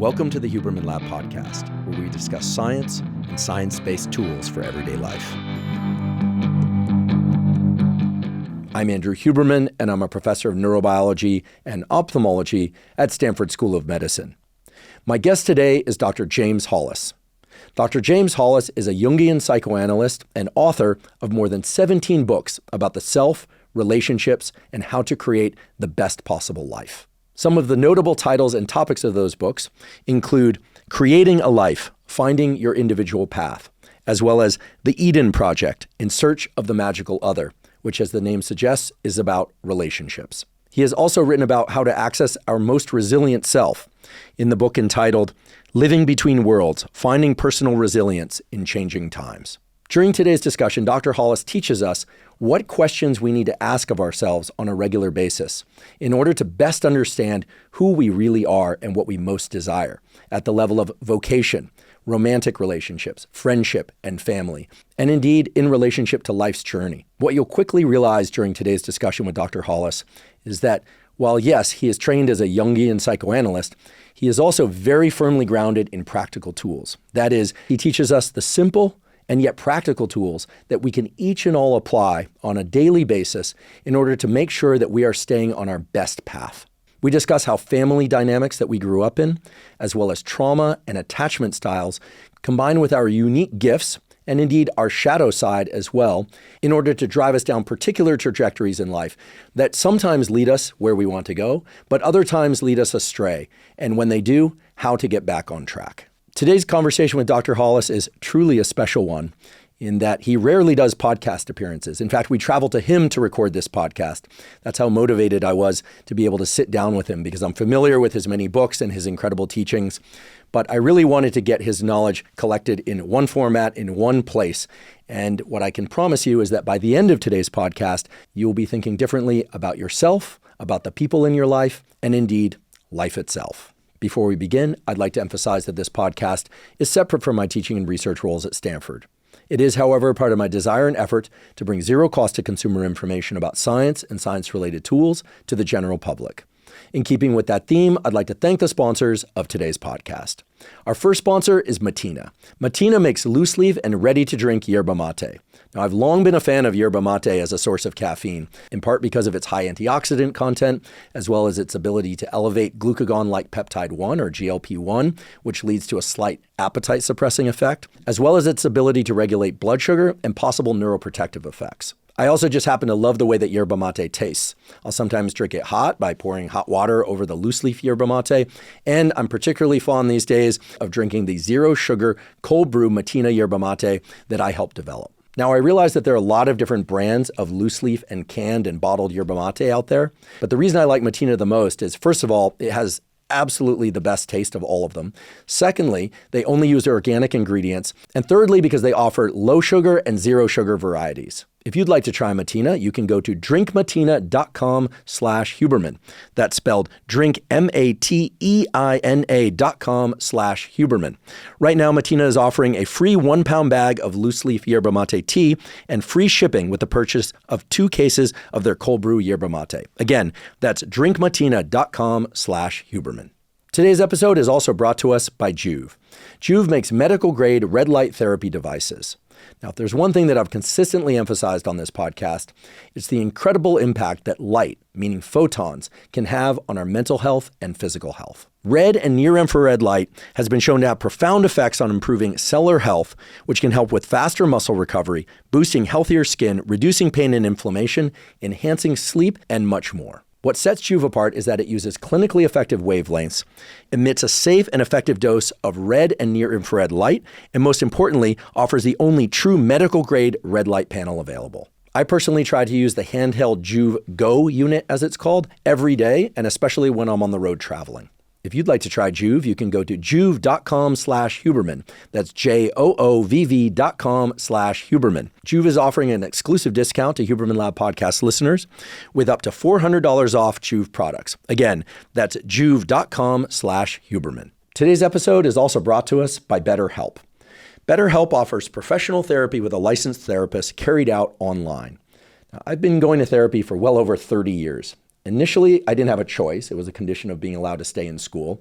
Welcome to the Huberman Lab podcast, where we discuss science and science-based tools for everyday life. I'm Andrew Huberman, and I'm a professor of neurobiology and ophthalmology at Stanford School of Medicine. My guest today is Dr. James Hollis. Dr. James Hollis is a Jungian psychoanalyst and author of more than 17 books about the self, relationships, and how to create the best possible life. Some of the notable titles and topics of those books include Creating a Life, Finding Your Individual Path, as well as The Eden Project, In Search of the Magical Other, which, as the name suggests, is about relationships. He has also written about how to access our most resilient self in the book entitled Living Between Worlds, Finding Personal Resilience in Changing Times. During today's discussion, Dr. Hollis teaches us what questions we need to ask of ourselves on a regular basis in order to best understand who we really are and what we most desire at the level of vocation, romantic relationships, friendship, and family, and indeed in relationship to life's journey. What you'll quickly realize during today's discussion with Dr. Hollis is that while yes, he is trained as a Jungian psychoanalyst, he is also very firmly grounded in practical tools. That is, he teaches us the simple and yet practical tools that we can each and all apply on a daily basis in order to make sure that we are staying on our best path. We discuss how family dynamics that we grew up in, as well as trauma and attachment styles, combine with our unique gifts and indeed our shadow side as well, in order to drive us down particular trajectories in life that sometimes lead us where we want to go, but other times lead us astray. And when they do, how to get back on track. Today's conversation with Dr. Hollis is truly a special one in that he rarely does podcast appearances. In fact, we traveled to him to record this podcast. That's how motivated I was to be able to sit down with him because I'm familiar with his many books and his incredible teachings. But I really wanted to get his knowledge collected in one format, in one place. And what I can promise you is that by the end of today's podcast, you will be thinking differently about yourself, about the people in your life, and indeed, life itself. Before we begin, I'd like to emphasize that this podcast is separate from my teaching and research roles at Stanford. It is, however, part of my desire and effort to bring zero cost to consumer information about science and science-related tools to the general public. In keeping with that theme, I'd like to thank the sponsors of today's podcast. Our first sponsor is Mateina. Mateina makes loose-leaf and ready-to-drink yerba mate. Now, I've long been a fan of yerba mate as a source of caffeine, in part because of its high antioxidant content, as well as its ability to elevate glucagon-like peptide 1, or GLP-1, which leads to a slight appetite-suppressing effect, as well as its ability to regulate blood sugar and possible neuroprotective effects. I also just happen to love the way that yerba mate tastes. I'll sometimes drink it hot by pouring hot water over the loose leaf yerba mate, and I'm particularly fond these days of drinking the zero sugar cold brew Mateina yerba mate that I helped develop. Now, I realize that there are a lot of different brands of loose leaf and canned and bottled yerba mate out there, but the reason I like Mateina the most is, first of all, it has absolutely the best taste of all of them. Secondly, they only use organic ingredients. And thirdly, because they offer low sugar and zero sugar varieties. If you'd like to try Mateina, you can go to drinkmateina.com/Huberman. That's spelled drink Mateina.com/Huberman. Right now, Mateina is offering a free 1-pound bag of loose leaf yerba mate tea and free shipping with the purchase of 2 cases of their cold brew yerba mate. Again, that's drinkmateina.com/Huberman. Today's episode is also brought to us by Joovv. Joovv makes medical-grade red light therapy devices. Now, if there's one thing that I've consistently emphasized on this podcast, it's the incredible impact that light, meaning photons, can have on our mental health and physical health. Red and near-infrared light has been shown to have profound effects on improving cellular health, which can help with faster muscle recovery, boosting healthier skin, reducing pain and inflammation, enhancing sleep, and much more. What sets Joovv apart is that it uses clinically effective wavelengths, emits a safe and effective dose of red and near-infrared light, and most importantly, offers the only true medical-grade red light panel available. I personally try to use the handheld Joovv Go unit, as it's called, every day, and especially when I'm on the road traveling. If you'd like to try Joovv, you can go to joovv.com/Huberman. That's JOOV.com/Huberman. Joovv is offering an exclusive discount to Huberman Lab podcast listeners with up to $400 off Joovv products. Again, that's joovv.com/Huberman. Today's episode is also brought to us by BetterHelp. BetterHelp offers professional therapy with a licensed therapist carried out online. Now, I've been going to therapy for well over 30 years. Initially, I didn't have a choice. It was a condition of being allowed to stay in school.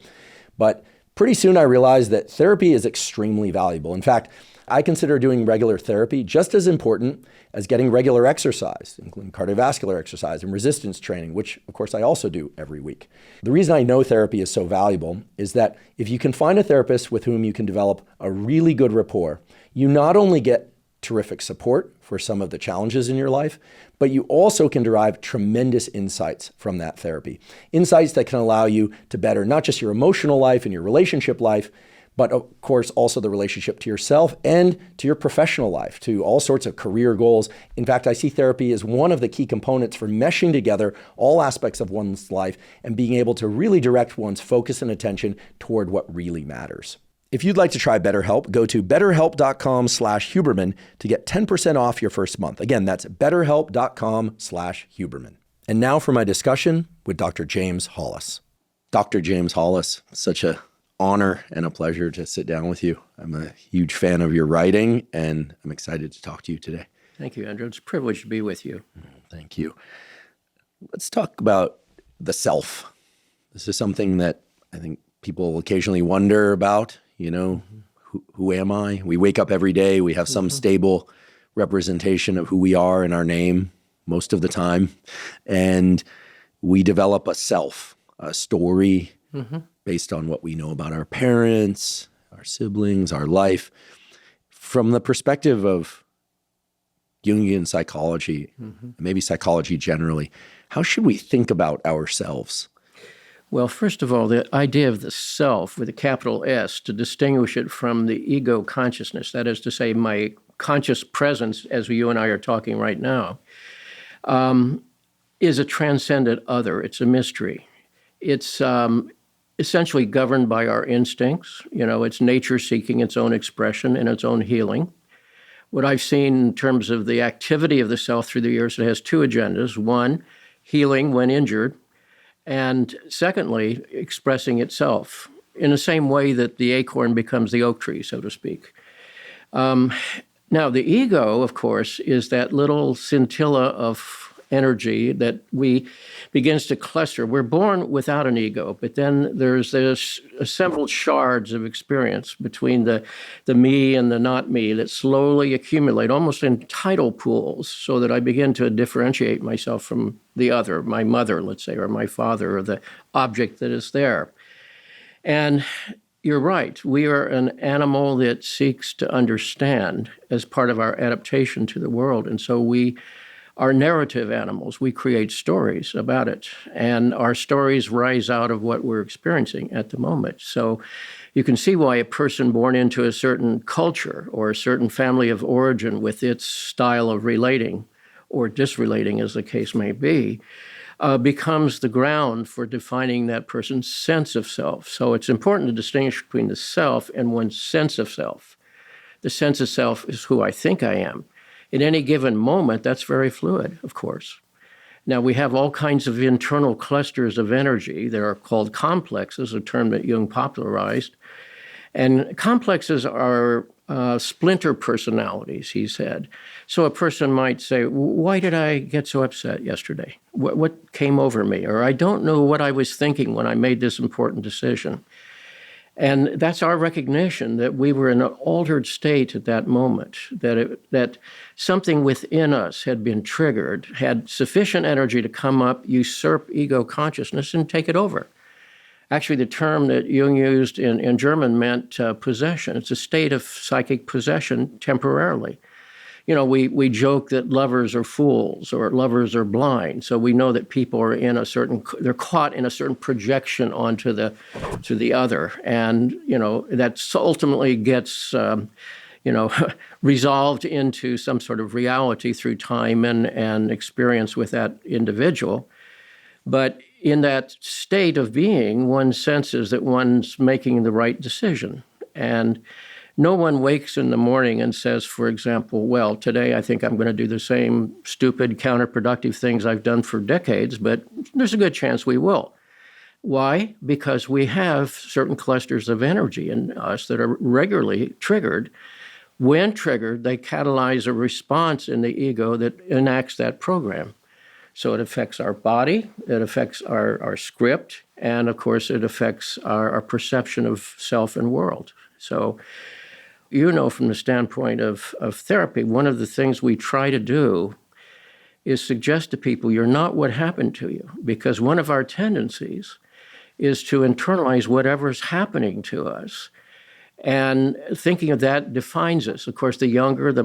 But Pretty soon I realized that therapy is extremely valuable. In fact, I consider doing regular therapy just as important as getting regular exercise, including cardiovascular exercise and resistance training, which of course I also do every week. The reason I know therapy is so valuable is that if you can find a therapist with whom you can develop a really good rapport, you not only get terrific support for some of the challenges in your life, but you also can derive tremendous insights from that therapy. Insights that can allow you to better not just your emotional life and your relationship life, but of course also the relationship to yourself and to your professional life, to all sorts of career goals. In fact, I see therapy as one of the key components for meshing together all aspects of one's life and being able to really direct one's focus and attention toward what really matters. If you'd like to try BetterHelp, go to betterhelp.com/Huberman to get 10% off your first month. Again, that's betterhelp.com/Huberman. And now for my discussion with Dr. James Hollis. Dr. James Hollis, such an honor and a pleasure to sit down with you. I'm a huge fan of your writing, and I'm excited to talk to you today. Thank you, Andrew. It's a privilege to be with you. Thank you. Let's talk about the self. This is something that I think people occasionally wonder about. Who am I? We wake up every day. We have some stable representation of who we are in our name most of the time. And we develop a self, a story based on what we know about our parents, our siblings, our life. From the perspective of Jungian psychology, maybe psychology generally, how should we think about ourselves? Well, first of all, the idea of the self with a capital S, to distinguish it from the ego consciousness, that is to say, my conscious presence, as you and I are talking right now, is a transcendent other. It's a mystery. It's essentially governed by our instincts. It's nature seeking its own expression and its own healing. What I've seen in terms of the activity of the self through the years, it has two agendas. One, healing when injured. And secondly, expressing itself in the same way that the acorn becomes the oak tree, so to speak. Now, the ego, of course, is that little scintilla of energy that begins to cluster. We're born without an ego, but then there's this assembled shards of experience between the me and the not me that slowly accumulate, almost in tidal pools, so that I begin to differentiate myself from the other, my mother, let's say, or my father, or the object that is there. And you're right. We are an animal that seeks to understand as part of our adaptation to the world. And so we are narrative animals. We create stories about it. And our stories rise out of what we're experiencing at the moment. So you can see why a person born into a certain culture or a certain family of origin with its style of relating or disrelating, as the case may be, becomes the ground for defining that person's sense of self. So it's important to distinguish between the self and one's sense of self. The sense of self is who I think I am. At any given moment, that's very fluid, of course. Now, we have all kinds of internal clusters of energy that are called complexes, a term that Jung popularized. And complexes are splinter personalities, he said. So a person might say, why did I get so upset yesterday? What came over me? Or I don't know what I was thinking when I made this important decision. And that's our recognition that we were in an altered state at that moment, that something within us had been triggered, had sufficient energy to come up, usurp ego consciousness, and take it over. Actually, the term that Jung used in German meant possession. It's a state of psychic possession temporarily. We joke that lovers are fools or lovers are blind. So we know that people are they're caught in a certain projection onto the other. And, that ultimately gets, resolved into some sort of reality through time and experience with that individual. But in that state of being, one senses that one's making the right decision. And no one wakes in the morning and says, for example, well, today I think I'm going to do the same stupid, counterproductive things I've done for decades, but there's a good chance we will. Why? Because we have certain clusters of energy in us that are regularly triggered. When triggered, they catalyze a response in the ego that enacts that program. So it affects our body, it affects our script, And of course, it affects our perception of self and world. So, from the standpoint of therapy, one of the things we try to do is suggest to people you're not what happened to you, because one of our tendencies is to internalize whatever's happening to us. And thinking of that defines us. Of course, the younger, the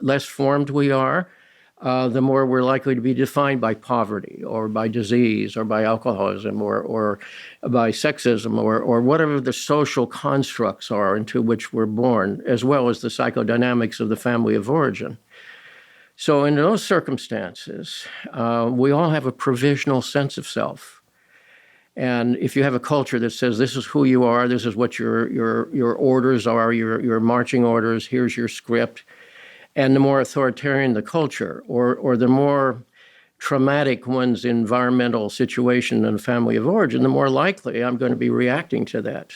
less formed we are, the more we're likely to be defined by poverty or by disease or by alcoholism or by sexism or whatever the social constructs are into which we're born, as well as the psychodynamics of the family of origin. So in those circumstances, we all have a provisional sense of self. And if you have a culture that says this is who you are, this is what your orders are, your marching orders, here's your script, and the more authoritarian the culture, or the more traumatic one's environmental situation and family of origin, the more likely I'm going to be reacting to that.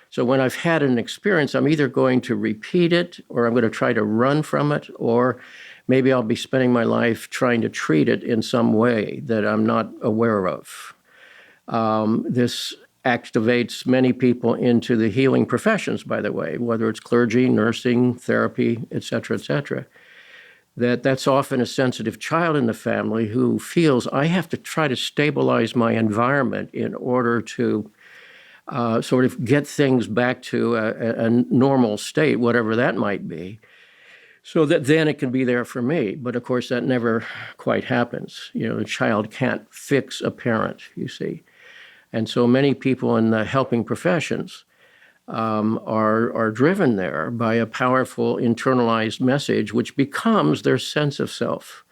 So when I've had an experience, I'm either going to repeat it, or I'm going to try to run from it, or maybe I'll be spending my life trying to treat it in some way that I'm not aware of. This activates many people into the healing professions, by the way, whether it's clergy, nursing, therapy, et cetera, that's often a sensitive child in the family who feels I have to try to stabilize my environment in order to sort of get things back to a normal state, whatever that might be, so that then it can be there for me. But of course, that never quite happens. The child can't fix a parent, you see. And so many people in the helping professions are driven there by a powerful internalized message, which becomes their sense of self.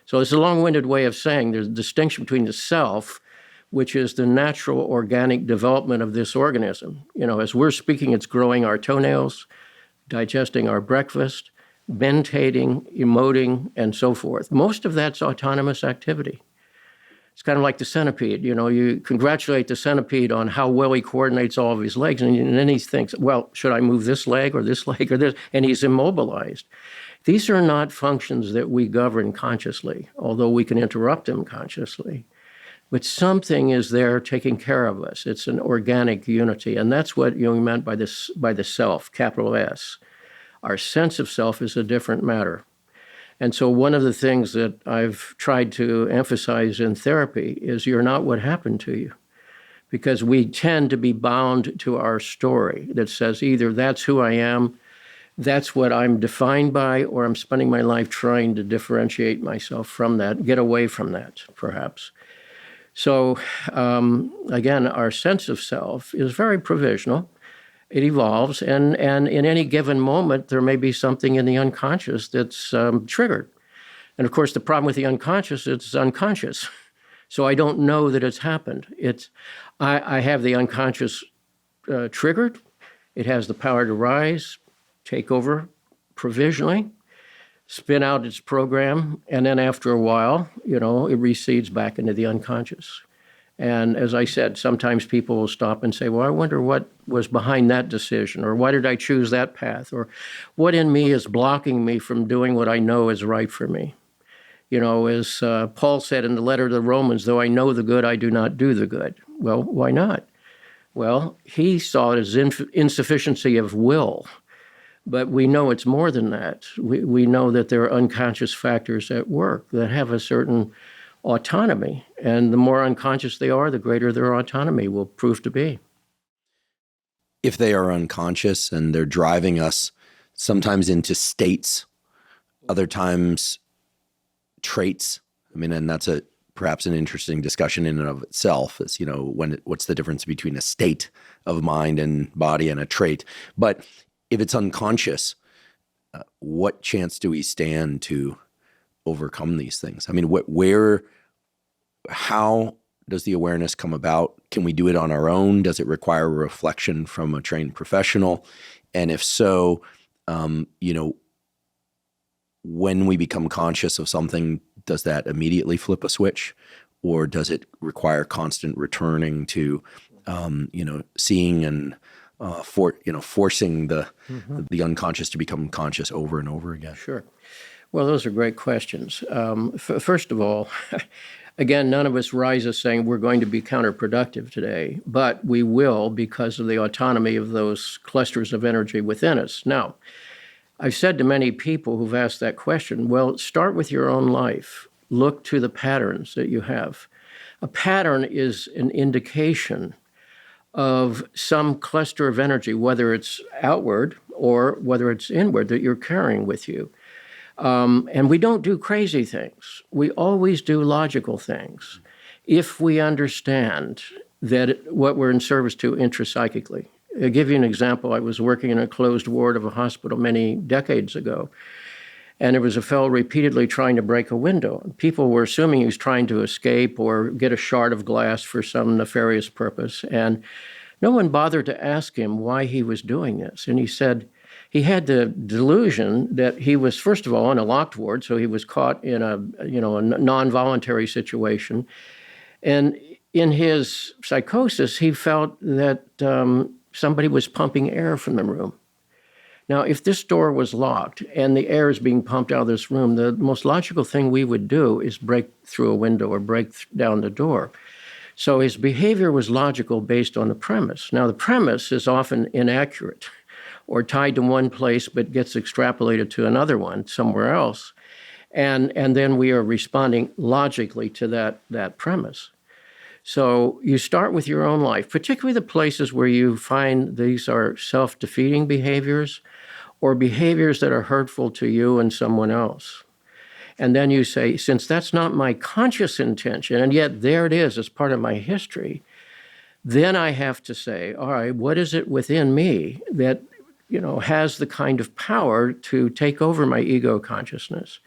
So it's a long-winded way of saying there's a distinction between the self, which is the natural organic development of this organism. As we're speaking, it's growing our toenails, digesting our breakfast, mentating, emoting, and so forth. Most of that's autonomous activity. It's kind of like the centipede. You congratulate the centipede on how well he coordinates all of his legs, and then he thinks, well, should I move this leg or this leg or this? And he's immobilized. These are not functions that we govern consciously, although we can interrupt them consciously. But something is there taking care of us. It's an organic unity, and that's what Jung meant by the self, capital S. Our sense of self is a different matter. And so one of the things that I've tried to emphasize in therapy is you're not what happened to you. Because we tend to be bound to our story that says either that's who I am, that's what I'm defined by, or I'm spending my life trying to differentiate myself from that, get away from that, perhaps. So again, our sense of self is very provisional. It evolves, and in any given moment, there may be something in the unconscious that's triggered. And of course, the problem with the unconscious, it's unconscious. So I don't know that it's happened. I have the unconscious triggered. It has the power to rise, take over provisionally, spin out its program, and then after a while, it recedes back into the unconscious. And as I said, sometimes people will stop and say, well, I wonder what was behind that decision, or why did I choose that path, or what in me is blocking me from doing what I know is right for me. As Paul said in the letter to the Romans, though I know the good, I do not do the good. Well, why not? Well, he saw it as insufficiency of will. But we know it's more than that. We know that there are unconscious factors at work that have a certain autonomy. And the more unconscious they are, the greater their autonomy will prove to be. If they are unconscious and they're driving us sometimes into states, other times traits, and that's perhaps an interesting discussion in and of itself, is, what's the difference between a state of mind and body and a trait. But if it's unconscious, what chance do we stand to overcome these things? How does the awareness come about? Can we do it on our own? Does it require a reflection from a trained professional? And if so, when we become conscious of something, does that immediately flip a switch? Or does it require constant returning to, seeing and forcing the unconscious to become conscious over and over again? Sure. Well, those are great questions. First of all, Again, none of us rises saying we're going to be counterproductive today, but we will because of the autonomy of those clusters of energy within us. Now, I've said to many people who've asked that question, well, start with your own life. Look to the patterns that you have. A pattern is an indication of some cluster of energy, whether it's outward or whether it's inward, that you're carrying with you. And we don't do crazy things. We always do logical things if we understand that what we're in service to intrapsychically. I'll give you an example. I was working in a closed ward of a hospital many decades ago, and there was a fellow repeatedly trying to break a window. People were assuming he was trying to escape or get a shard of glass for some nefarious purpose, and no one bothered to ask him why he was doing this. And he said he had the delusion that he was, first of all, in a locked ward, so he was caught in a non-voluntary situation. And in his psychosis, he felt that somebody was pumping air from the room. Now, if this door was locked and the air is being pumped out of this room, the most logical thing we would do is break through a window or break down the door. So his behavior was logical based on the premise. Now, the premise is often inaccurate or tied to one place but gets extrapolated to another one somewhere else. And then we are responding logically to that premise. So you start with your own life, particularly the places where you find these are self-defeating behaviors or behaviors that are hurtful to you and someone else. And then you say, since that's not my conscious intention, and yet there it is as part of my history, then I have to say, all right, what is it within me that, has the kind of power to take over my ego consciousness?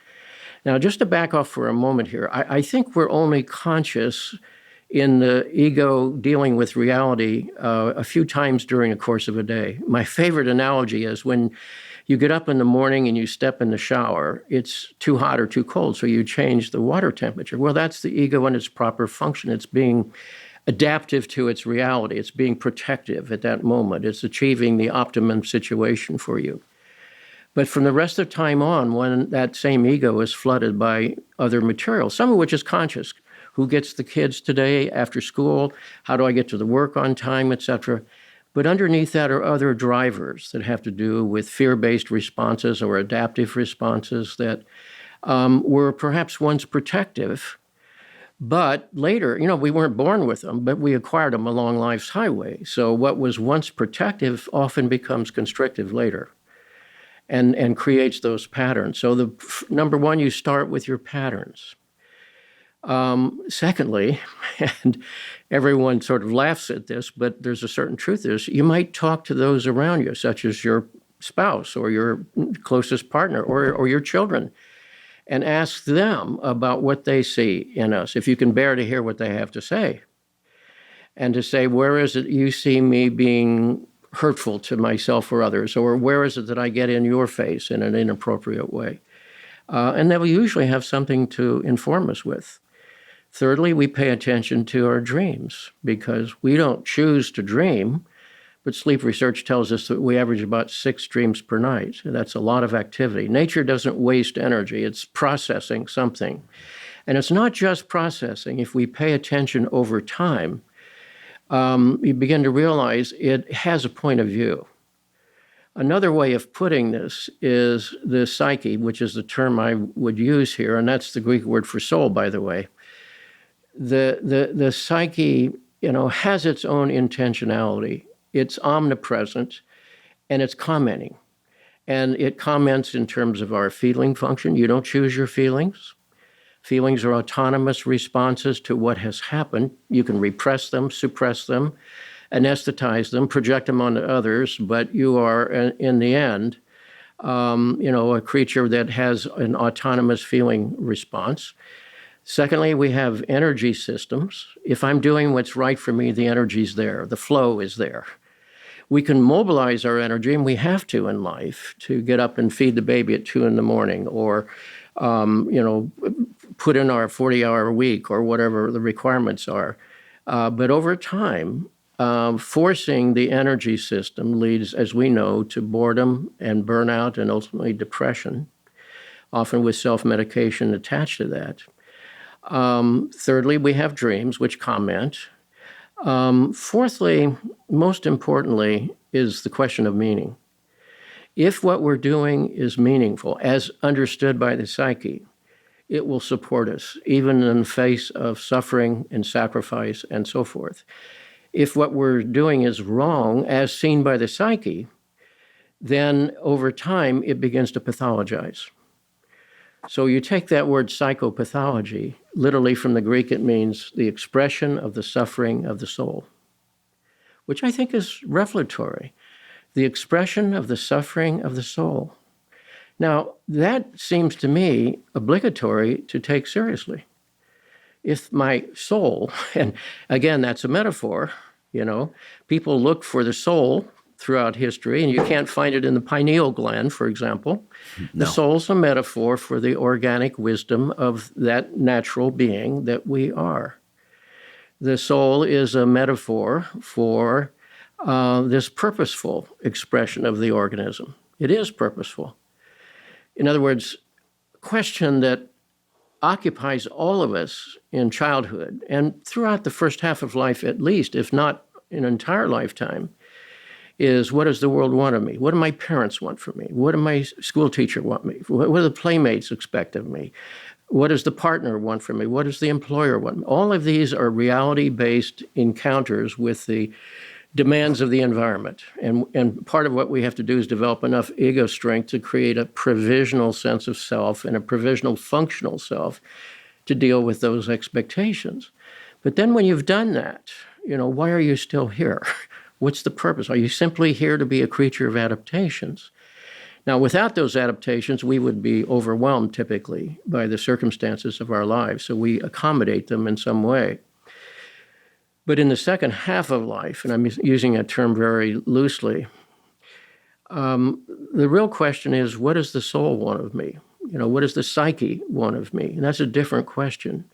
Now, just to back off for a moment here, I think we're only conscious in the ego dealing with reality a few times during the course of a day. My favorite analogy is when you get up in the morning and you step in the shower, it's too hot or too cold, so you change the water temperature. Well, that's the ego in its proper function. It's being adaptive to its reality. It's being protective at that moment. It's achieving the optimum situation for you. But from the rest of the time on, when that same ego is flooded by other material, some of which is conscious, who gets the kids today after school, how do I get to the work on time, etc. But underneath that are other drivers that have to do with fear-based responses or adaptive responses that were perhaps once protective, but later, we weren't born with them, but we acquired them along life's highway. So what was once protective often becomes constrictive later and creates those patterns. So number one, you start with your patterns. Secondly, and everyone sort of laughs at this, but there's a certain truth is you might talk to those around you, such as your spouse or your closest partner or your children, and ask them about what they see in us, if you can bear to hear what they have to say. And to say, where is it you see me being hurtful to myself or others, or where is it that I get in your face in an inappropriate way? And they will usually have something to inform us with. Thirdly, we pay attention to our dreams because we don't choose to dream, but sleep research tells us that we average about 6 dreams per night. That's a lot of activity. Nature doesn't waste energy. It's processing something. And it's not just processing. If we pay attention over time, you begin to realize it has a point of view. Another way of putting this is the psyche, which is the term I would use here, and that's the Greek word for soul, by the way. The psyche, has its own intentionality. It's omnipresent, and it's commenting. And it comments in terms of our feeling function. You don't choose your feelings. Feelings are autonomous responses to what has happened. You can repress them, suppress them, anesthetize them, project them onto others, but you are, in the end, a creature that has an autonomous feeling response. Secondly, we have energy systems. If I'm doing what's right for me, the energy's there. The flow is there. We can mobilize our energy, and we have to in life, to get up and feed the baby at 2 a.m. or, put in our 40-hour week or whatever the requirements are. But over time, forcing the energy system leads, as we know, to boredom and burnout and ultimately depression, often with self-medication attached to that. Thirdly, we have dreams, which comment. Fourthly, most importantly, is the question of meaning. If what we're doing is meaningful, as understood by the psyche, it will support us, even in the face of suffering and sacrifice and so forth. If what we're doing is wrong, as seen by the psyche, then over time it begins to pathologize. So you take that word psychopathology, literally from the Greek it means the expression of the suffering of the soul, which I think is revelatory. The expression of the suffering of the soul. Now, that seems to me obligatory to take seriously. If my soul, and again, that's a metaphor, people look for the soul throughout history, and you can't find it in the pineal gland, for example. No. The soul's a metaphor for the organic wisdom of that natural being that we are. The soul is a metaphor for this purposeful expression of the organism. It is purposeful. In other words, a question that occupies all of us in childhood and throughout the first half of life at least, if not an entire lifetime, is what does the world want of me? What do my parents want from me? What do my school teacher want me? What do the playmates expect of me? What does the partner want from me? What does the employer want? All of these are reality-based encounters with the demands of the environment. And part of what we have to do is develop enough ego strength to create a provisional sense of self and a provisional functional self to deal with those expectations. But then when you've done that, why are you still here? What's the purpose? Are you simply here to be a creature of adaptations? Now, without those adaptations, we would be overwhelmed typically by the circumstances of our lives, so we accommodate them in some way. But in the second half of life, and I'm using that term very loosely, the real question is, what does the soul want of me? What does the psyche want of me? And that's a different question.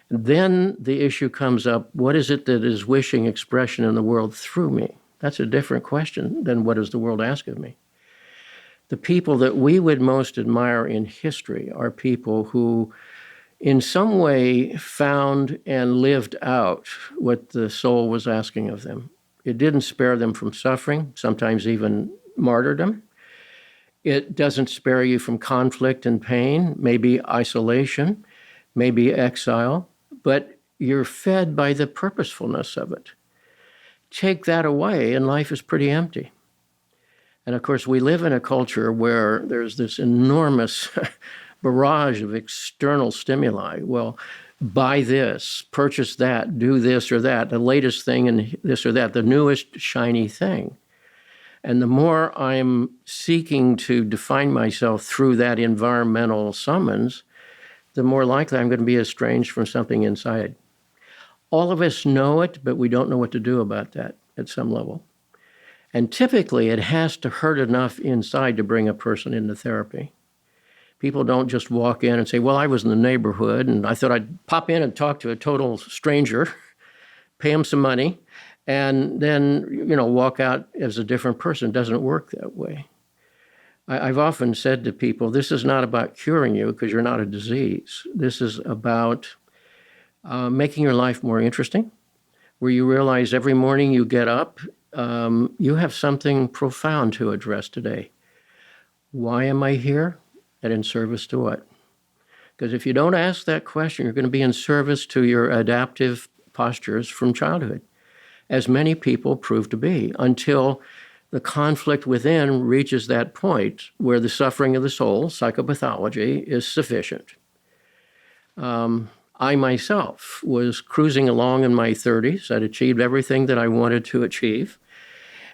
Then the issue comes up, what is it that is wishing expression in the world through me? That's a different question than what does the world ask of me? The people that we would most admire in history are people who in some way found and lived out what the soul was asking of them. It didn't spare them from suffering, sometimes even martyrdom. It doesn't spare you from conflict and pain, maybe isolation, maybe exile, but you're fed by the purposefulness of it. Take that away and life is pretty empty. And of course, we live in a culture where there's this enormous barrage of external stimuli. Well, buy this, purchase that, do this or that, the latest thing and this or that, the newest shiny thing. And the more I'm seeking to define myself through that environmental summons, the more likely I'm going to be estranged from something inside. All of us know it, but we don't know what to do about that at some level. And typically, it has to hurt enough inside to bring a person into therapy. People don't just walk in and say, well, I was in the neighborhood, and I thought I'd pop in and talk to a total stranger, pay him some money, and then, walk out as a different person. It doesn't work that way. I've often said to people, this is not about curing you because you're not a disease. This is about making your life more interesting, where you realize every morning you get up, you have something profound to address today. Why am I here? And in service to what? Because if you don't ask that question, you're going to be in service to your adaptive postures from childhood, as many people prove to be, until the conflict within reaches that point where the suffering of the soul, psychopathology, is sufficient. I myself was cruising along in my 30s. I'd achieved everything that I wanted to achieve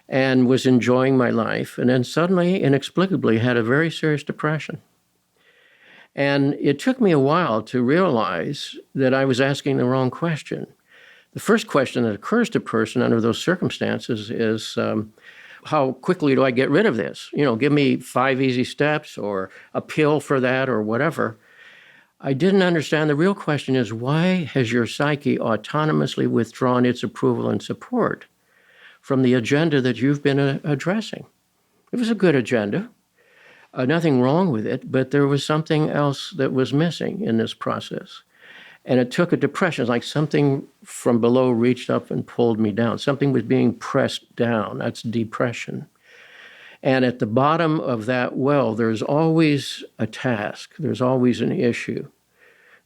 and was enjoying my life, and then suddenly, inexplicably, had a very serious depression. And it took me a while to realize that I was asking the wrong question. The first question that occurs to a person under those circumstances is, how quickly do I get rid of this? Give me 5 easy steps or a pill for that or whatever. I didn't understand. The real question is, why has your psyche autonomously withdrawn its approval and support from the agenda that you've been addressing? It was a good agenda. Nothing wrong with it, but there was something else that was missing in this process. And it took a depression. It's like something from below reached up and pulled me down. Something was being pressed down. That's depression. And at the bottom of that well, there's always a task. There's always an issue,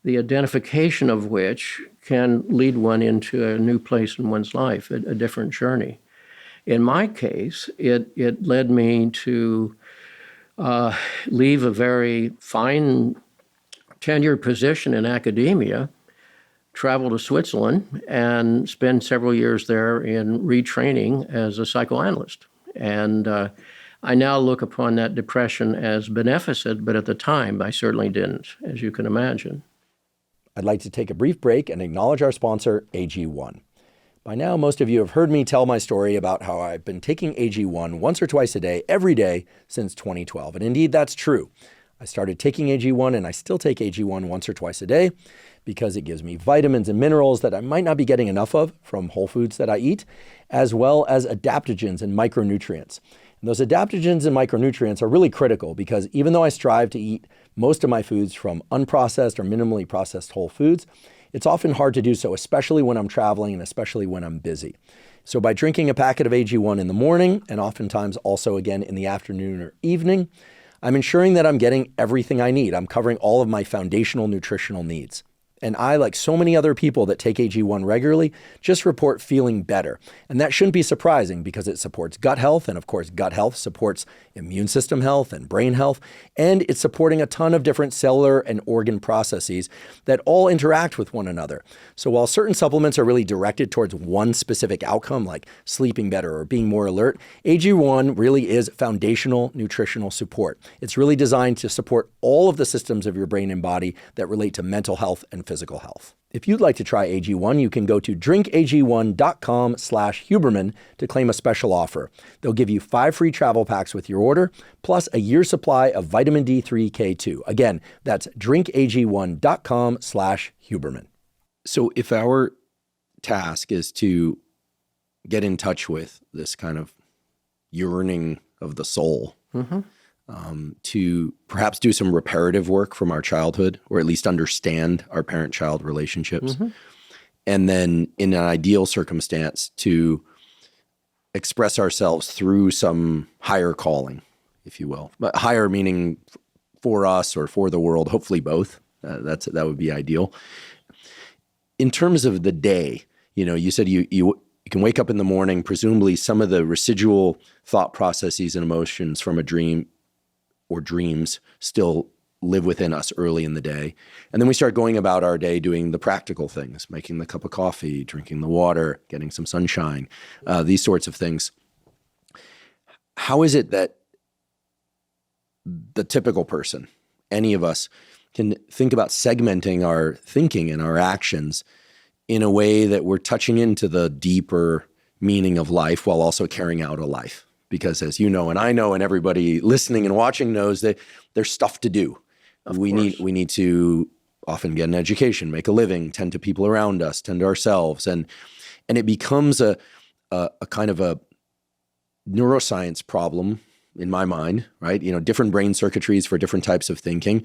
the identification of which can lead one into a new place in one's life, a different journey. In my case, it led me to leave a very fine tenured position in academia, travel to Switzerland, and spend several years there in retraining as a psychoanalyst. And I now look upon that depression as beneficent, but at the time I certainly didn't, as you can imagine. I'd like to take a brief break and acknowledge our sponsor, AG1. By now, most of you have heard me tell my story about how I've been taking AG1 once or twice a day, every day, since 2012. And indeed, that's true. I started taking AG1, and I still take AG1 once or twice a day because it gives me vitamins and minerals that I might not be getting enough of from whole foods that I eat, as well as adaptogens and micronutrients. And those adaptogens and micronutrients are really critical because even though I strive to eat most of my foods from unprocessed or minimally processed whole foods, it's often hard to do so, especially when I'm traveling and especially when I'm busy. So by drinking a packet of AG1 in the morning, and oftentimes also again in the afternoon or evening, I'm ensuring that I'm getting everything I need. I'm covering all of my foundational nutritional needs. And I, like so many other people that take AG1 regularly, just report feeling better. And that shouldn't be surprising because it supports gut health. And of course, gut health supports immune system health and brain health. And it's supporting a ton of different cellular and organ processes that all interact with one another. So while certain supplements are really directed towards one specific outcome, like sleeping better or being more alert, AG1 really is foundational nutritional support. It's really designed to support all of the systems of your brain and body that relate to mental health and physical health. If you'd like to try AG1, you can go to drinkag1.com/Huberman to claim a special offer. They'll give you 5 free travel packs with your order, plus a year's supply of vitamin D3 K2. Again, that's drinkag1.com/Huberman. So if our task is to get in touch with this kind of yearning of the soul, to perhaps do some reparative work from our childhood, or at least understand our parent-child relationships. And then in an ideal circumstance, to express ourselves through some higher calling, if you will. But higher meaning for us or for the world, hopefully both. That would be ideal. In terms of the day, you said you can wake up in the morning, presumably some of the residual thought processes and emotions from a dream or dreams still live within us early in the day. And then we start going about our day doing the practical things, making the cup of coffee, drinking the water, getting some sunshine, these sorts of things. How is it that the typical person, any of us, can think about segmenting our thinking and our actions in a way that we're touching into the deeper meaning of life while also carrying out a life? Because as you know, and I know, and everybody listening and watching knows, that there's stuff to do. We need to often get an education, make a living, tend to people around us, tend to ourselves. And it becomes a kind of a neuroscience problem in my mind, right? Different brain circuitries for different types of thinking.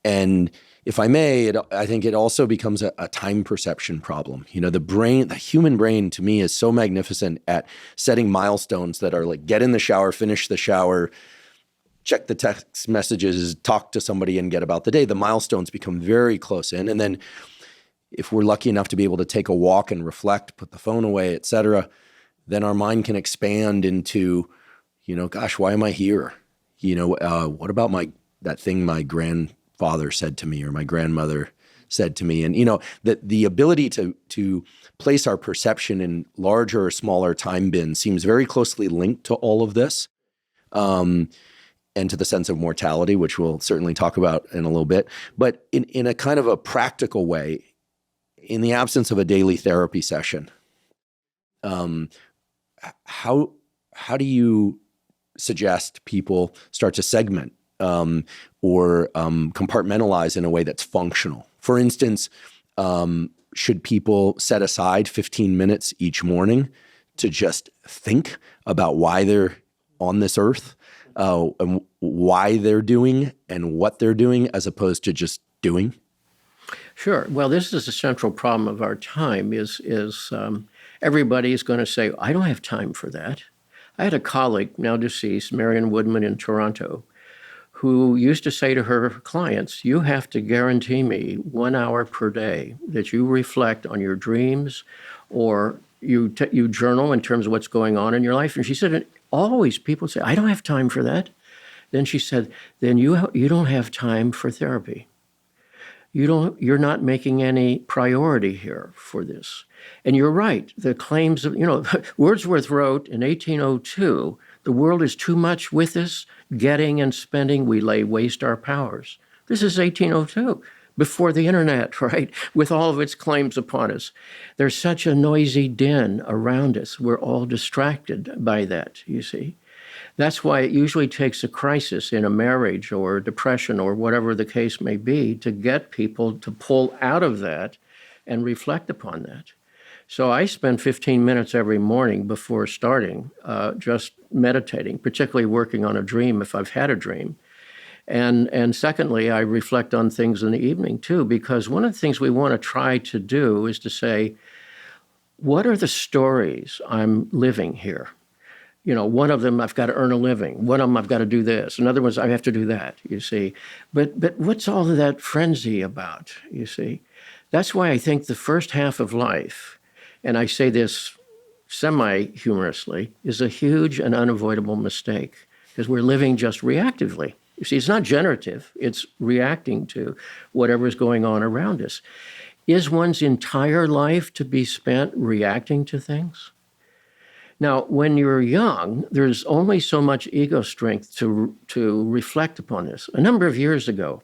And if I may, I think it also becomes a time perception problem. The human brain to me is so magnificent at setting milestones that are like, get in the shower, finish the shower, check the text messages, talk to somebody and get about the day. The milestones become very close in. And then if we're lucky enough to be able to take a walk and reflect, put the phone away, et cetera, then our mind can expand into, gosh, why am I here? What about that thing my grandfather said to me or my grandmother said to me? And, that the ability to place our perception in larger or smaller time bins seems very closely linked to all of this, and to the sense of mortality, which we'll certainly talk about in a little bit. But in a kind of a practical way, in the absence of a daily therapy session, how do you suggest people start to segment or compartmentalize in a way that's functional? For instance, should people set aside 15 minutes each morning to just think about why they're on this earth, and why they're doing and what they're doing, as opposed to just doing? Sure. Well, this is a central problem of our time is everybody is going to say, I don't have time for that. I had a colleague, now deceased, Marion Woodman in Toronto, who used to say to her clients, you have to guarantee me 1 hour per day that you reflect on your dreams or you journal in terms of what's going on in your life. And she said, and always people say, I don't have time for that. Then she said, then you don't have time for therapy. You're not making any priority here for this. And you're right. The claims of, Wordsworth wrote in 1802, the world is too much with us, getting and spending, we lay waste our powers. This is 1802, before the internet, right? With all of its claims upon us. There's such a noisy din around us. We're all distracted by that, you see. That's why it usually takes a crisis in a marriage or depression or whatever the case may be to get people to pull out of that and reflect upon that. So I spend 15 minutes every morning before starting just meditating, particularly working on a dream if I've had a dream. And secondly, I reflect on things in the evening too, because one of the things we want to try to do is to say, what are the stories I'm living here? One of them, I've got to earn a living. One of them, I've got to do this. Another one's, I have to do that, you see. But what's all of that frenzy about, you see? That's why I think the first half of life, and I say this semi-humorously, is a huge and unavoidable mistake because we're living just reactively. You see, it's not generative. It's reacting to whatever is going on around us. Is one's entire life to be spent reacting to things? Now, when you're young, there's only so much ego strength to reflect upon this. A number of years ago,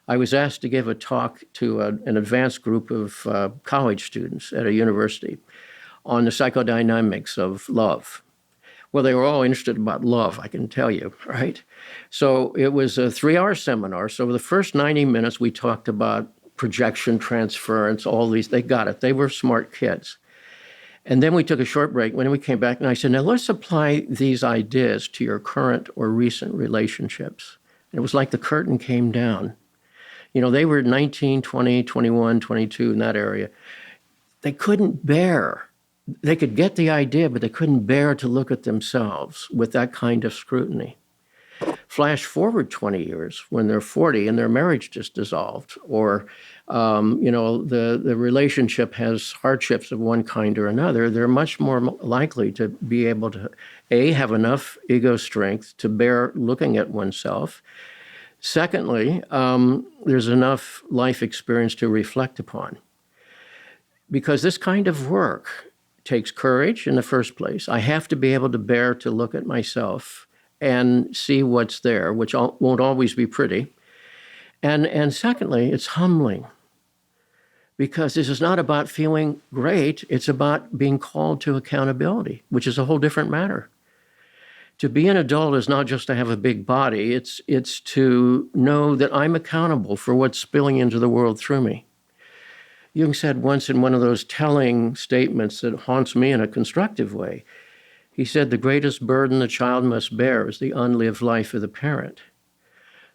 I was asked to give a talk to an advanced group of college students at a university on the psychodynamics of love. Well, they were all interested about love, I can tell you, right? So it was a 3-hour seminar. So the first 90 minutes, we talked about projection, transference, all these. They got it. They were smart kids. And then we took a short break. When we came back, and I said, now let's apply these ideas to your current or recent relationships. And it was like the curtain came down. They were 19, 20, 21, 22 in that area. They couldn't bear. They could get the idea, but they couldn't bear to look at themselves with that kind of scrutiny. Flash forward 20 years when they're 40 and their marriage just dissolved, or the relationship has hardships of one kind or another. They're much more likely to be able to have enough ego strength to bear looking at oneself. Secondly, there's enough life experience to reflect upon, because this kind of work takes courage in the first place. I have to be able to bear to look at myself and see what's there, which won't always be pretty. And secondly, it's humbling, because this is not about feeling great. It's about being called to accountability, which is a whole different matter. To be an adult is not just to have a big body. It's to know that I'm accountable for what's spilling into the world through me. Jung said once in one of those telling statements that haunts me in a constructive way, he said, the greatest burden the child must bear is the unlived life of the parent.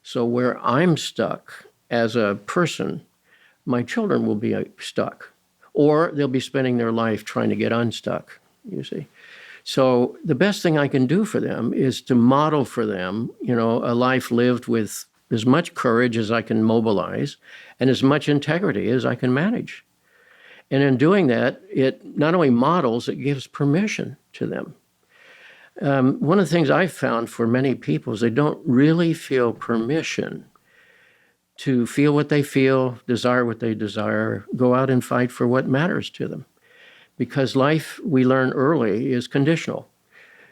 So where I'm stuck as a person, my children will be stuck, or they'll be spending their life trying to get unstuck, you see. So the best thing I can do for them is to model for them, a life lived with as much courage as I can mobilize and as much integrity as I can manage. And in doing that, it not only models, it gives permission to them. One of the things I've found for many people is they don't really feel permission to feel what they feel, desire what they desire, go out and fight for what matters to them. Because life, we learn early, is conditional.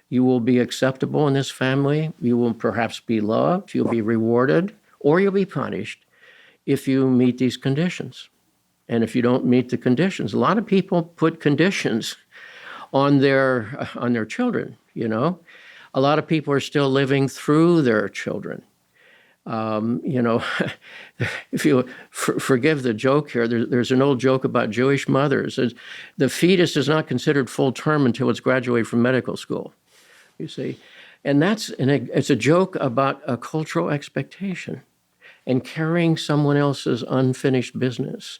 You will be acceptable in this family. You will perhaps be loved. You'll be rewarded, or you'll be punished if you meet these conditions. And if you don't meet the conditions, a lot of people put conditions on their children. A lot of people are still living through their children. If you forgive the joke here, there's an old joke about Jewish mothers. The fetus is not considered full term until it's graduated from medical school, you see. And it's a joke about a cultural expectation. and carrying someone else's unfinished business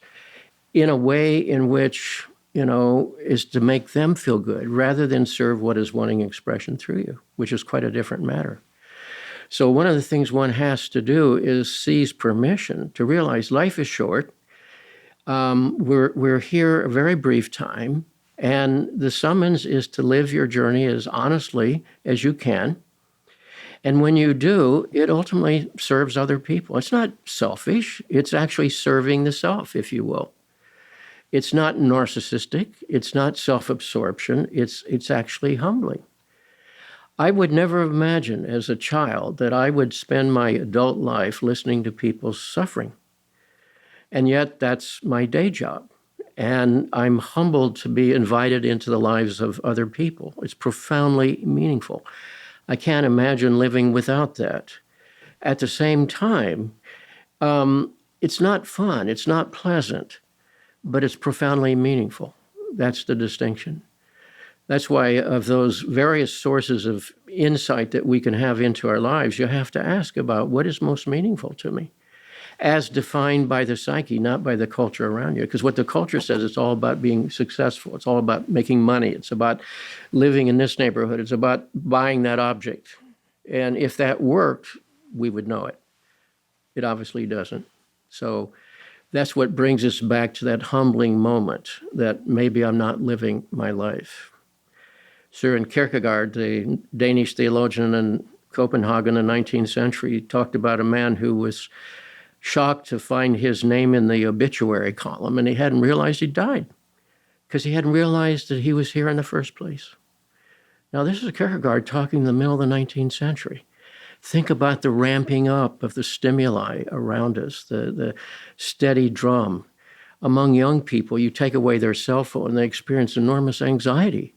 in a way in which, is to make them feel good rather than serve what is wanting expression through you, which is quite a different matter. So one of the things one has to do is seize permission to realize life is short. We're here a very brief time, and the summons is to live your journey as honestly as you can. And when you do, it ultimately serves other people. It's not selfish. It's actually serving the self, if you will. It's not narcissistic. It's not self-absorption. It's actually humbling. I would never have imagined as a child that I would spend my adult life listening to people's suffering. And yet that's my day job. And I'm humbled to be invited into the lives of other people. It's profoundly meaningful. I can't imagine living without that. At the same time, it's not fun, it's not pleasant, but it's profoundly meaningful. That's the distinction. That's why of those various sources of insight that we can have into our lives, you have to ask about what is most meaningful to me, as defined by the psyche, not by the culture around you. Because what the culture says, it's all about being successful. It's all about making money. It's about living in this neighborhood. It's about buying that object. And if that worked, we would know it. It obviously doesn't. So that's what brings us back to that humbling moment that maybe I'm not living my life. Søren Kierkegaard, the Danish theologian in Copenhagen in the 19th century, talked about a man who was shocked to find his name in the obituary column, and he hadn't realized he died because he hadn't realized that he was here in the first place. Now, this is Kierkegaard talking in the middle of the 19th century. Think about the ramping up of the stimuli around us, the steady drum. Among young people, you take away their cell phone, and they experience enormous anxiety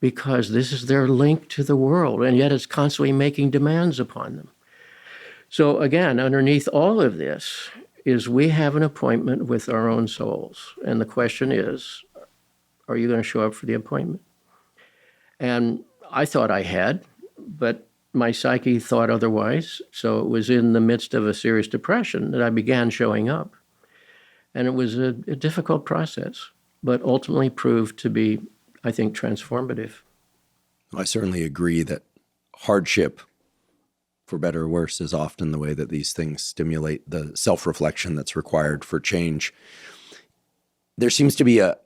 because this is their link to the world, and yet it's constantly making demands upon them. So again, underneath all of this is we have an appointment with our own souls. And the question is, are you going to show up for the appointment? And I thought I had, but my psyche thought otherwise. So it was in the midst of a serious depression that I began showing up. And it was a difficult process, but ultimately proved to be, I think, transformative. I certainly agree that hardship, for better or worse, is often the way that these things stimulate the self-reflection that's required for change. There seems to be a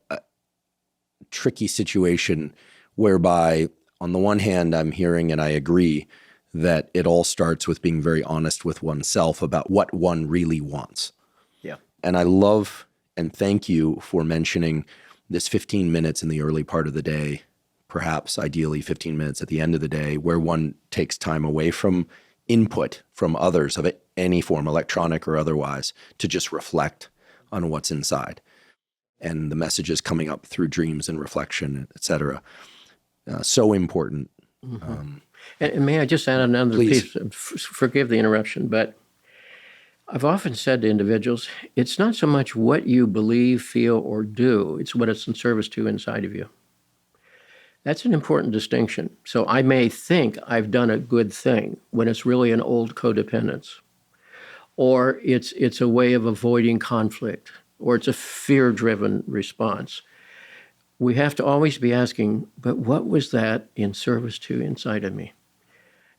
tricky situation whereby, on the one hand, I'm hearing, and I agree, that it all starts with being very honest with oneself about what one really wants. Yeah. And I love and thank you for mentioning this 15 minutes in the early part of the day, perhaps ideally 15 minutes at the end of the day, where one takes time away from input from others of any form, electronic or otherwise, to just reflect on what's inside and the messages coming up through dreams and reflection, et cetera. So important. Mm-hmm. And may I just add another Please. piece? Forgive the interruption, but I've often said to individuals, it's not so much what you believe, feel, or do, it's what it's in service to inside of you. That's an important distinction. So I may think I've done a good thing when it's really an old codependence, or it's a way of avoiding conflict, or it's a fear-driven response. We have to always be asking, but what was that in service to inside of me?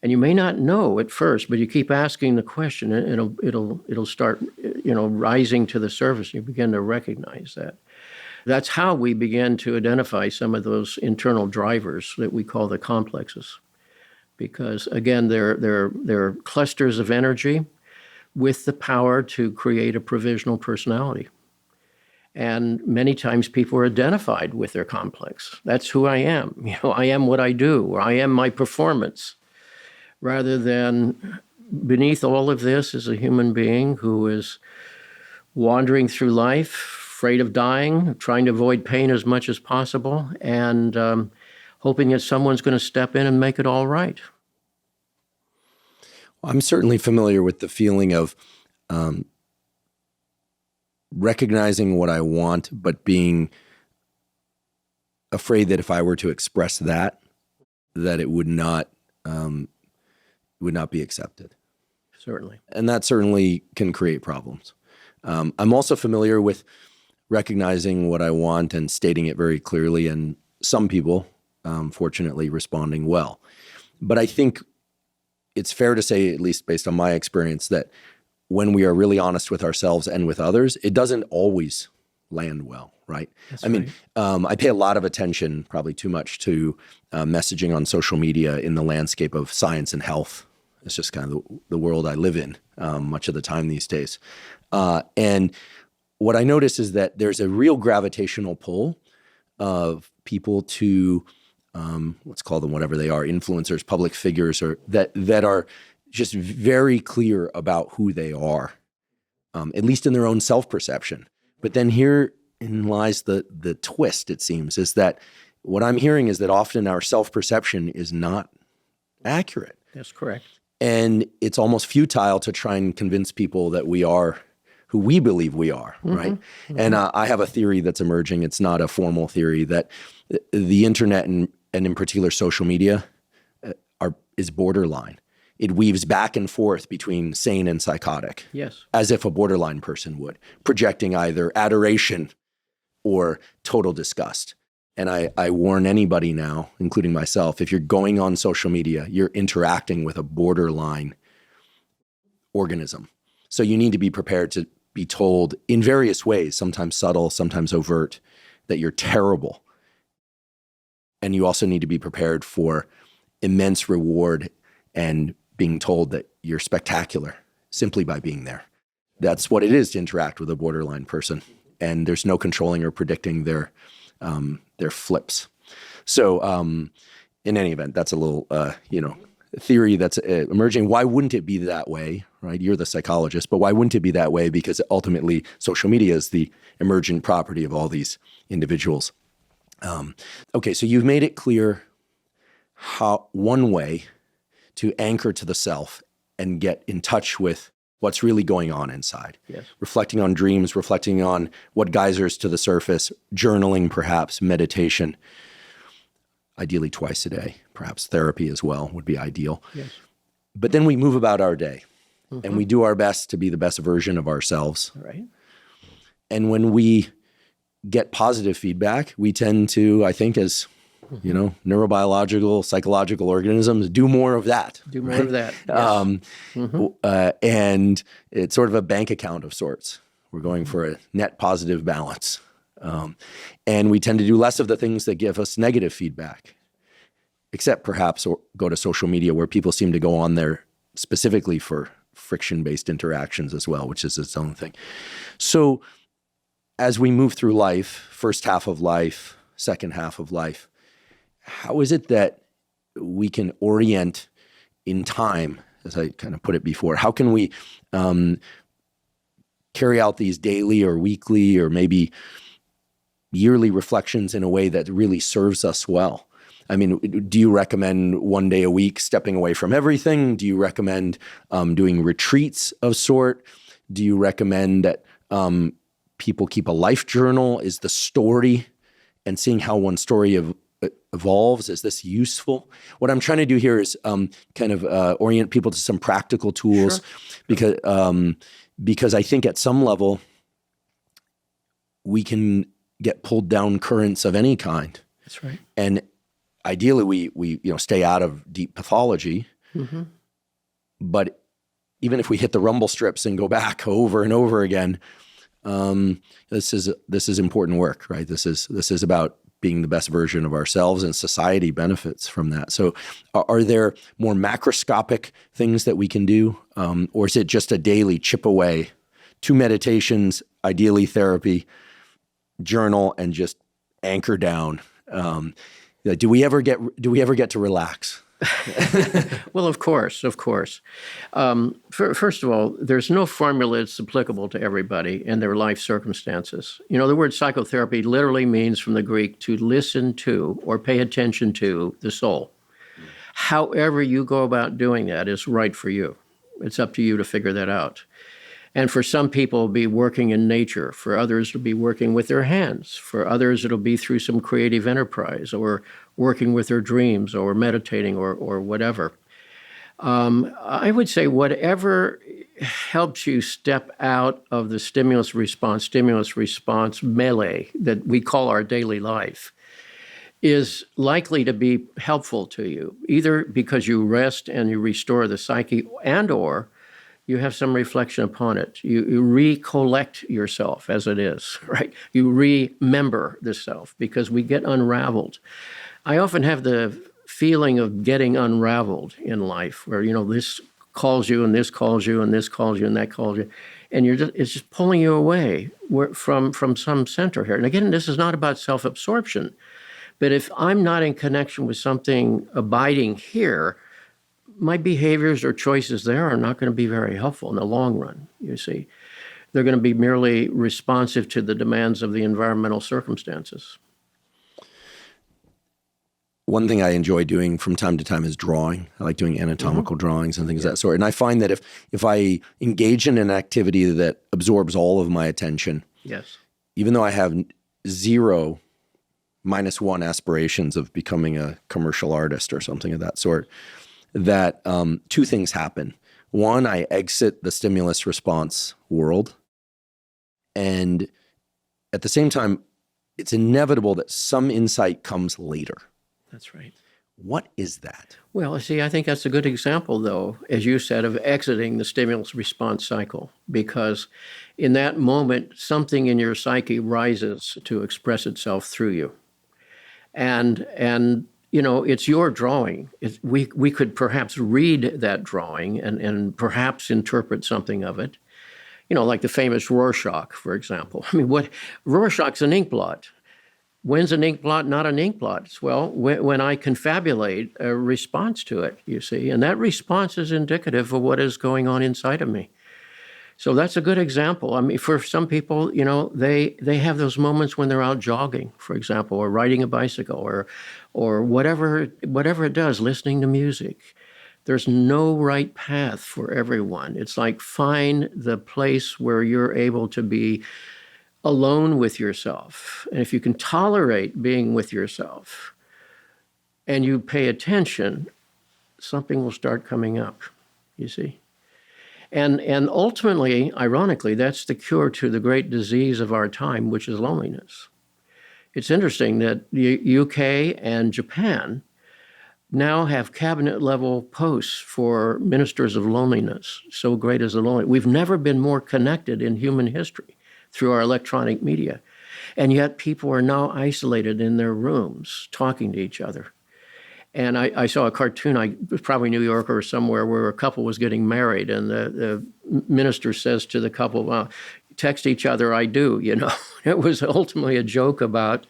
And you may not know at first, but you keep asking the question, and it'll start, rising to the surface. You begin to recognize that. That's how we begin to identify some of those internal drivers that we call the complexes, because again, they're clusters of energy with the power to create a provisional personality. And many times people are identified with their complex. That's who I am. I am what I do, or I am my performance. Rather than beneath all of this is a human being who is wandering through life, afraid of dying, trying to avoid pain as much as possible, and hoping that someone's going to step in and make it all right. I'm certainly familiar with the feeling of recognizing what I want, but being afraid that if I were to express that it would not be accepted. Certainly. And that certainly can create problems. I'm also familiar with recognizing what I want and stating it very clearly, and some people, fortunately, responding well. But I think it's fair to say, at least based on my experience, that when we are really honest with ourselves and with others, it doesn't always land well, right? That's I mean, I pay a lot of attention, probably too much, to messaging on social media in the landscape of science and health. It's just kind of the world I live in much of the time these days. And what I notice is that there's a real gravitational pull of people to, let's call them whatever they are, influencers, public figures, or that are just very clear about who they are, at least in their own self-perception. But then herein lies the twist, it seems, is that what I'm hearing is that often our self-perception is not accurate. That's correct. And it's almost futile to try and convince people that we are who we believe we are, right? Mm-hmm. And I have a theory that's emerging. It's not a formal theory, that the internet and in particular social media is borderline. It weaves back and forth between sane and psychotic. Yes. As if a borderline person would, projecting either adoration or total disgust. And I warn anybody now, including myself, if you're going on social media, you're interacting with a borderline organism. So you need to be prepared to be told in various ways, sometimes subtle, sometimes overt, that you're terrible. And you also need to be prepared for immense reward and being told that you're spectacular simply by being there. That's what it is to interact with a borderline person. And there's no controlling or predicting their flips. So in any event, that's a little, theory that's emerging. Why wouldn't it be that way, right? You're the psychologist, but why wouldn't it be that way? Because ultimately, social media is the emergent property of all these individuals. Okay, so you've made it clear how one way to anchor to the self and get in touch with what's really going on inside. Yes. Reflecting on dreams, reflecting on what geysers to the surface, journaling perhaps, meditation, ideally twice a day, perhaps therapy as well would be ideal. Yes. But then we move about our day and we do our best to be the best version of ourselves. Right. And when we get positive feedback, we tend to, I think, as neurobiological, psychological organisms, do more of that. Do more of that. Yes. And it's sort of a bank account of sorts. We're going for a net positive balance. And we tend to do less of the things that give us negative feedback, except perhaps go to social media where people seem to go on there specifically for friction-based interactions as well, which is its own thing. So as we move through life, first half of life, second half of life, how is it that we can orient in time, as I kind of put it before? How can we carry out these daily or weekly or maybe yearly reflections in a way that really serves us well? I mean, do you recommend one day a week stepping away from everything? Do you recommend doing retreats of sort? Do you recommend that people keep a life journal? Is the story and seeing how one story evolves, is this useful? What I'm trying to do here is kind of orient people to some practical tools. Sure. Because I think at some level we can get pulled down currents of any kind. That's right. And ideally we stay out of deep pathology. Mm-hmm. But even if we hit the rumble strips and go back over and over again, this is important work, right? This is about being the best version of ourselves, and society benefits from that. So are there more macroscopic things that we can do? Or is it just a daily chip away, 2 meditations, ideally therapy, journal, and just anchor down? Do we ever get to relax? Well, of course. First of all, there's no formula that's applicable to everybody in their life circumstances. The word psychotherapy literally means from the Greek to listen to or pay attention to the soul. However you go about doing that is right for you. It's up to you to figure that out. And for some people, it'll be working in nature. For others, it'll be working with their hands. For others, it'll be through some creative enterprise or working with their dreams or meditating or whatever. I would say whatever helps you step out of the stimulus response melee that we call our daily life is likely to be helpful to you, either because you rest and you restore the psyche and or you have some reflection upon it. You recollect yourself as it is, right? You remember the self because we get unraveled. I often have the feeling of getting unraveled in life where, this calls you and this calls you and this calls you and that calls you. And it's just pulling you away from some center here. And again, this is not about self-absorption. But if I'm not in connection with something abiding here, my behaviors or choices there are not going to be very helpful in the long run, you see. They're going to be merely responsive to the demands of the environmental circumstances. One thing I enjoy doing from time to time is drawing. I like doing anatomical drawings and things of that sort. And I find that if I engage in an activity that absorbs all of my attention, yes, even though I have zero -1 aspirations of becoming a commercial artist or something of that sort, that two things happen. One, I exit the stimulus response world. And at the same time, it's inevitable that some insight comes later. That's right. What is that? Well, see, I think that's a good example, though, as you said, of exiting the stimulus response cycle, because in that moment, something in your psyche rises to express itself through you. And it's your drawing. We could perhaps read that drawing and perhaps interpret something of it, like the famous Rorschach, for example. I mean, Rorschach's an ink blot. When's an ink blot not an ink blot? Well, when I confabulate a response to it, you see, and that response is indicative of what is going on inside of me. So that's a good example. I mean, for some people, they have those moments when they're out jogging, for example, or riding a bicycle, or whatever it does, listening to music. There's no right path for everyone. It's like find the place where you're able to be alone with yourself. And if you can tolerate being with yourself and you pay attention, something will start coming up, you see. And ultimately, ironically, that's the cure to the great disease of our time, which is loneliness. It's interesting that the UK and Japan now have cabinet-level posts for ministers of loneliness. So great is the loneliness. We've never been more connected in human history through our electronic media. And yet people are now isolated in their rooms, talking to each other. And I saw a cartoon, it was probably New York or somewhere, where a couple was getting married, and the minister says to the couple, well, text each other, I do, It was ultimately a joke about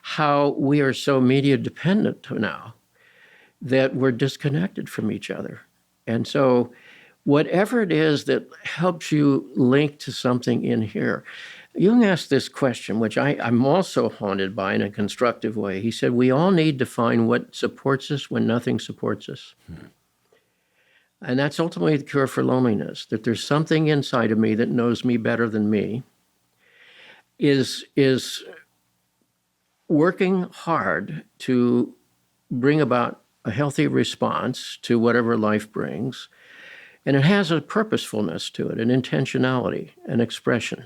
how we are so media dependent now that we're disconnected from each other. And so whatever it is that helps you link to something in here. Jung asked this question, which I'm also haunted by in a constructive way. He said, we all need to find what supports us when nothing supports us. Mm-hmm. And that's ultimately the cure for loneliness, that there's something inside of me that knows me better than me, is working hard to bring about a healthy response to whatever life brings. And it has a purposefulness to it, an intentionality, an expression.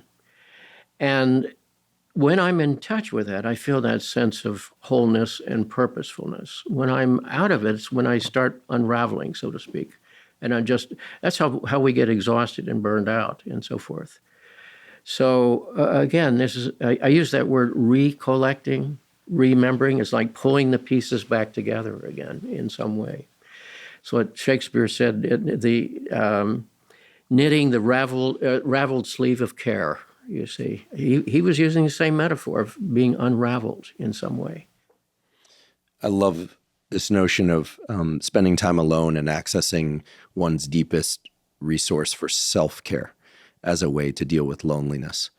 And when I'm in touch with that, I feel that sense of wholeness and purposefulness. When I'm out of it, it's when I start unraveling, so to speak. And that's how we get exhausted and burned out and so forth. So again, I use that word recollecting, remembering. It's like pulling the pieces back together again in some way. So what Shakespeare said, knitting the raveled sleeve of care, you see. He was using the same metaphor of being unraveled in some way. I love this notion of spending time alone and accessing one's deepest resource for self-care as a way to deal with loneliness.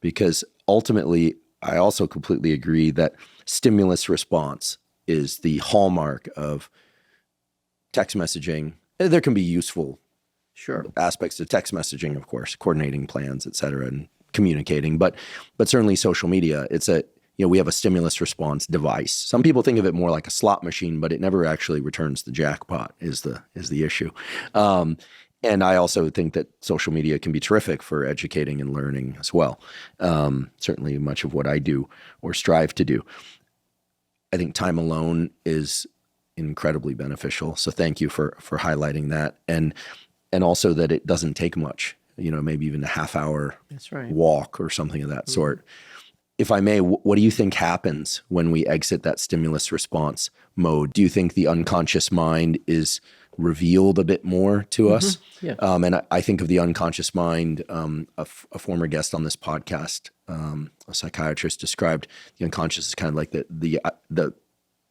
Because ultimately, I also completely agree that stimulus response is the hallmark of text messaging. There can be useful aspects to text messaging, of course, coordinating plans, et cetera, and communicating. But certainly social media, it's we have a stimulus response device. Some people think of it more like a slot machine, but it never actually returns the jackpot is the issue. And I also think that social media can be terrific for educating and learning as well. Certainly much of what I do or strive to do. I think time alone is incredibly beneficial. So thank you for highlighting that. And also that it doesn't take much, maybe even a half-hour walk or something of that sort. If I may, what do you think happens when we exit that stimulus response mode? Do you think the unconscious mind is revealed a bit more to us? Yeah. And I think of the unconscious mind, a former guest on this podcast, a psychiatrist, described the unconscious as kind of like the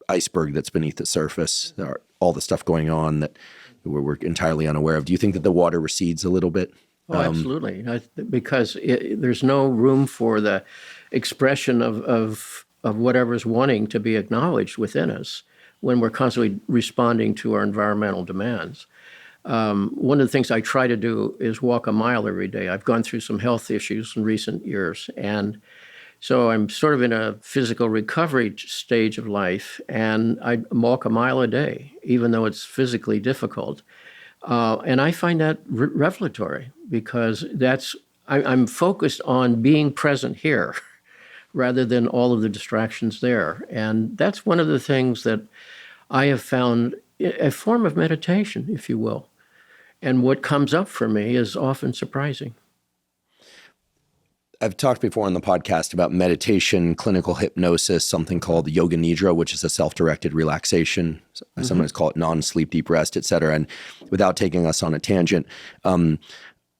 iceberg that's beneath the surface. There are all the stuff going on that we're entirely unaware of. Do you think that the water recedes a little bit? Oh, absolutely. Because there's no room for the expression of whatever's wanting to be acknowledged within us when we're constantly responding to our environmental demands. One of the things I try to do is walk a mile every day. I've gone through some health issues in recent years, and so I'm sort of in a physical recovery stage of life, and I walk a mile a day, even though it's physically difficult. And I find that revelatory because I'm focused on being present here rather than all of the distractions there. And that's one of the things that I have found a form of meditation, if you will. And what comes up for me is often surprising. I've talked before on the podcast about meditation, clinical hypnosis, something called yoga nidra, which is a self-directed relaxation. I sometimes call it non-sleep deep rest, et cetera. And without taking us on a tangent,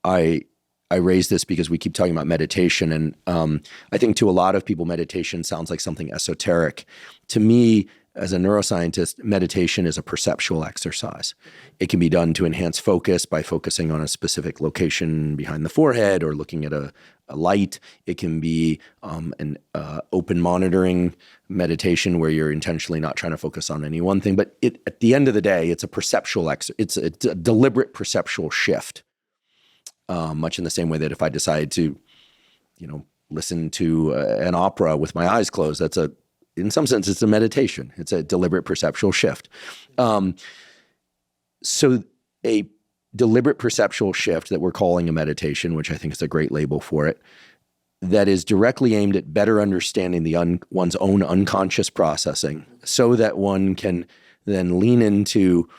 I raise this because we keep talking about meditation. And I think to a lot of people, meditation sounds like something esoteric. To me, as a neuroscientist, meditation is a perceptual exercise. It can be done to enhance focus by focusing on a specific location behind the forehead or looking at a light. It can be an open monitoring meditation where you're intentionally not trying to focus on any one thing. But at the end of the day, it's a perceptual it's a deliberate perceptual shift. Much in the same way that if I decide to, listen to an opera with my eyes closed, in some sense, it's a meditation. It's a deliberate perceptual shift. So a deliberate perceptual shift that we're calling a meditation, which I think is a great label for it, that is directly aimed at better understanding one's own unconscious processing so that one can then lean into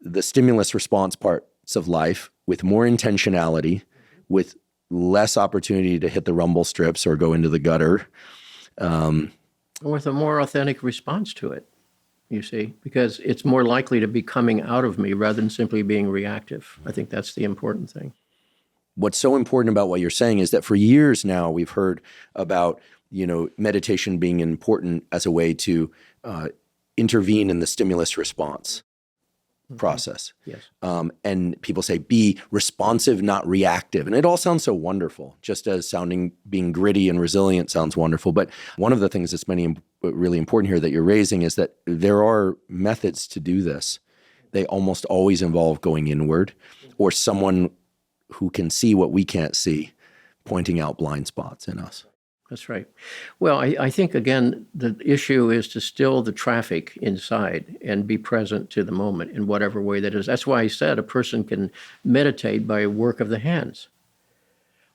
the stimulus response parts of life with more intentionality, with less opportunity to hit the rumble strips or go into the gutter. With a more authentic response to it, you see, because it's more likely to be coming out of me rather than simply being reactive. I think that's the important thing. What's so important about what you're saying is that for years now, we've heard about, meditation being important as a way to intervene in the stimulus response process. Yes. And people say, be responsive, not reactive. And it all sounds so wonderful, just as being gritty and resilient sounds wonderful. But one of the things that's really important here that you're raising is that there are methods to do this. They almost always involve going inward or someone who can see what we can't see, pointing out blind spots in us. That's right. Well, I think, again, the issue is to still the traffic inside and be present to the moment in whatever way that is. That's why I said a person can meditate by work of the hands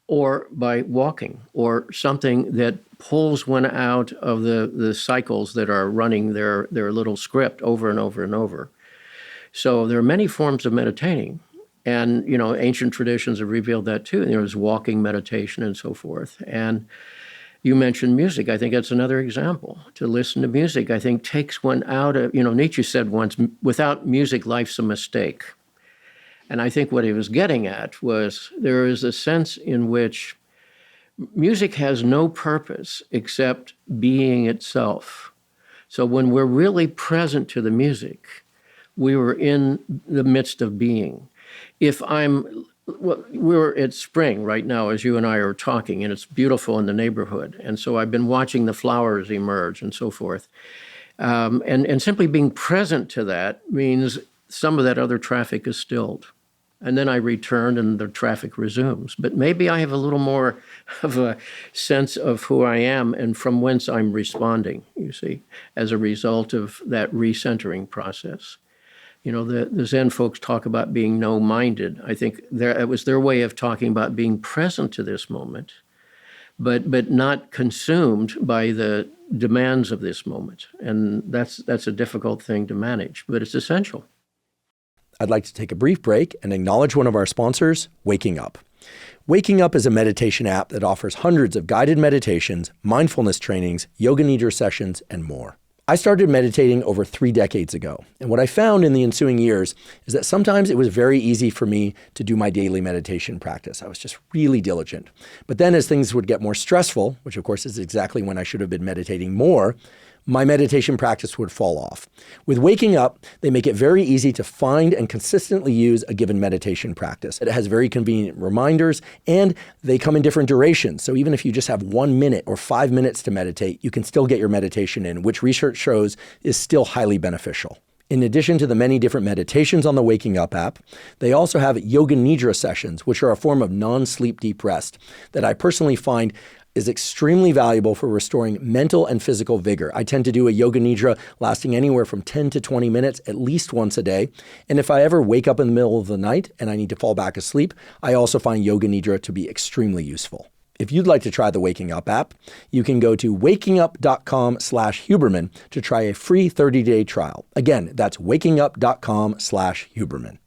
or by walking or something that pulls one out of the cycles that are running their little script over and over and over. So there are many forms of meditating. And, ancient traditions have revealed that too. There's walking meditation and so forth. And you mentioned music. I think that's another example. To listen to music, I think, takes one out of, Nietzsche said once, without music, life's a mistake. And I think what he was getting at was there is a sense in which music has no purpose except being itself. So when we're really present to the music, we were in the midst of being. We're at spring right now, as you and I are talking, and it's beautiful in the neighborhood. And so I've been watching the flowers emerge and so forth. And simply being present to that means some of that other traffic is stilled. And then I return and the traffic resumes. But maybe I have a little more of a sense of who I am and from whence I'm responding, you see, as a result of that recentering process. You know, the Zen folks talk about being no-minded. I think it was their way of talking about being present to this moment, but not consumed by the demands of this moment. And that's a difficult thing to manage, but it's essential. I'd like to take a brief break and acknowledge one of our sponsors, Waking Up. Waking Up is a meditation app that offers hundreds of guided meditations, mindfulness trainings, yoga nidra sessions, and more. I started meditating over 3 decades ago, and what I found in the ensuing years is that sometimes it was very easy for me to do my daily meditation practice. I was just really diligent. But then as things would get more stressful, which of course is exactly when I should have been meditating more, my meditation practice would fall off. With Waking Up, they make it very easy to find and consistently use a given meditation practice. It has very convenient reminders, and they come in different durations. So even if you just have 1 minute or 5 minutes to meditate, you can still get your meditation in, which research shows is still highly beneficial. In addition to the many different meditations on the Waking Up app, they also have yoga nidra sessions, which are a form of non-sleep deep rest that I personally find is extremely valuable for restoring mental and physical vigor. I tend to do a yoga nidra lasting anywhere from 10 to 20 minutes at least once a day. And if I ever wake up in the middle of the night and I need to fall back asleep, I also find yoga nidra to be extremely useful. If you'd like to try the Waking Up app, you can go to wakingup.com/Huberman to try a free 30-day trial. Again, that's wakingup.com/Huberman.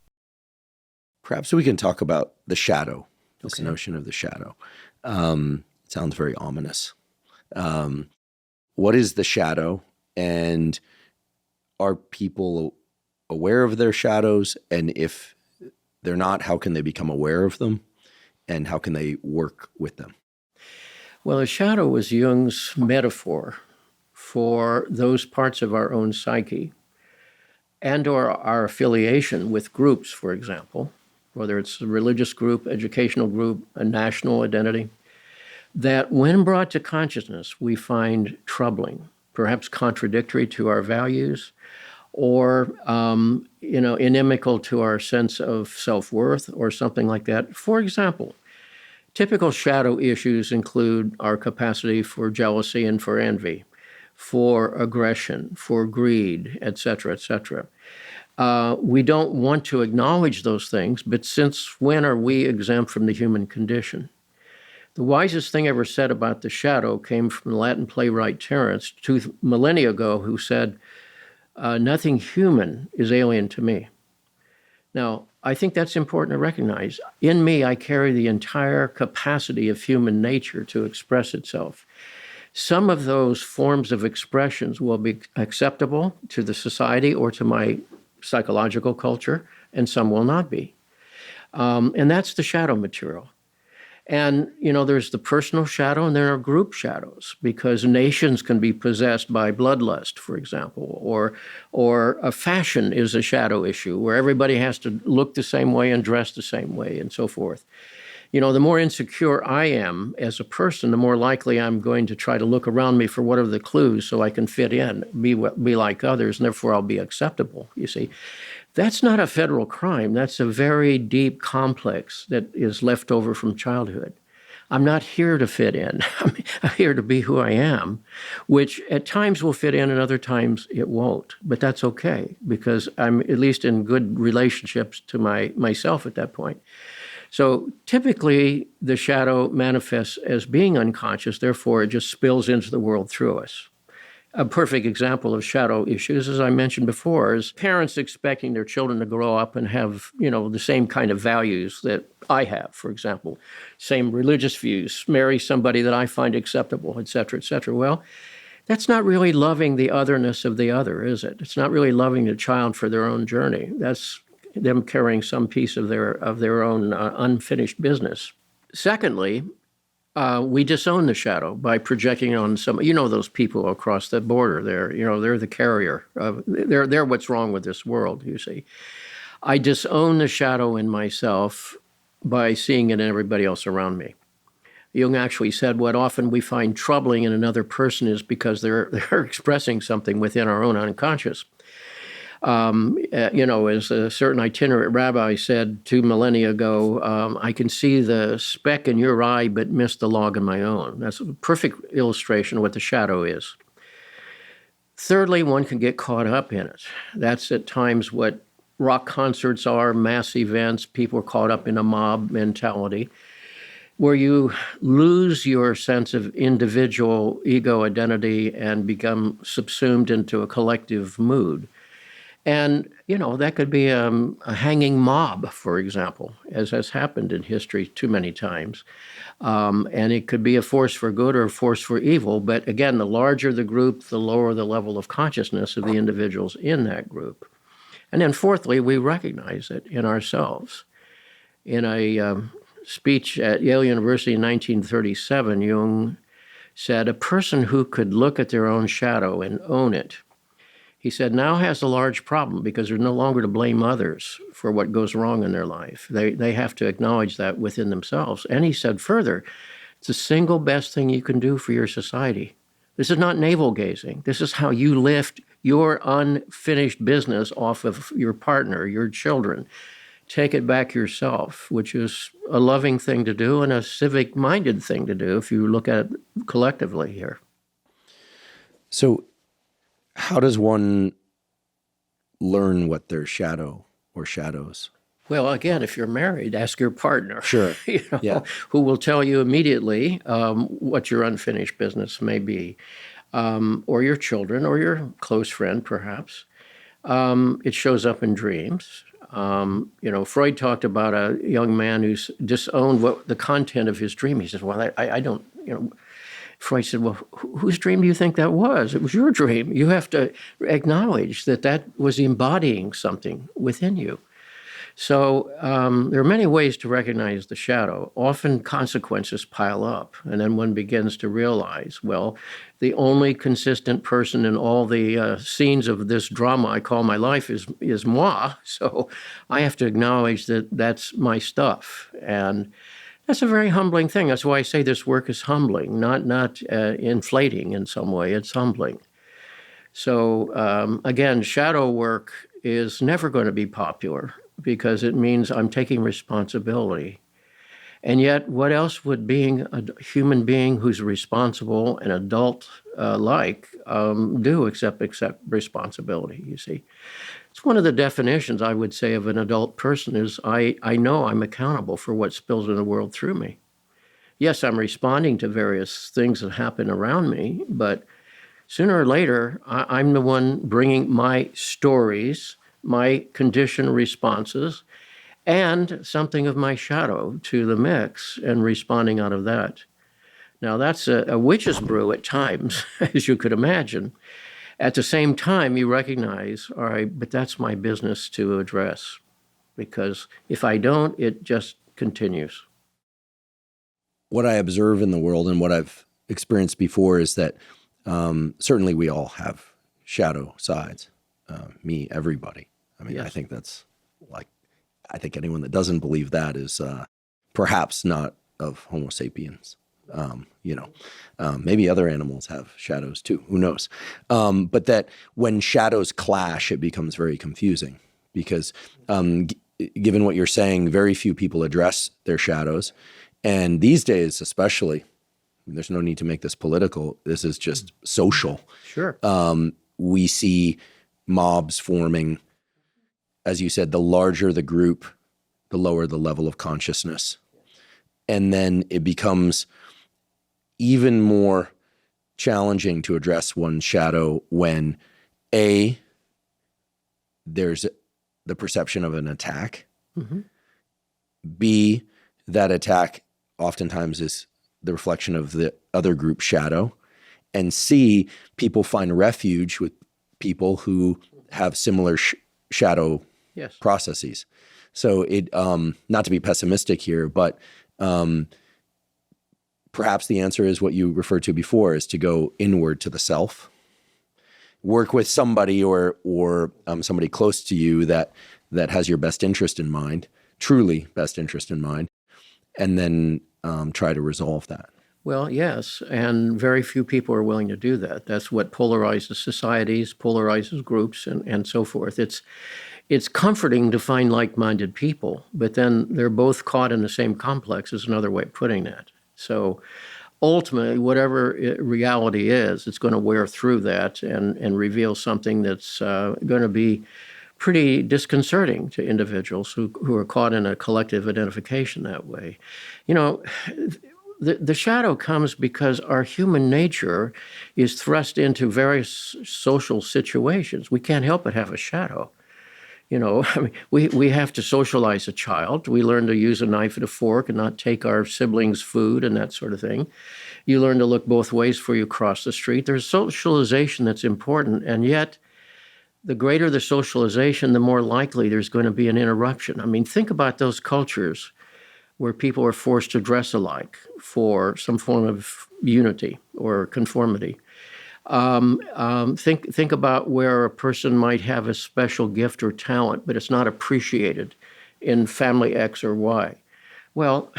Perhaps we can talk about the shadow, this notion of the shadow. Sounds very ominous. What is the shadow, and are people aware of their shadows? And if they're not, how can they become aware of them, and how can they work with them? Well, a shadow was Jung's metaphor for those parts of our own psyche and or our affiliation with groups, for example, whether it's a religious group, educational group, a national identity, that when brought to consciousness, we find troubling, perhaps contradictory to our values, or inimical to our sense of self-worth or something like that. For example, typical shadow issues include our capacity for jealousy and for envy, for aggression, for greed, et cetera, et cetera. We don't want to acknowledge those things, but since when are we exempt from the human condition? The wisest thing ever said about the shadow came from the Latin playwright Terence 2 millennia ago, who said, nothing human is alien to me. Now, I think that's important to recognize. In me, I carry the entire capacity of human nature to express itself. Some of those forms of expressions will be acceptable to the society or to my psychological culture, and some will not be. And that's the shadow material. And, there's the personal shadow and there are group shadows, because nations can be possessed by bloodlust, for example, or a fashion is a shadow issue where everybody has to look the same way and dress the same way and so forth. The more insecure I am as a person, the more likely I'm going to try to look around me for what are the clues so I can fit in, be like others, and therefore I'll be acceptable, you see. That's not a federal crime. That's a very deep complex that is left over from childhood. I'm not here to fit in. I'm here to be who I am, which at times will fit in and other times it won't. But that's okay, because I'm at least in good relationships to myself at that point. So typically the shadow manifests as being unconscious, therefore it just spills into the world through us. A perfect example of shadow issues, as I mentioned before, is parents expecting their children to grow up and have, the same kind of values that I have, for example, same religious views, marry somebody that I find acceptable, et cetera, et cetera. Well, that's not really loving the otherness of the other, is it? It's not really loving the child for their own journey. That's them carrying some piece of their own unfinished business. Secondly, we disown the shadow by projecting on some, those people across the border there, they're the carrier. They're what's wrong with this world, you see. I disown the shadow in myself by seeing it in everybody else around me. Jung actually said what often we find troubling in another person is because they're expressing something within our own unconscious. As a certain itinerant rabbi said 2 millennia ago, I can see the speck in your eye but miss the log in my own. That's a perfect illustration of what the shadow is. Thirdly, one can get caught up in it. That's at times what rock concerts are, mass events. People are caught up in a mob mentality, where you lose your sense of individual ego identity and become subsumed into a collective mood. And, that could be a hanging mob, for example, as has happened in history too many times. And it could be a force for good or a force for evil. But again, the larger the group, the lower the level of consciousness of the individuals in that group. And then fourthly, we recognize it in ourselves. In a speech at Yale University in 1937, Jung said, a person who could look at their own shadow and own it, he said, now has a large problem because they're no longer to blame others for what goes wrong in their life. They have to acknowledge that within themselves. And he said further, it's the single best thing you can do for your society. This is not navel gazing. This is how you lift your unfinished business off of your partner, your children. Take it back yourself, which is a loving thing to do and a civic-minded thing to do if you look at it collectively here. So how does one learn what their shadow or shadows? Well, again, if you're married, ask your partner. Sure. Yeah. Who will tell you immediately what your unfinished business may be, or your children, or your close friend, perhaps. It shows up in dreams. Freud talked about a young man who's disowned the content of his dream. He says, well, I don't, Freud said, well, whose dream do you think that was? It was your dream. You have to acknowledge that was embodying something within you. So there are many ways to recognize the shadow. Often consequences pile up, and then one begins to realize, well, the only consistent person in all the scenes of this drama I call my life is moi. So I have to acknowledge that that's my stuff. And that's a very humbling thing. That's why I say this work is humbling, not inflating in some way. It's humbling. So again, shadow work is never going to be popular because it means I'm taking responsibility. And yet, what else would being a human being who's responsible and adult-like do except accept responsibility, you see? It's one of the definitions, I would say, of an adult person is I know I'm accountable for what spills in the world through me. Yes, I'm responding to various things that happen around me, but sooner or later, I'm the one bringing my stories, my conditioned responses, and something of my shadow to the mix and responding out of that. Now, that's a witch's brew at times, as you could imagine. At the same time, you recognize, all right, but that's my business to address, because if I don't, it just continues. What I observe in the world and what I've experienced before is that certainly we all have shadow sides, me, everybody. I mean, yes. I think anyone that doesn't believe that is perhaps not of Homo sapiens. Maybe other animals have shadows too. Who knows? But that when shadows clash, it becomes very confusing because given what you're saying, very few people address their shadows. And these days, especially, there's no need to make this political. This is just social. Sure. We see mobs forming. As you said, the larger the group, the lower the level of consciousness. And then it becomes even more challenging to address one's shadow when A, there's the perception of an attack. Mm-hmm. B, that attack oftentimes is the reflection of the other group's shadow. And C, people find refuge with people who have similar shadow yes. processes. So it, not to be pessimistic here, but perhaps the answer is what you referred to before, is to go inward to the self, work with somebody or somebody close to you that has your best interest in mind, truly best interest in mind, and then try to resolve that. Well, yes, and very few people are willing to do that. That's what polarizes societies, polarizes groups, and so forth. It's comforting to find like-minded people, but then they're both caught in the same complex is another way of putting that. So ultimately, whatever reality is, it's going to wear through that and reveal something that's going to be pretty disconcerting to individuals who are caught in a collective identification that way. You know, the shadow comes because our human nature is thrust into various social situations. We can't help but have a shadow. You know, I mean, we have to socialize a child. We learn to use a knife and a fork and not take our siblings' food and that sort of thing. You learn to look both ways before you cross the street. There's socialization that's important, and yet the greater the socialization, the more likely there's going to be an interruption. I mean, think about those cultures where people are forced to dress alike for some form of unity or conformity. Think about where a person might have a special gift or talent, but it's not appreciated in family X or Y. Well,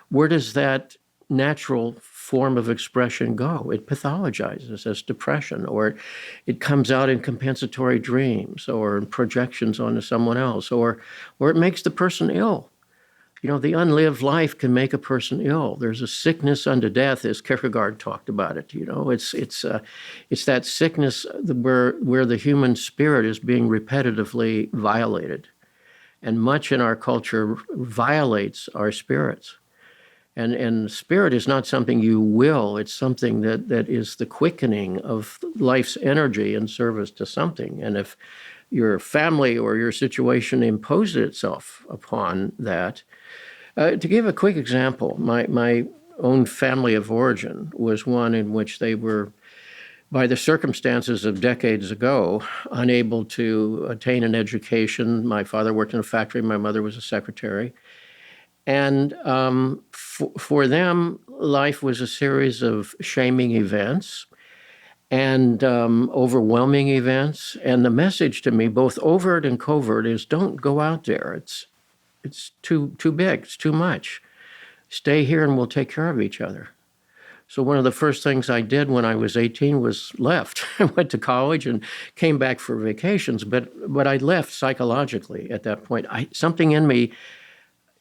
where does that natural form of expression go? It pathologizes as depression, or it comes out in compensatory dreams or in projections onto someone else, or it makes the person ill. You know, the unlived life can make a person ill. There's a sickness unto death, as Kierkegaard talked about it. You know, it's that sickness where the human spirit is being repetitively violated, and much in our culture violates our spirits. And spirit is not something you will. It's something that is the quickening of life's energy in service to something. And if your family or your situation imposes itself upon that. To give a quick example, my own family of origin was one in which they were, by the circumstances of decades ago, unable to attain an education. My father worked in a factory. My mother was a secretary. And for them, life was a series of shaming events and overwhelming events. And the message to me, both overt and covert, is don't go out there. It's too big. It's too much. Stay here and we'll take care of each other. So one of the first things I did when I was 18 was left. I went to college and came back for vacations, but I left psychologically at that point. Something in me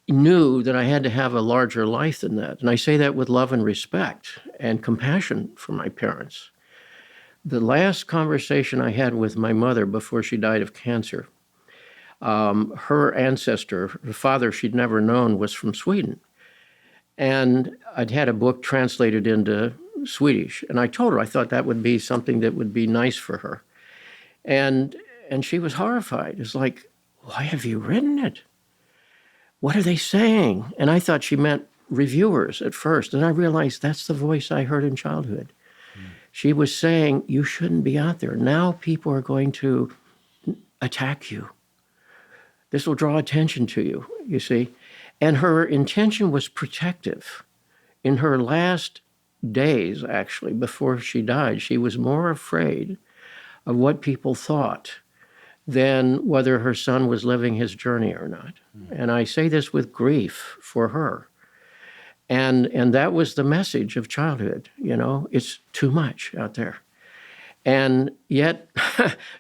knew that I had to have a larger life than that. And I say that with love and respect and compassion for my parents. The last conversation I had with my mother before she died of cancer, her ancestor, the father she'd never known, was from Sweden. And I'd had a book translated into Swedish. And I told her I thought that would be something that would be nice for her. And she was horrified. It's like, why have you written it? What are they saying? And I thought she meant reviewers at first. And I realized that's the voice I heard in childhood. She was saying, you shouldn't be out there. Now people are going to attack you. This will draw attention to you, you see. And her intention was protective. In her last days, actually, before she died, she was more afraid of what people thought than whether her son was living his journey or not. And I say this with grief for her. And that was the message of childhood, you know, it's too much out there. And yet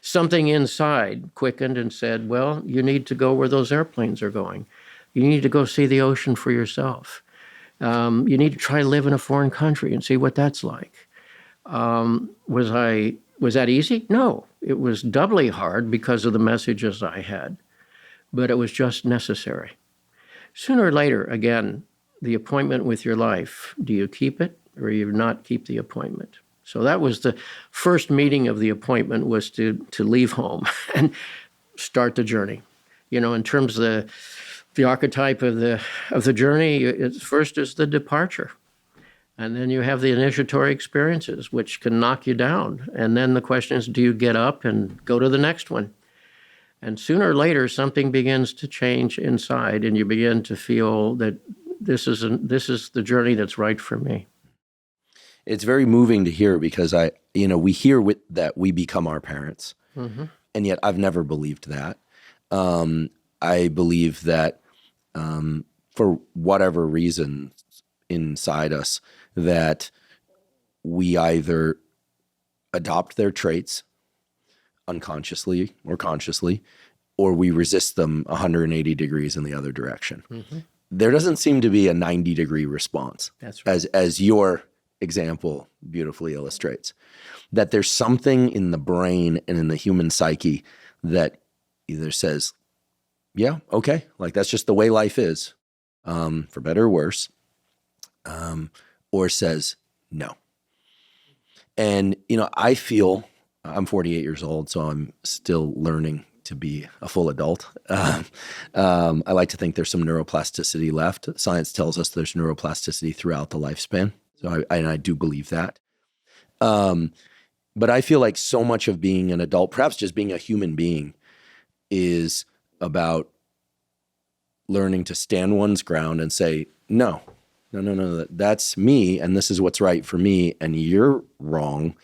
something inside quickened and said, well, you need to go where those airplanes are going. You need to go see the ocean for yourself. You need to try to live in a foreign country and see what that's like. Was that easy? No, it was doubly hard because of the messages I had, but it was just necessary. Sooner or later, again, the appointment with your life, do you keep it or you not keep the appointment? So that was the first meeting of the appointment, was to leave home and start the journey. You know, in terms of the archetype of the journey, first is the departure. And then you have the initiatory experiences, which can knock you down. And then the question is, do you get up and go to the next one? And sooner or later, something begins to change inside, and you begin to feel that this is the journey that's right for me. It's very moving to hear, because we hear that we become our parents, and yet I've never believed that. I believe that for whatever reason inside us, that we either adopt their traits unconsciously or consciously, or we resist them 180 degrees in the other direction. Mm-hmm. There doesn't seem to be a 90-degree response. That's right. As your example beautifully illustrates, that there's something in the brain and in the human psyche that either says, yeah, okay, like that's just the way life is, for better or worse, or says no. And, I feel, I'm 48 years old, so I'm still learning to be a full adult. I like to think there's some neuroplasticity left. Science tells us there's neuroplasticity throughout the lifespan. So I do believe that. But I feel like so much of being an adult, perhaps just being a human being, is about learning to stand one's ground and say, no, that's me, and this is what's right for me, and you're wrong,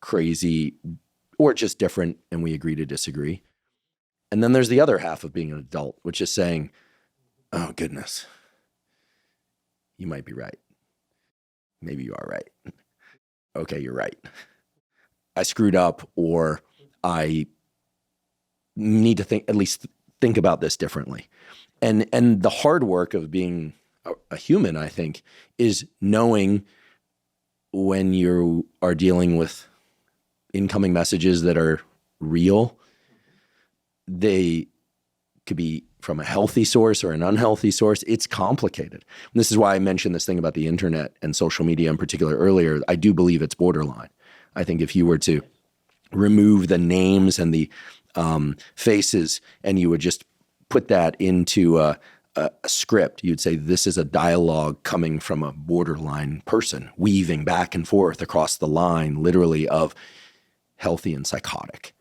crazy, or just different, and we agree to disagree. And then there's the other half of being an adult, which is saying, oh, goodness, you might be right. Maybe you are right. Okay, you're right. I screwed up, or I need to at least think about this differently. And the hard work of being a human, I think, is knowing when you are dealing with incoming messages that are real. They could be from a healthy source or an unhealthy source. It's complicated. And this is why I mentioned this thing about the internet and social media in particular earlier. I do believe it's borderline. I think if you were to remove the names and the faces, and you would just put that into a script, you'd say this is a dialogue coming from a borderline person, weaving back and forth across the line, literally, of healthy and psychotic.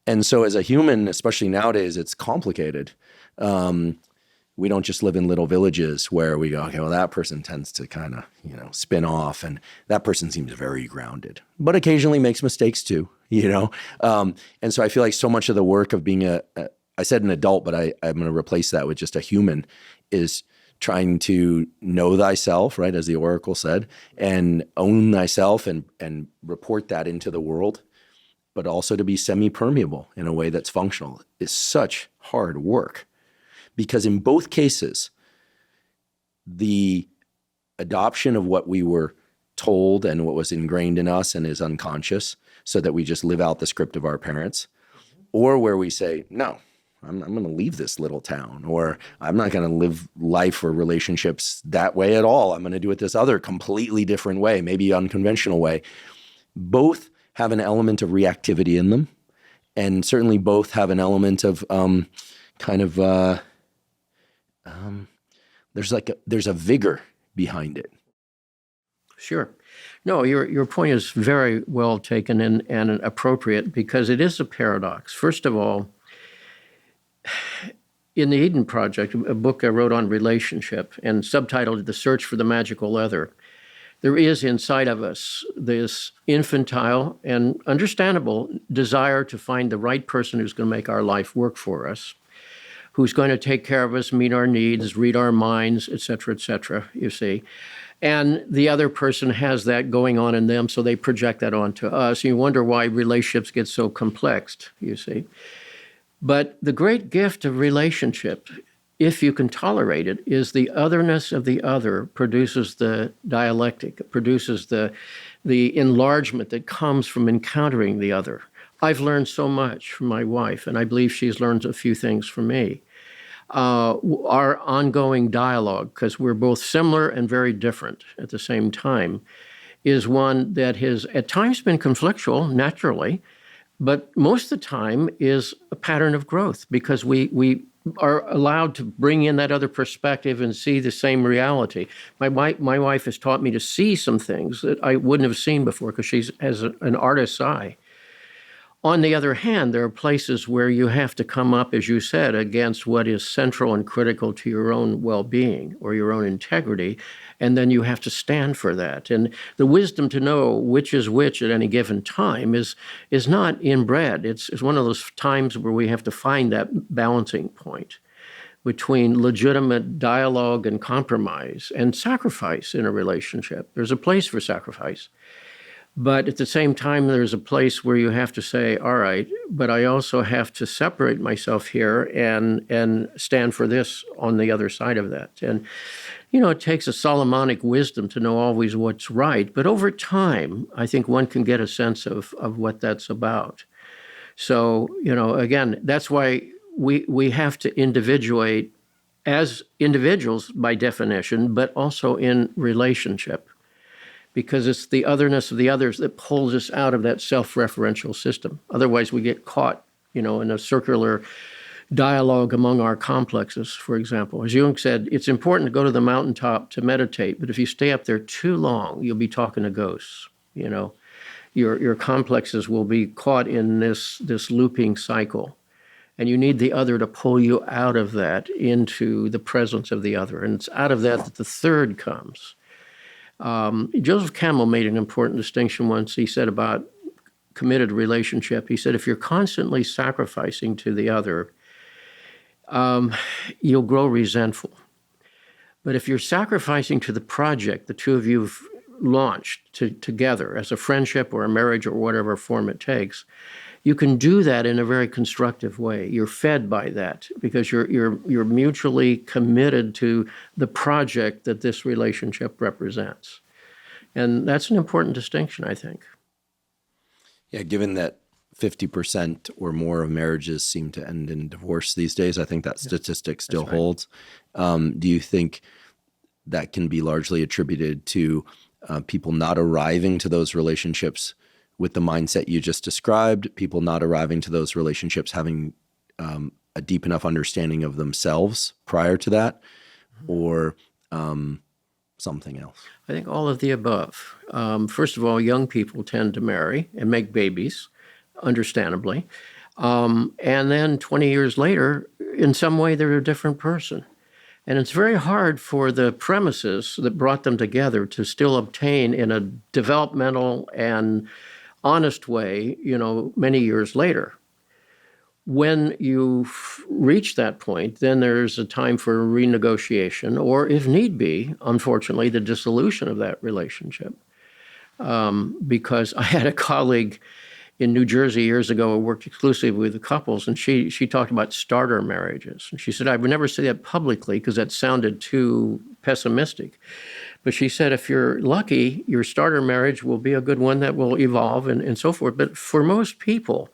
And so as a human, especially nowadays, it's complicated. We don't just live in little villages where we go, okay, well, that person tends to kind of, spin off, and that person seems very grounded, but occasionally makes mistakes too, And so I feel like so much of the work of being I said an adult, but I'm going to replace that with just a human, is trying to know thyself, right, as the Oracle said, and own thyself and report that into the world, but also to be semi-permeable in a way that's functional. Is such hard work, because in both cases, the adoption of what we were told and what was ingrained in us and is unconscious, so that we just live out the script of our parents, or where we say, no, I'm going to leave this little town, or I'm not going to live life or relationships that way at all. I'm going to do it this other completely different way, maybe unconventional way. Both have an element of reactivity in them, and certainly both have an element of there's a vigor behind it. Sure. No, your point is very well taken and appropriate, because it is a paradox. First of all, in the Eden Project, a book I wrote on relationship and subtitled The Search for the Magical Other, there is inside of us this infantile and understandable desire to find the right person who's going to make our life work for us, who's going to take care of us, meet our needs, read our minds, et cetera, you see. And the other person has that going on in them, so they project that onto us. You wonder why relationships get so complex, you see. But the great gift of relationship, if you can tolerate it, is the otherness of the other produces the dialectic, it produces the enlargement that comes from encountering the other. I've learned so much from my wife, and I believe she's learned a few things from me. Our ongoing dialogue, because we're both similar and very different at the same time, is one that has at times been conflictual, naturally, but most of the time is a pattern of growth, because we are allowed to bring in that other perspective and see the same reality. My wife has taught me to see some things that I wouldn't have seen before, because she has an artist's eye. On the other hand, there are places where you have to come up, as you said, against what is central and critical to your own well-being or your own integrity, and then you have to stand for that. And the wisdom to know which is which at any given time is not inbred. It's one of those times where we have to find that balancing point. between legitimate dialogue and compromise and sacrifice in a relationship. There's a place for sacrifice. But at the same time, there's a place where you have to say, all right, but I also have to separate myself here and stand for this on the other side of that. And, it takes a Solomonic wisdom to know always what's right. But over time, I think one can get a sense of what that's about. So, again, that's why we have to individuate as individuals by definition, but also in relationship. Because it's the otherness of the others that pulls us out of that self-referential system. Otherwise, we get caught, in a circular dialogue among our complexes, for example. As Jung said, it's important to go to the mountaintop to meditate, but if you stay up there too long, you'll be talking to ghosts, Your complexes will be caught in this looping cycle. And you need the other to pull you out of that into the presence of the other. And it's out of that the third comes. Joseph Campbell made an important distinction once. He said about committed relationship, he said, if you're constantly sacrificing to the other, you'll grow resentful. But if you're sacrificing to the project the two of you've launched together as a friendship or a marriage or whatever form it takes, you can do that in a very constructive way. You're fed by that because you're mutually committed to the project that this relationship represents. And that's an important distinction, I think. Yeah, given that 50% or more of marriages seem to end in divorce these days, I think that statistic still holds. Do you think that can be largely attributed to people not arriving to those relationships with the mindset you just described, people not arriving to those relationships having a deep enough understanding of themselves prior to that, or something else? I think all of the above. First of all, young people tend to marry and make babies, understandably. And then 20 years later, in some way, they're a different person. And it's very hard for the premises that brought them together to still obtain in a developmental and honest way, many years later. When you reach that point, then there's a time for renegotiation, or if need be, unfortunately, the dissolution of that relationship. Because I had a colleague in New Jersey years ago who worked exclusively with couples, and she talked about starter marriages. And she said, I would never say that publicly because that sounded too pessimistic. But she said, if you're lucky, your starter marriage will be a good one that will evolve and so forth. But for most people,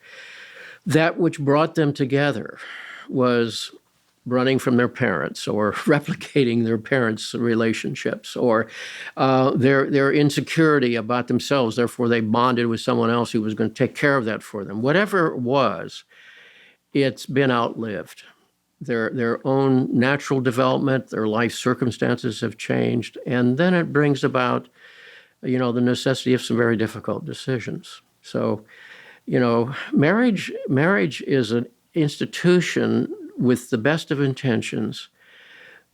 that which brought them together was running from their parents or replicating their parents' relationships or their insecurity about themselves. Therefore, they bonded with someone else who was going to take care of that for them. Whatever it was, it's been outlived. Their own natural development, their life circumstances have changed, and then it brings about, the necessity of some very difficult decisions. So, marriage is an institution with the best of intentions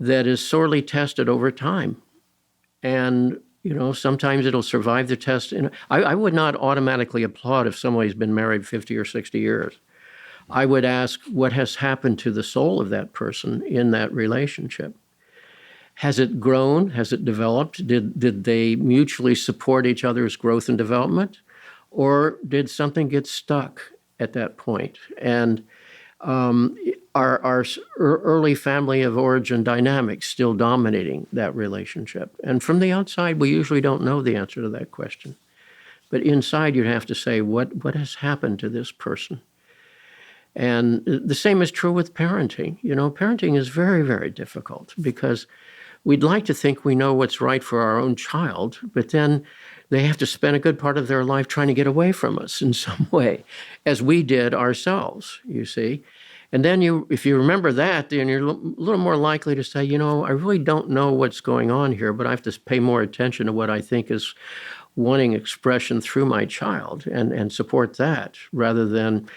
that is sorely tested over time. And, sometimes it'll survive the test. I would not automatically applaud if somebody's been married 50 or 60 years. I would ask what has happened to the soul of that person in that relationship. Has it grown? Has it developed? Did they mutually support each other's growth and development? Or did something get stuck at that point? And our early family of origin dynamics still dominating that relationship? And from the outside, we usually don't know the answer to that question. But inside, you'd have to say, what has happened to this person? And the same is true with parenting. Parenting is very, very difficult because we'd like to think we know what's right for our own child, but then they have to spend a good part of their life trying to get away from us in some way, as we did ourselves, you see. And then if you remember that, then you're a little more likely to say, I really don't know what's going on here, but I have to pay more attention to what I think is wanting expression through my child and support that rather than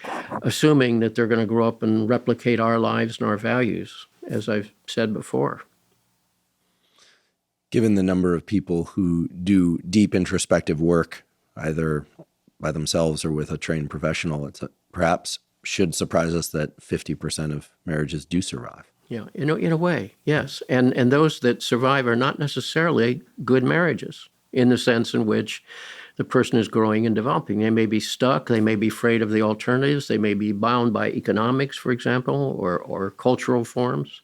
assuming that they're going to grow up and replicate our lives and our values, as I've said before. Given the number of people who do deep introspective work, either by themselves or with a trained professional, perhaps should surprise us that 50% of marriages do survive. Yeah, in a way, yes. And those that survive are not necessarily good marriages in the sense in which the person is growing and developing. They may be stuck. They may be afraid of the alternatives. They may be bound by economics, for example, or cultural forms.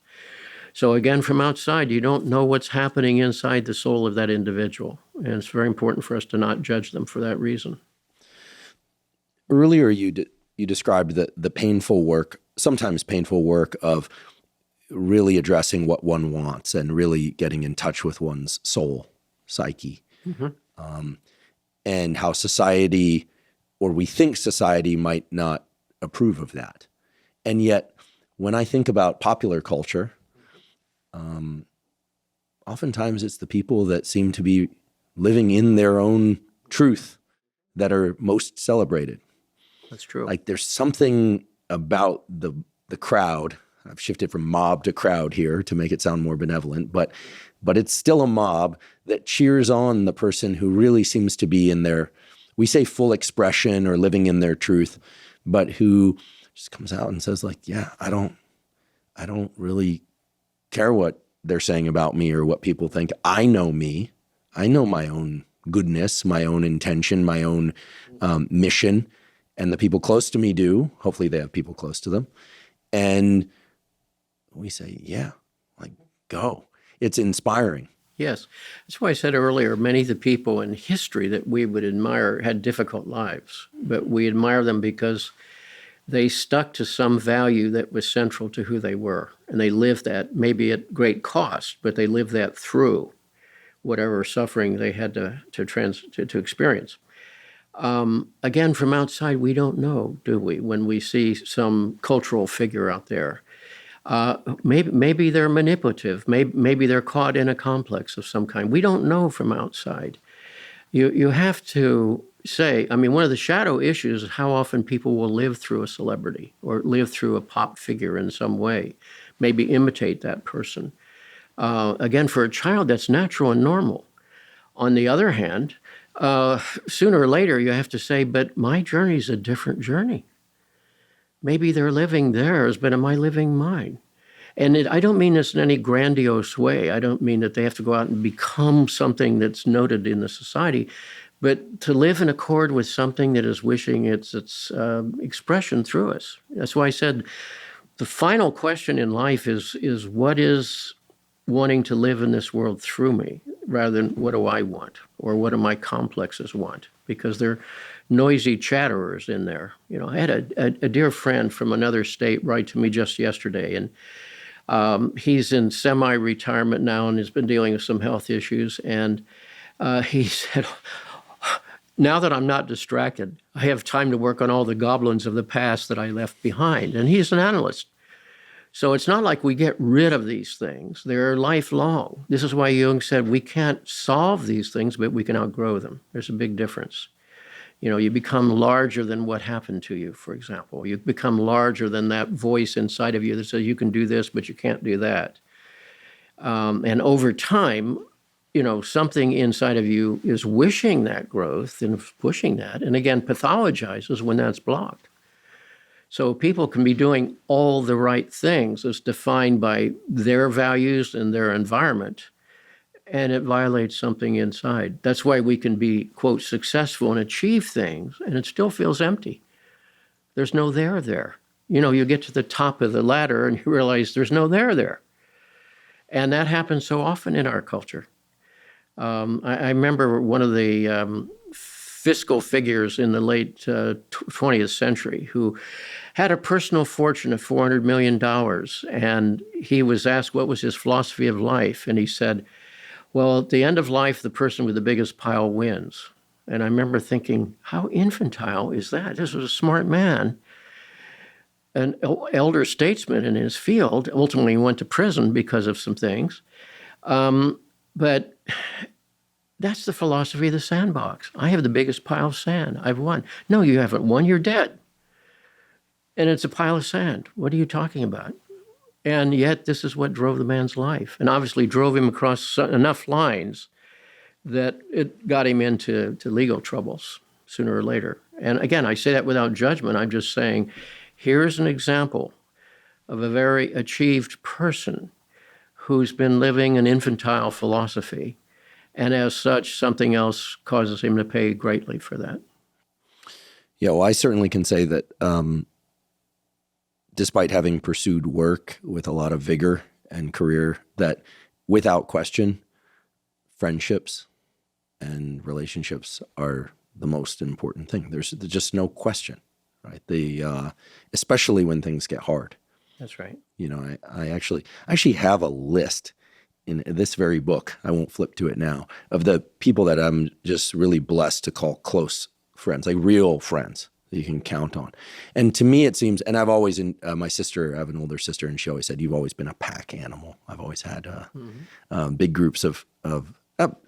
So again, from outside, you don't know what's happening inside the soul of that individual. And it's very important for us to not judge them for that reason. Earlier, you described the painful work, sometimes painful work of really addressing what one wants and really getting in touch with one's soul, psyche, and how society, or we think society, might not approve of that. And yet, when I think about popular culture, oftentimes it's the people that seem to be living in their own truth that are most celebrated. That's true. Like there's something about the crowd. I've shifted from mob to crowd here to make it sound more benevolent, but it's still a mob that cheers on the person who really seems to be in their, we say full expression or living in their truth, but who just comes out and says like, yeah, I don't really care what they're saying about me or what people think. I know me. I know my own goodness, my own intention, my own mission, and the people close to me do. Hopefully they have people close to them. And we say, yeah, like go. It's inspiring. Yes. That's why I said earlier, many of the people in history that we would admire had difficult lives, but we admire them because they stuck to some value that was central to who they were. And they lived that, maybe at great cost, but they lived that through whatever suffering they had to experience. Again, from outside, we don't know, do we? When we see some cultural figure out there, maybe they're manipulative. Maybe they're caught in a complex of some kind. We don't know from outside. You have to say, I mean, one of the shadow issues is how often people will live through a celebrity or live through a pop figure in some way, maybe imitate that person. Again, for a child, that's natural and normal. On the other hand, sooner or later, you have to say, but my journey is a different journey. Maybe they're living theirs, but am I living mine? And I don't mean this in any grandiose way. I don't mean that they have to go out and become something that's noted in the society, but to live in accord with something that is wishing its expression through us. That's why I said the final question in life is what is wanting to live in this world through me, rather than what do I want or what do my complexes want, because they're noisy chatterers in there. You know, I had a dear friend from another state write to me just yesterday, and he's in semi-retirement now and has been dealing with some health issues. And he said, now that I'm not distracted, I have time to work on all the goblins of the past that I left behind. And he's an analyst. So it's not like we get rid of these things. They're lifelong. This is why Jung said we can't solve these things, but we can outgrow them. There's a big difference. You know, you become larger than what happened to you, for example. You become larger than that voice inside of you that says you can do this, but you can't do that. And over time, you know, something inside of you is wishing that growth and pushing that, and again, pathologizes when that's blocked. So people can be doing all the right things as defined by their values and their environment, and it violates something inside. That's why we can be, quote, successful and achieve things, and it still feels empty. There's no there. You know, you get to the top of the ladder and you realize there's no there. And that happens so often in our culture. I remember one of the fiscal figures in the late 20th century who had a personal fortune of $400 million. And he was asked what was his philosophy of life. And he said, well, at the end of life, the person with the biggest pile wins. And I remember thinking, how infantile is that? This was a smart man, an elder statesman in his field, ultimately went to prison because of some things. But that's the philosophy of the sandbox. I have the biggest pile of sand. I've won. No, you haven't won. You're dead. And it's a pile of sand. What are you talking about? And yet this is what drove the man's life, and obviously drove him across enough lines that it got him into legal troubles sooner or later. And again, I say that without judgment. I'm just saying, here's an example of a very achieved person who's been living an infantile philosophy. And as such, something else causes him to pay greatly for that. Yeah, well, I certainly can say that despite having pursued work with a lot of vigor and career, that without question, friendships and relationships are the most important thing. There's just no question, right? Especially when things get hard. That's right. You know, I actually have a list in this very book. I won't flip to it now, of the people that I'm just really blessed to call close friends, like real friends that you can count on. And to me, it seems, and I've always, my sister, I have an older sister, and she always said, you've always been a pack animal. I've always had big groups of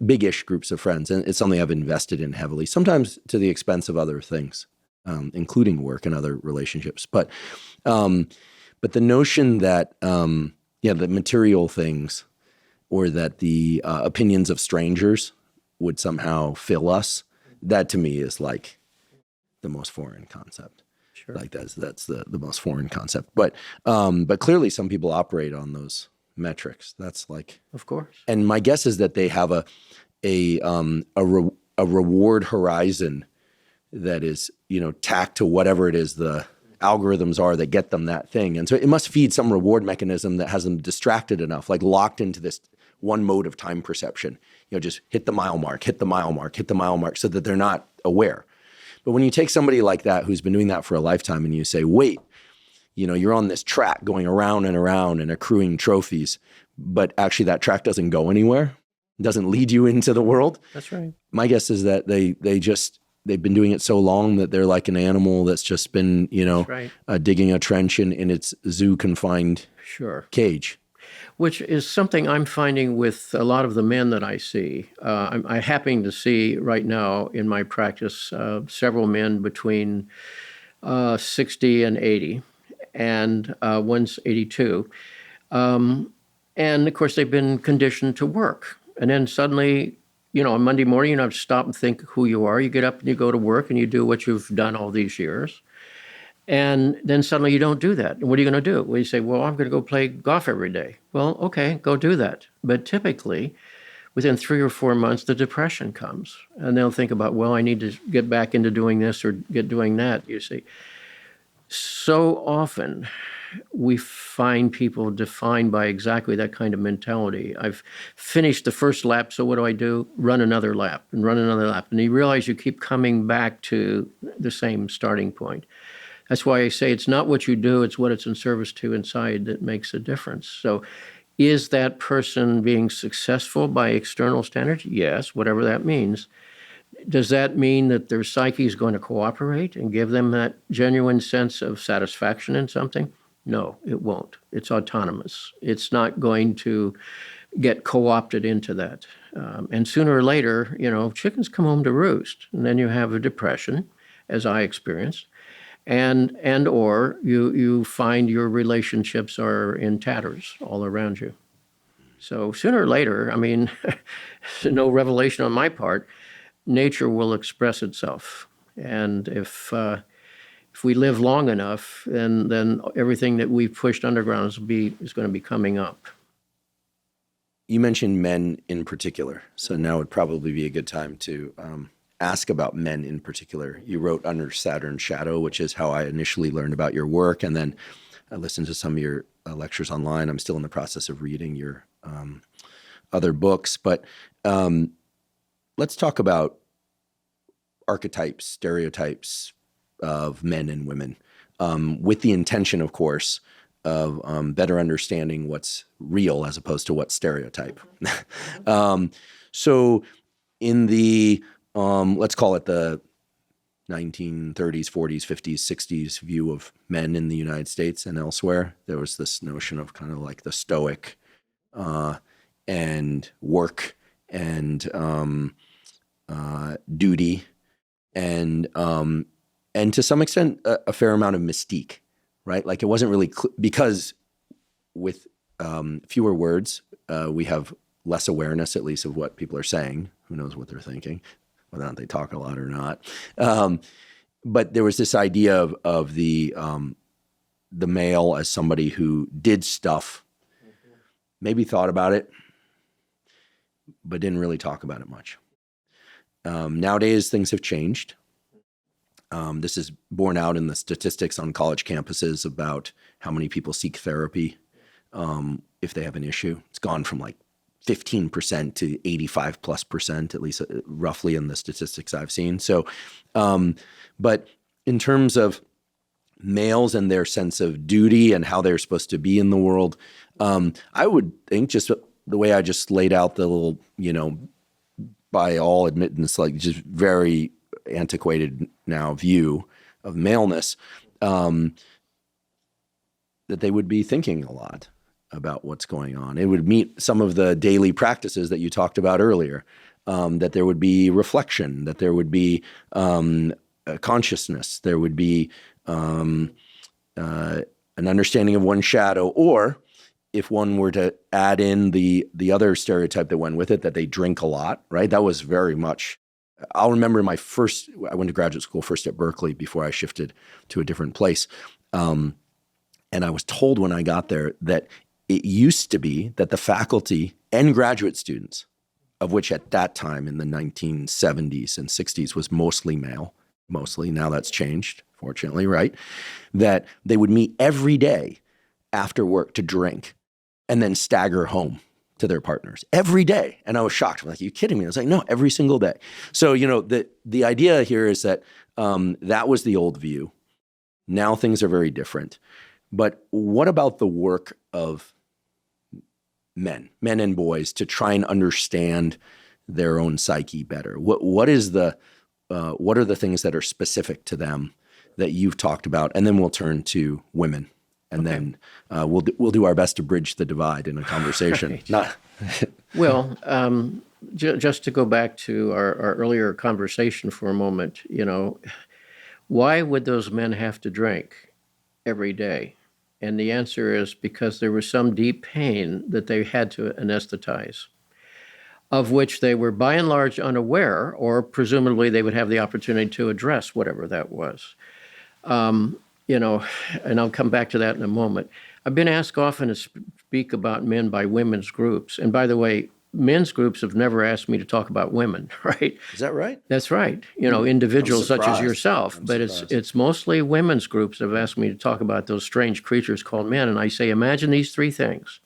big-ish groups of friends. And it's something I've invested in heavily, sometimes to the expense of other things, including work and other relationships. But the notion that, the material things, or that the opinions of strangers would somehow fill us, that to me is like the most foreign concept. Sure. Like that's the most foreign concept. But clearly some people operate on those metrics. That's like, of course. And my guess is that they have a reward horizon that is, tacked to whatever it is the algorithms are that get them that thing. And so it must feed some reward mechanism that has them distracted enough, like locked into this one mode of time perception, just hit the mile mark, hit the mile mark, hit the mile mark, so that they're not aware. But when you take somebody like that who's been doing that for a lifetime and you say, wait, you're on this track going around and around and accruing trophies, but actually that track doesn't go anywhere, doesn't lead you into the world. That's right. My guess is that they've been doing it so long that they're like an animal that's just been, right. Digging a trench in its zoo-confined cage. Which is something I'm finding with a lot of the men that I see. I'm happy to see right now in my practice several men between 60 and 80, and one's 82. And of course, they've been conditioned to work. And then suddenly, on Monday morning, you have to stop and think who you are. You get up and you go to work and you do what you've done all these years. And then suddenly you don't do that. And what are you going to do? Well, you say, well, I'm going to go play golf every day. Well, okay, go do that. But typically, within 3 or 4 months, the depression comes. And they'll think about, well, I need to get back into doing this or get doing that, you see. So often, we find people defined by exactly that kind of mentality. I've finished the first lap, so what do? Run another lap and run another lap. And you realize you keep coming back to the same starting point. That's why I say it's not what you do, it's what it's in service to inside that makes a difference. So is that person being successful by external standards? Yes, whatever that means. Does that mean that their psyche is going to cooperate and give them that genuine sense of satisfaction in something? No, it won't. It's autonomous. It's not going to get co-opted into that. And sooner or later, chickens come home to roost. And then you have a depression, as I experienced. And or you find your relationships are in tatters all around you. So sooner or later, no revelation on my part, nature will express itself. And if we live long enough, then everything that we've pushed underground is going to be coming up. You mentioned men in particular, so now would probably be a good time to ask about men in particular. You wrote Under Saturn's Shadow, which is how I initially learned about your work, and then I listened to some of your lectures online. I'm still in the process of reading your other books, but let's talk about archetypes, stereotypes of men and women, with the intention, of course, of better understanding what's real as opposed to what's stereotype. So in the let's call it the 1930s, 40s, 50s, 60s view of men in the United States and elsewhere, there was this notion of kind of like the Stoic and work and duty and to some extent a fair amount of mystique, right? Like it wasn't really because with fewer words, we have less awareness, at least, of what people are saying. Who knows what they're thinking, whether or not they talk a lot or not. But there was this idea of the the male as somebody who did stuff, maybe thought about it, but didn't really talk about it much. Nowadays, things have changed. This is borne out in the statistics on college campuses about how many people seek therapy if they have an issue. It's gone from like 15% to 85+%, at least roughly in the statistics I've seen. So, but in terms of males and their sense of duty and how they're supposed to be in the world, I would think just the way I just laid out the little, by all admittance, like just very antiquated now view of maleness, that they would be thinking a lot about what's going on. It would meet some of the daily practices that you talked about earlier, that there would be reflection, that there would be consciousness, there would be an understanding of one's shadow, or if one were to add in the other stereotype that went with it, that they drink a lot, right? That was very much, I'll remember I went to graduate school first at Berkeley before I shifted to a different place. And I was told when I got there that it used to be that the faculty and graduate students, of which at that time in the 1970s and 60s was mostly male, now that's changed, fortunately, right? That they would meet every day after work to drink and then stagger home to their partners every day. And I was shocked. I'm like, are you kidding me? I was like, no, every single day. So, the idea here is that that was the old view. Now things are very different. But what about the work of men and boys to try and understand their own psyche better? What are the things that are specific to them that you've talked about? And then we'll turn to women. And then we'll do our best to bridge the divide in a conversation. Right. Well, just to go back to our earlier conversation for a moment, why would those men have to drink every day? And the answer is because there was some deep pain that they had to anesthetize, of which they were by and large unaware, or presumably they would have the opportunity to address whatever that was. And I'll come back to that in a moment. I've been asked often to speak about men by women's groups. And by the way, men's groups have never asked me to talk about women, right? Is that right? That's right. Individuals such as yourself. But it's mostly women's groups that have asked me to talk about those strange creatures called men. And I say, imagine these three things.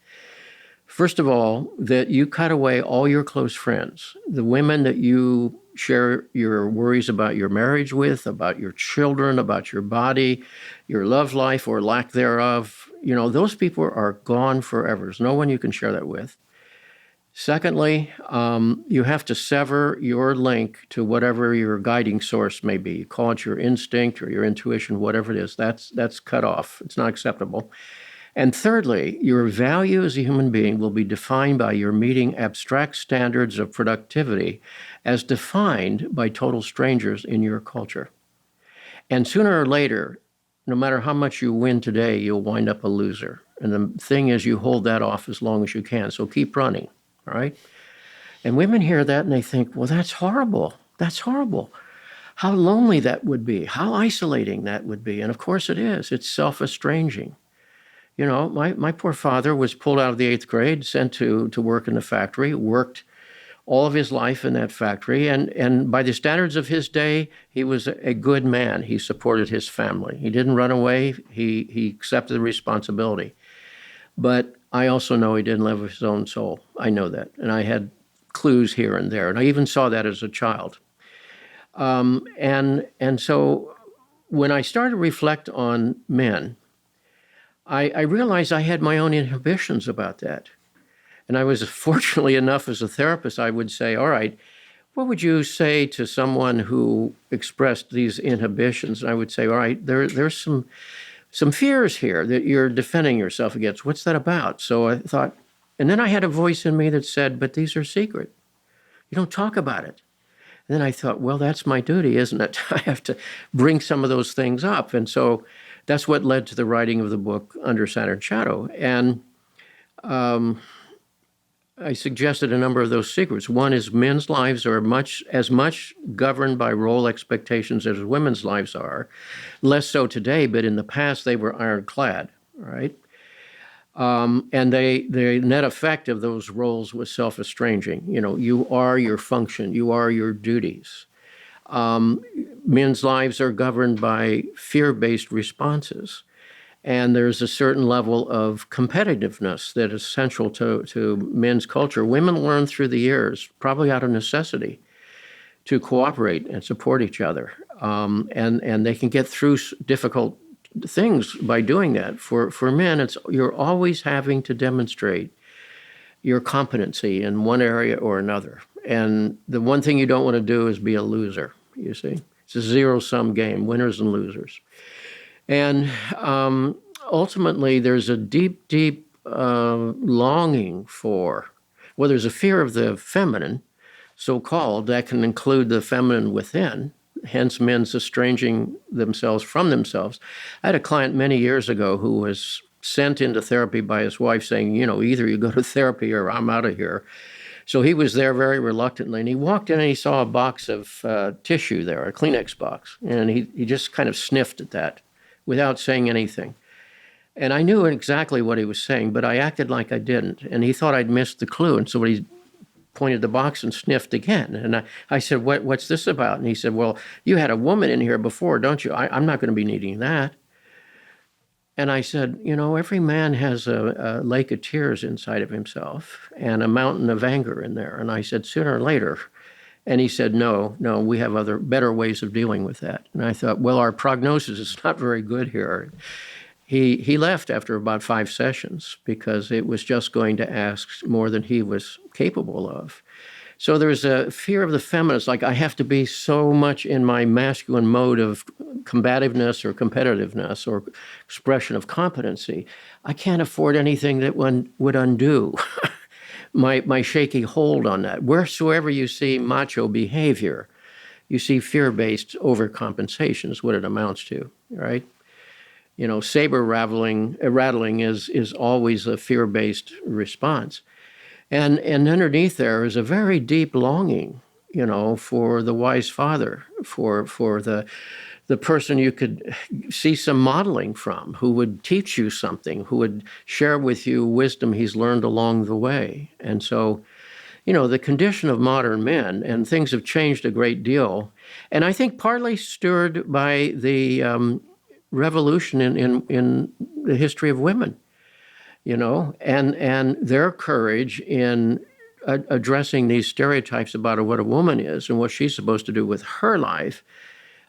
First of all, that you cut away all your close friends, the women that you share your worries about your marriage with, about your children, about your body, your love life or lack thereof. Those people are gone forever. There's no one you can share that with. Secondly, you have to sever your link to whatever your guiding source may be. Call it your instinct or your intuition, whatever it is. That's cut off. It's not acceptable. And thirdly, your value as a human being will be defined by your meeting abstract standards of productivity as defined by total strangers in your culture. And sooner or later, no matter how much you win today, you'll wind up a loser. And the thing is, you hold that off as long as you can. So keep running, all right? And women hear that and they think, well, that's horrible. That's horrible. How lonely that would be. How isolating that would be. And of course it is. It's self-estranging. My poor father was pulled out of the 8th grade, sent to work in the factory, worked all of his life in that factory. And by the standards of his day, he was a good man. He supported his family. He didn't run away. He accepted the responsibility. But I also know he didn't live with his own soul. I know that. And I had clues here and there. And I even saw that as a child. And so when I started to reflect on men, I realized I had my own inhibitions about that. And I was fortunately enough as a therapist, I would say, all right, what would you say to someone who expressed these inhibitions? And I would say, all right, there's some fears here that you're defending yourself against. What's that about? So I thought, and then I had a voice in me that said, but these are secret. You don't talk about it. And then I thought, well, that's my duty, isn't it? I have to bring some of those things up. And so that's what led to the writing of the book Under Saturn's Shadow. And I suggested a number of those secrets. One is men's lives are as much governed by role expectations as women's lives are. Less so today, but in the past they were ironclad, right? And the net effect of those roles was self-estranging. You are your function, you are your duties. Men's lives are governed by fear-based responses. And there's a certain level of competitiveness that is central to men's culture. Women learn through the years, probably out of necessity, to cooperate and support each other. And they can get through difficult things by doing that. For men, you're always having to demonstrate your competency in one area or another. And the one thing you don't want to do is be a loser, you see. It's a zero-sum game, winners and losers. And ultimately, there's a deep, deep longing for, well, there's a fear of the feminine, so-called, that can include the feminine within, hence men's estranging themselves from themselves. I had a client many years ago who was sent into therapy by his wife saying, either you go to therapy or I'm out of here. So he was there very reluctantly, and he walked in and he saw a box of tissue there, a Kleenex box, and he just kind of sniffed at that without saying anything. And I knew exactly what he was saying, but I acted like I didn't. And he thought I'd missed the clue. And so he pointed the box and sniffed again. And I said, what's this about? And he said, well, you had a woman in here before, don't you? I'm not going to be needing that. And I said, every man has a lake of tears inside of himself and a mountain of anger in there. And I said, sooner or later. And he said, no, we have better ways of dealing with that. And I thought, well, our prognosis is not very good here. He left after about 5 sessions because it was just going to ask more than he was capable of. So there's a fear of the feminist, like I have to be so much in my masculine mode of combativeness or competitiveness or expression of competency. I can't afford anything that one would undo my shaky hold on that. Wheresoever you see macho behavior, you see fear-based overcompensation is what it amounts to, right? Saber rattling is always a fear-based response. And underneath there is a very deep longing, for the wise father, for the person you could see some modeling from, who would teach you something, who would share with you wisdom he's learned along the way. And so, the condition of modern men, and things have changed a great deal, and I think partly stirred by the revolution in the history of women, and their courage in addressing these stereotypes about what a woman is and what she's supposed to do with her life,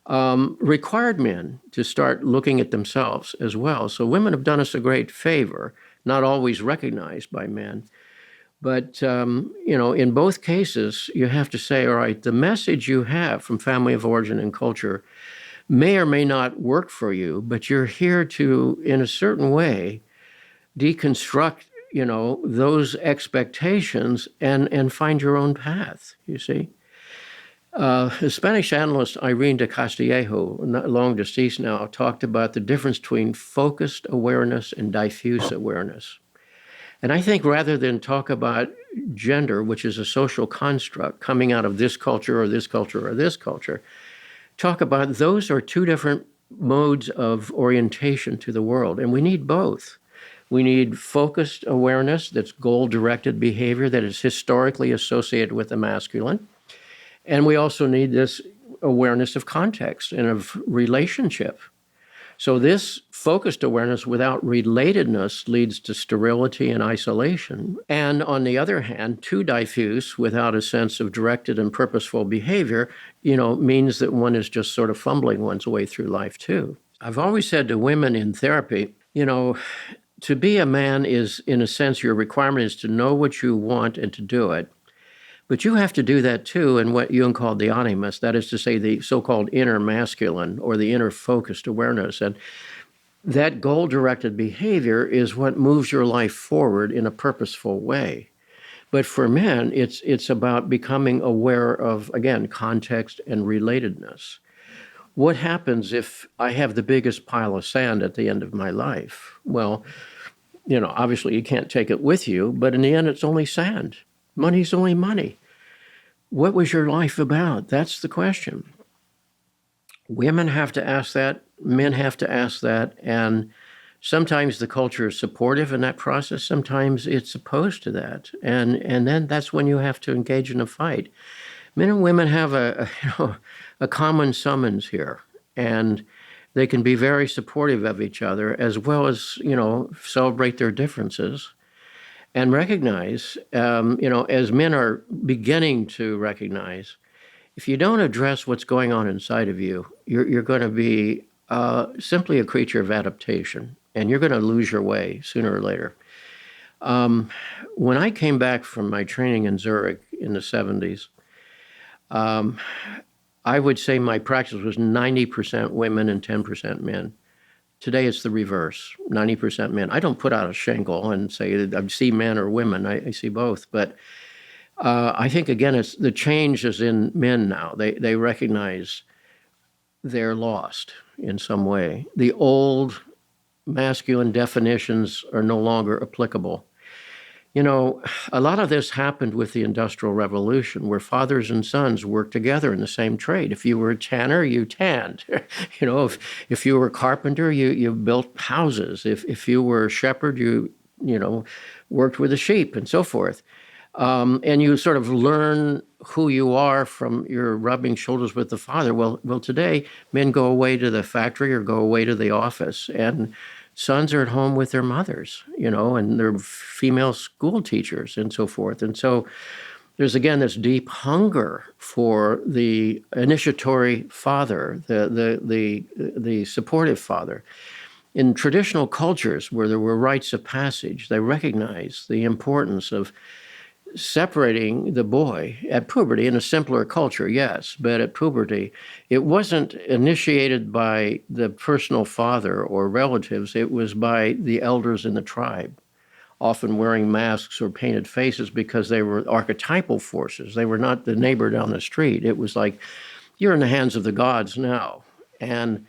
required men to start looking at themselves as well. So women have done us a great favor, not always recognized by men. But, in both cases, you have to say, all right, the message you have from family of origin and culture may or may not work for you, but you're here to, in a certain way, deconstruct, those expectations and find your own path, you see. The Spanish analyst Irene de Castillejo, long deceased now, talked about the difference between focused awareness and diffuse awareness. And I think rather than talk about gender, which is a social construct coming out of this culture or this culture or this culture, talk about those are two different modes of orientation to the world, and we need both. We need focused awareness that's goal-directed behavior that is historically associated with the masculine. And we also need this awareness of context and of relationship. So this focused awareness without relatedness leads to sterility and isolation. And on the other hand, too diffuse without a sense of directed and purposeful behavior, means that one is just sort of fumbling one's way through life too. I've always said to women in therapy, to be a man is, in a sense, your requirement is to know what you want and to do it. But you have to do that too in what Jung called the animus, that is to say the so-called inner masculine or the inner focused awareness. And that goal-directed behavior is what moves your life forward in a purposeful way. But for men, it's about becoming aware of, again, context and relatedness. What happens if I have the biggest pile of sand at the end of my life? Well, obviously you can't take it with you, but in the end, it's only sand. Money's only money. What was your life about? That's the question. Women have to ask that. Men have to ask that. And sometimes the culture is supportive in that process. Sometimes it's opposed to that. And then that's when you have to engage in a fight. Men and women have a common summons here. And they can be very supportive of each other, as well as, celebrate their differences and recognize, as men are beginning to recognize, if you don't address what's going on inside of you, you're going to be simply a creature of adaptation, and you're going to lose your way sooner or later. When I came back from my training in Zurich in the 70s, I would say my practice was 90% women and 10% men. Today it's the reverse, 90% men. I don't put out a shingle and say I see men or women. I see both. But I think, again, it's the change is in men now. They recognize they're lost in some way. The old masculine definitions are no longer applicable. A lot of this happened with the Industrial Revolution, where fathers and sons worked together in the same trade. If you were a tanner, you tanned. If you were a carpenter, you built houses. If you were a shepherd, you worked with the sheep and so forth. And you sort of learn who you are from your rubbing shoulders with the father. Well, today, men go away to the factory or go away to the office, and sons are at home with their mothers, and they're female school teachers and so forth. And so there's, again, this deep hunger for the initiatory father, the supportive father. In traditional cultures where there were rites of passage, they recognized the importance of separating the boy at puberty. In a simpler culture, yes, but at puberty, it wasn't initiated by the personal father or relatives. It was by the elders in the tribe, often wearing masks or painted faces because they were archetypal forces. They were not the neighbor down the street. It was like, you're in the hands of the gods now, and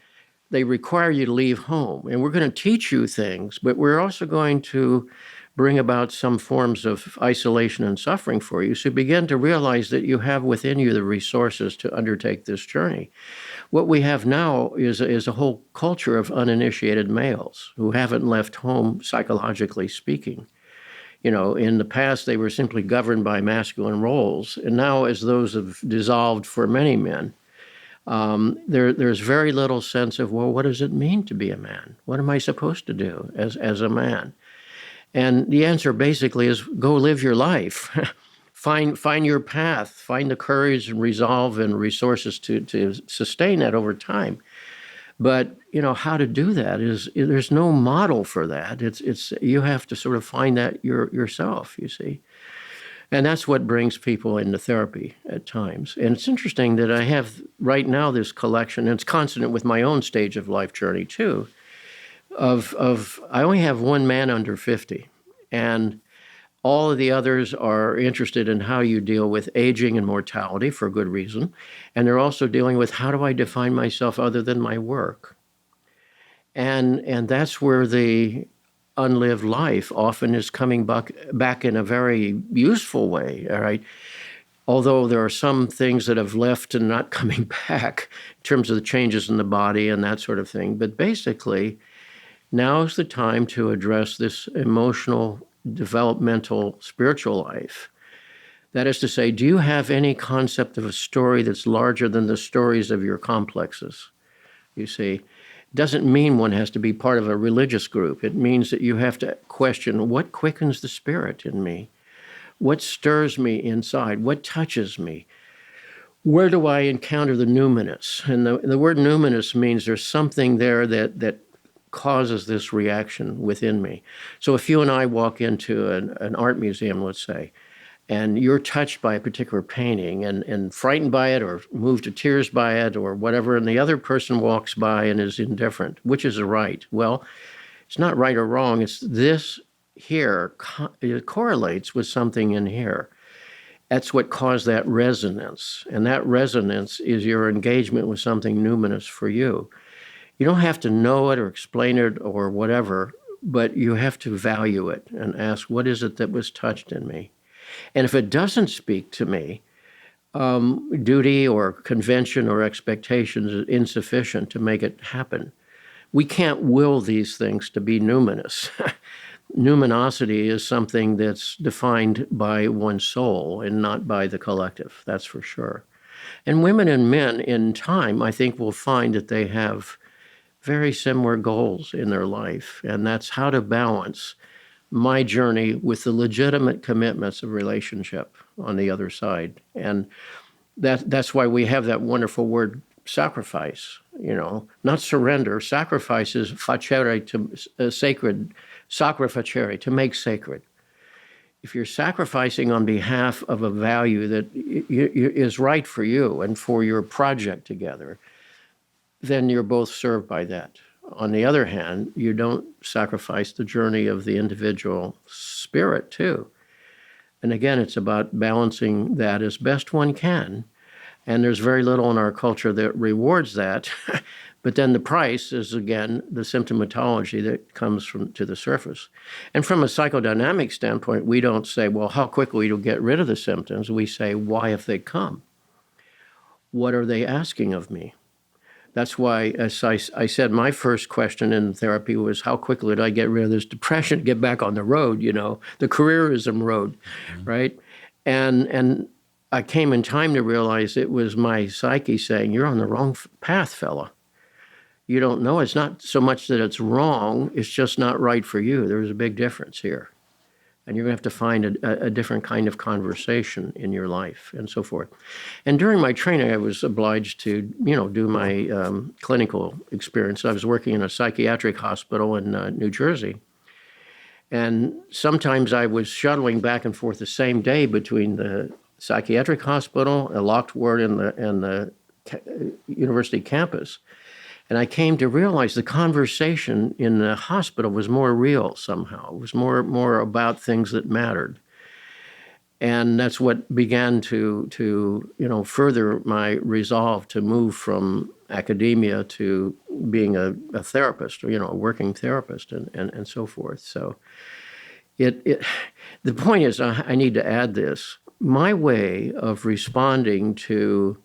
they require you to leave home. And we're going to teach you things, but we're also going to bring about some forms of isolation and suffering for you. So begin to realize that you have within you the resources to undertake this journey. What we have now is a whole culture of uninitiated males who haven't left home, psychologically speaking. In the past, they were simply governed by masculine roles. And now, as those have dissolved for many men, there's very little sense of, well, what does it mean to be a man? What am I supposed to do as a man? And the answer basically is go live your life. Find your path. Find the courage and resolve and resources to sustain that over time. But how to do that is there's no model for that. It's you have to sort of find that yourself. You see, and that's what brings people into therapy at times. And it's interesting that I have right now this collection, and it's consonant with my own stage of life journey too. I only have one man under 50, and all of the others are interested in how you deal with aging and mortality for good reason, and they're also dealing with how do I define myself other than my work, and that's where the unlived life often is coming back in a very useful way. All right. Although there are some things that have left and not coming back in terms of the changes in the body and that sort of thing, but basically, now is the time to address this emotional, developmental, spiritual life. That is to say, do you have any concept of a story that's larger than the stories of your complexes? You see, it doesn't mean one has to be part of a religious group. It means that you have to question, what quickens the spirit in me? What stirs me inside? What touches me? Where do I encounter the numinous? And the word numinous means there's something there that causes this reaction within me. So if you and I walk into an art museum, let's say, and you're touched by a particular painting and frightened by it or moved to tears by it or whatever, and the other person walks by and is indifferent, which is right? Well, it's not right or wrong. It's this here, it correlates with something in here. That's what caused that resonance. And that resonance is your engagement with something numinous for you. You don't have to know it or explain it or whatever, but you have to value it and ask, what is it that was touched in me? And if it doesn't speak to me, duty or convention or expectations is insufficient to make it happen. We can't will these things to be numinous. Numinosity is something that's defined by one's soul and not by the collective, that's for sure. And women and men in time, I think, will find that they have very similar goals in their life, and that's how to balance my journey with the legitimate commitments of relationship on the other side. And that's why we have that wonderful word sacrifice, not surrender. Sacrifice is facere, to sacred, sacra facere, to make sacred. If you're sacrificing on behalf of a value that is right for you and for your project together, then you're both served by that. On the other hand, you don't sacrifice the journey of the individual spirit too. And again, it's about balancing that as best one can. And there's very little in our culture that rewards that. But then the price is, again, the symptomatology that comes to the surface. And from a psychodynamic standpoint, we don't say, well, how quickly to get rid of the symptoms. We say, why have they come? What are they asking of me? That's why, as I said, my first question in therapy was, how quickly did I get rid of this depression, get back on the road, the careerism road, right? And I came in time to realize it was my psyche saying, you're on the wrong path, fella. You don't know. It's not so much that it's wrong, it's just not right for you. There's a big difference here. And you're going to have to find a different kind of conversation in your life and so forth. And during my training, I was obliged to, do my clinical experience. I was working in a psychiatric hospital in New Jersey. And sometimes I was shuttling back and forth the same day between the psychiatric hospital, a locked ward, and the university campus. And I came to realize the conversation in the hospital was more real somehow. It was more about things that mattered. And that's what began to further my resolve to move from academia to being a therapist, or, a working therapist and so forth. So the point is, I need to add this. My way of responding to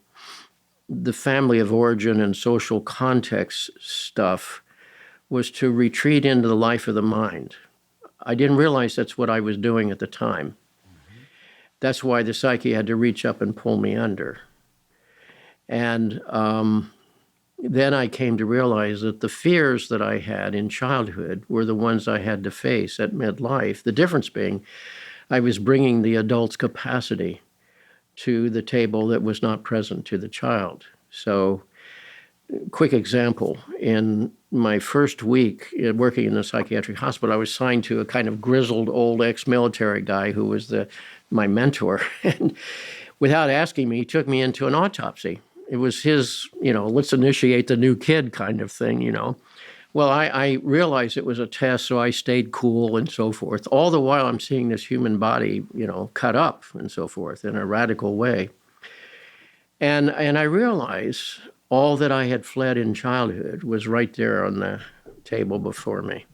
the family of origin and social context stuff was to retreat into the life of the mind. I didn't realize that's what I was doing at the time. Mm-hmm. That's why the psyche had to reach up and pull me under. And then I came to realize that the fears that I had in childhood were the ones I had to face at midlife. The difference being I was bringing the adult's capacity to the table that was not present to the child. So, quick example, in my first week working in the psychiatric hospital, I was assigned to a kind of grizzled old ex-military guy who was my mentor. And without asking me, he took me into an autopsy. It was his, let's initiate the new kid kind of thing, Well, I realized it was a test, so I stayed cool and so forth. All the while I'm seeing this human body, cut up and so forth in a radical way. And I realized all that I had fled in childhood was right there on the table before me.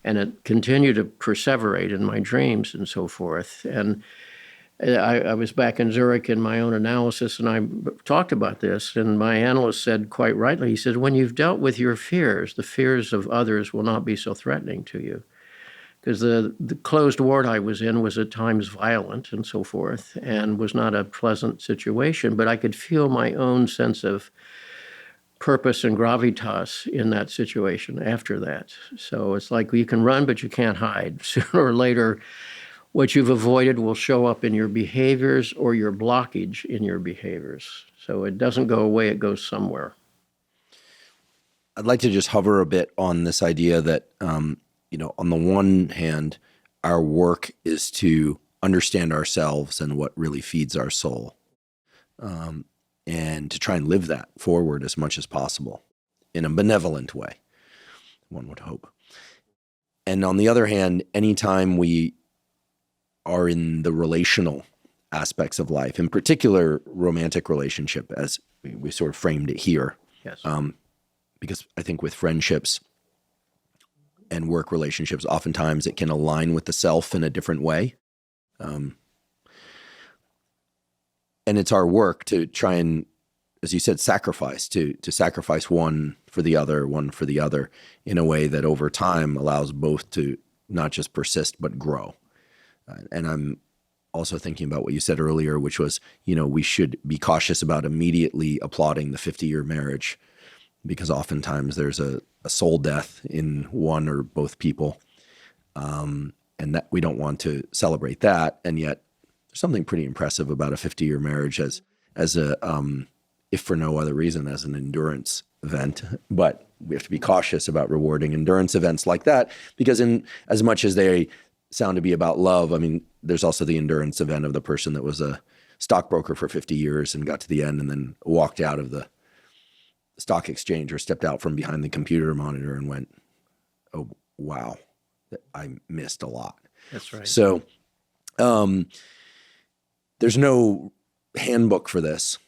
And it continued to perseverate in my dreams and so forth. And I was back in Zurich in my own analysis, and I talked about this, and my analyst said quite rightly, he said, when you've dealt with your fears, the fears of others will not be so threatening to you. Because the closed ward I was in was at times violent and so forth, and was not a pleasant situation, but I could feel my own sense of purpose and gravitas in that situation after that. So it's like you can run, but you can't hide. Sooner or later, what you've avoided will show up in your behaviors or your blockage in your behaviors. So it doesn't go away, it goes somewhere. I'd like to just hover a bit on this idea that, on the one hand, our work is to understand ourselves and what really feeds our soul, and to try and live that forward as much as possible in a benevolent way, one would hope. And on the other hand, anytime we are in the relational aspects of life, in particular romantic relationship, as we sort of framed it here. Yes. Because I think with friendships, and work relationships, oftentimes it can align with the self in a different way. And it's our work to try and, as you said, sacrifice, to sacrifice one for the other in a way that over time allows both to not just persist, but grow. And I'm also thinking about what you said earlier, which was, we should be cautious about immediately applauding the 50-year marriage, because oftentimes there's a soul death in one or both people. And that we don't want to celebrate that. And yet there's something pretty impressive about a 50-year marriage as a, if for no other reason, as an endurance event. But we have to be cautious about rewarding endurance events like that, because in as much as they sound to be about love, I mean, there's also the endurance event of the person that was a stockbroker for 50 years and got to the end and then walked out of the stock exchange or stepped out from behind the computer monitor and went, oh, wow, I missed a lot. That's right. So there's no handbook for this.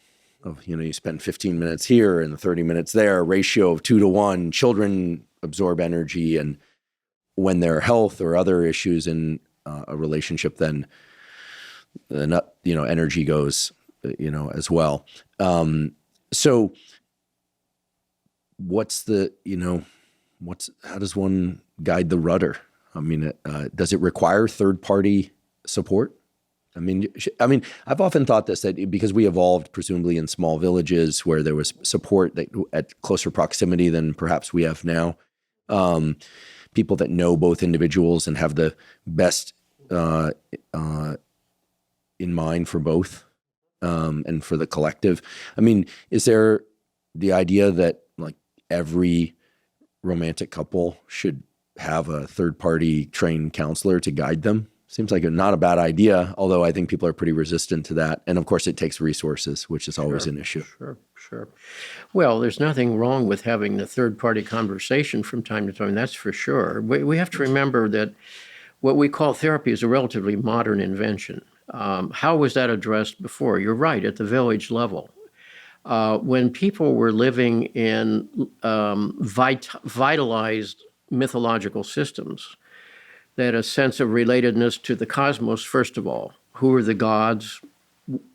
You spend 15 minutes here and 30 minutes there, ratio of 2 to 1. Children absorb energy, and when there are health or other issues in a relationship, then energy goes, as well. So how does one guide the rudder? I mean, does it require third-party support? I mean, I've often thought this, that because we evolved presumably in small villages where there was support that at closer proximity than perhaps we have now, people that know both individuals and have the best in mind for both and for the collective. I mean, is there the idea that like every romantic couple should have a third-party trained counselor to guide them? Seems like not a bad idea, although I think people are pretty resistant to that. And of course, it takes resources, which is always an issue. Sure. Well, there's nothing wrong with having the third-party conversation from time to time, that's for sure. We have to remember that what we call therapy is a relatively modern invention. How was that addressed before? You're right, at the village level. When people were living in vitalized mythological systems, they had a sense of relatedness to the cosmos, first of all. Who are the gods?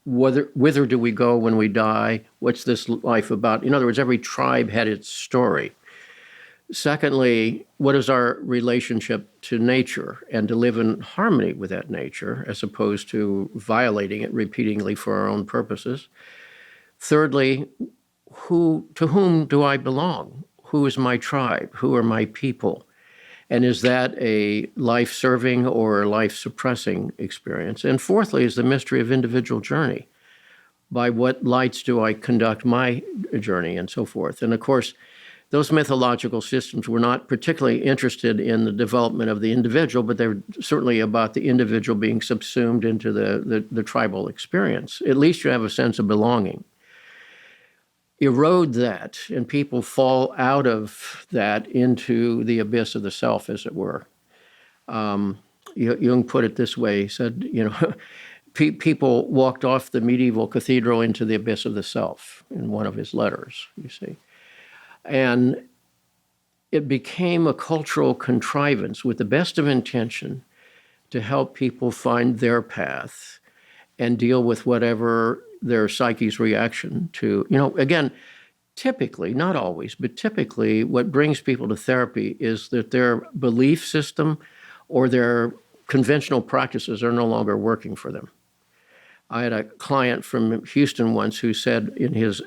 Whither do we go when we die? What's this life about? In other words, every tribe had its story. Secondly, what is our relationship to nature, and to live in harmony with that nature as opposed to violating it repeatedly for our own purposes? Thirdly, to whom do I belong? Who is my tribe? Who are my people? And is that a life-serving or life-suppressing experience? And fourthly is the mystery of individual journey. By what lights do I conduct my journey, and so forth? And of course, those mythological systems were not particularly interested in the development of the individual, but they're certainly about the individual being subsumed into the tribal experience. At least you have a sense of belonging. Erode that, and people fall out of that into the abyss of the self, as it were. Jung put it this way. He said, people walked off the medieval cathedral into the abyss of the self in one of his letters, you see. And it became a cultural contrivance with the best of intention to help people find their path and deal with whatever their psyche's reaction to, again, typically, not always, but typically what brings people to therapy is that their belief system or their conventional practices are no longer working for them. I had a client from Houston once who said in his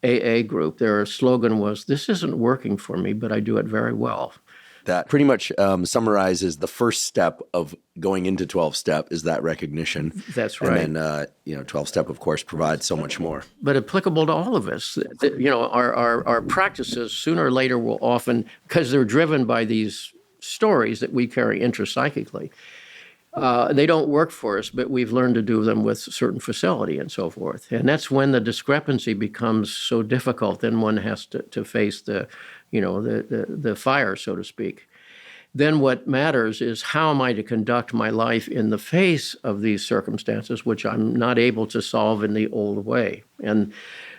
AA group, their slogan was, "This isn't working for me, but I do it very well." That pretty much summarizes the first step of going into 12-step is that recognition. That's right. And then, 12-step, of course, provides so much more. But applicable to all of us. Our practices sooner or later will often, because they're driven by these stories that we carry intrapsychically, they don't work for us, but we've learned to do them with certain facility and so forth. And that's when the discrepancy becomes so difficult. Then one has to face the fire, so to speak. Then what matters is how am I to conduct my life in the face of these circumstances, which I'm not able to solve in the old way. And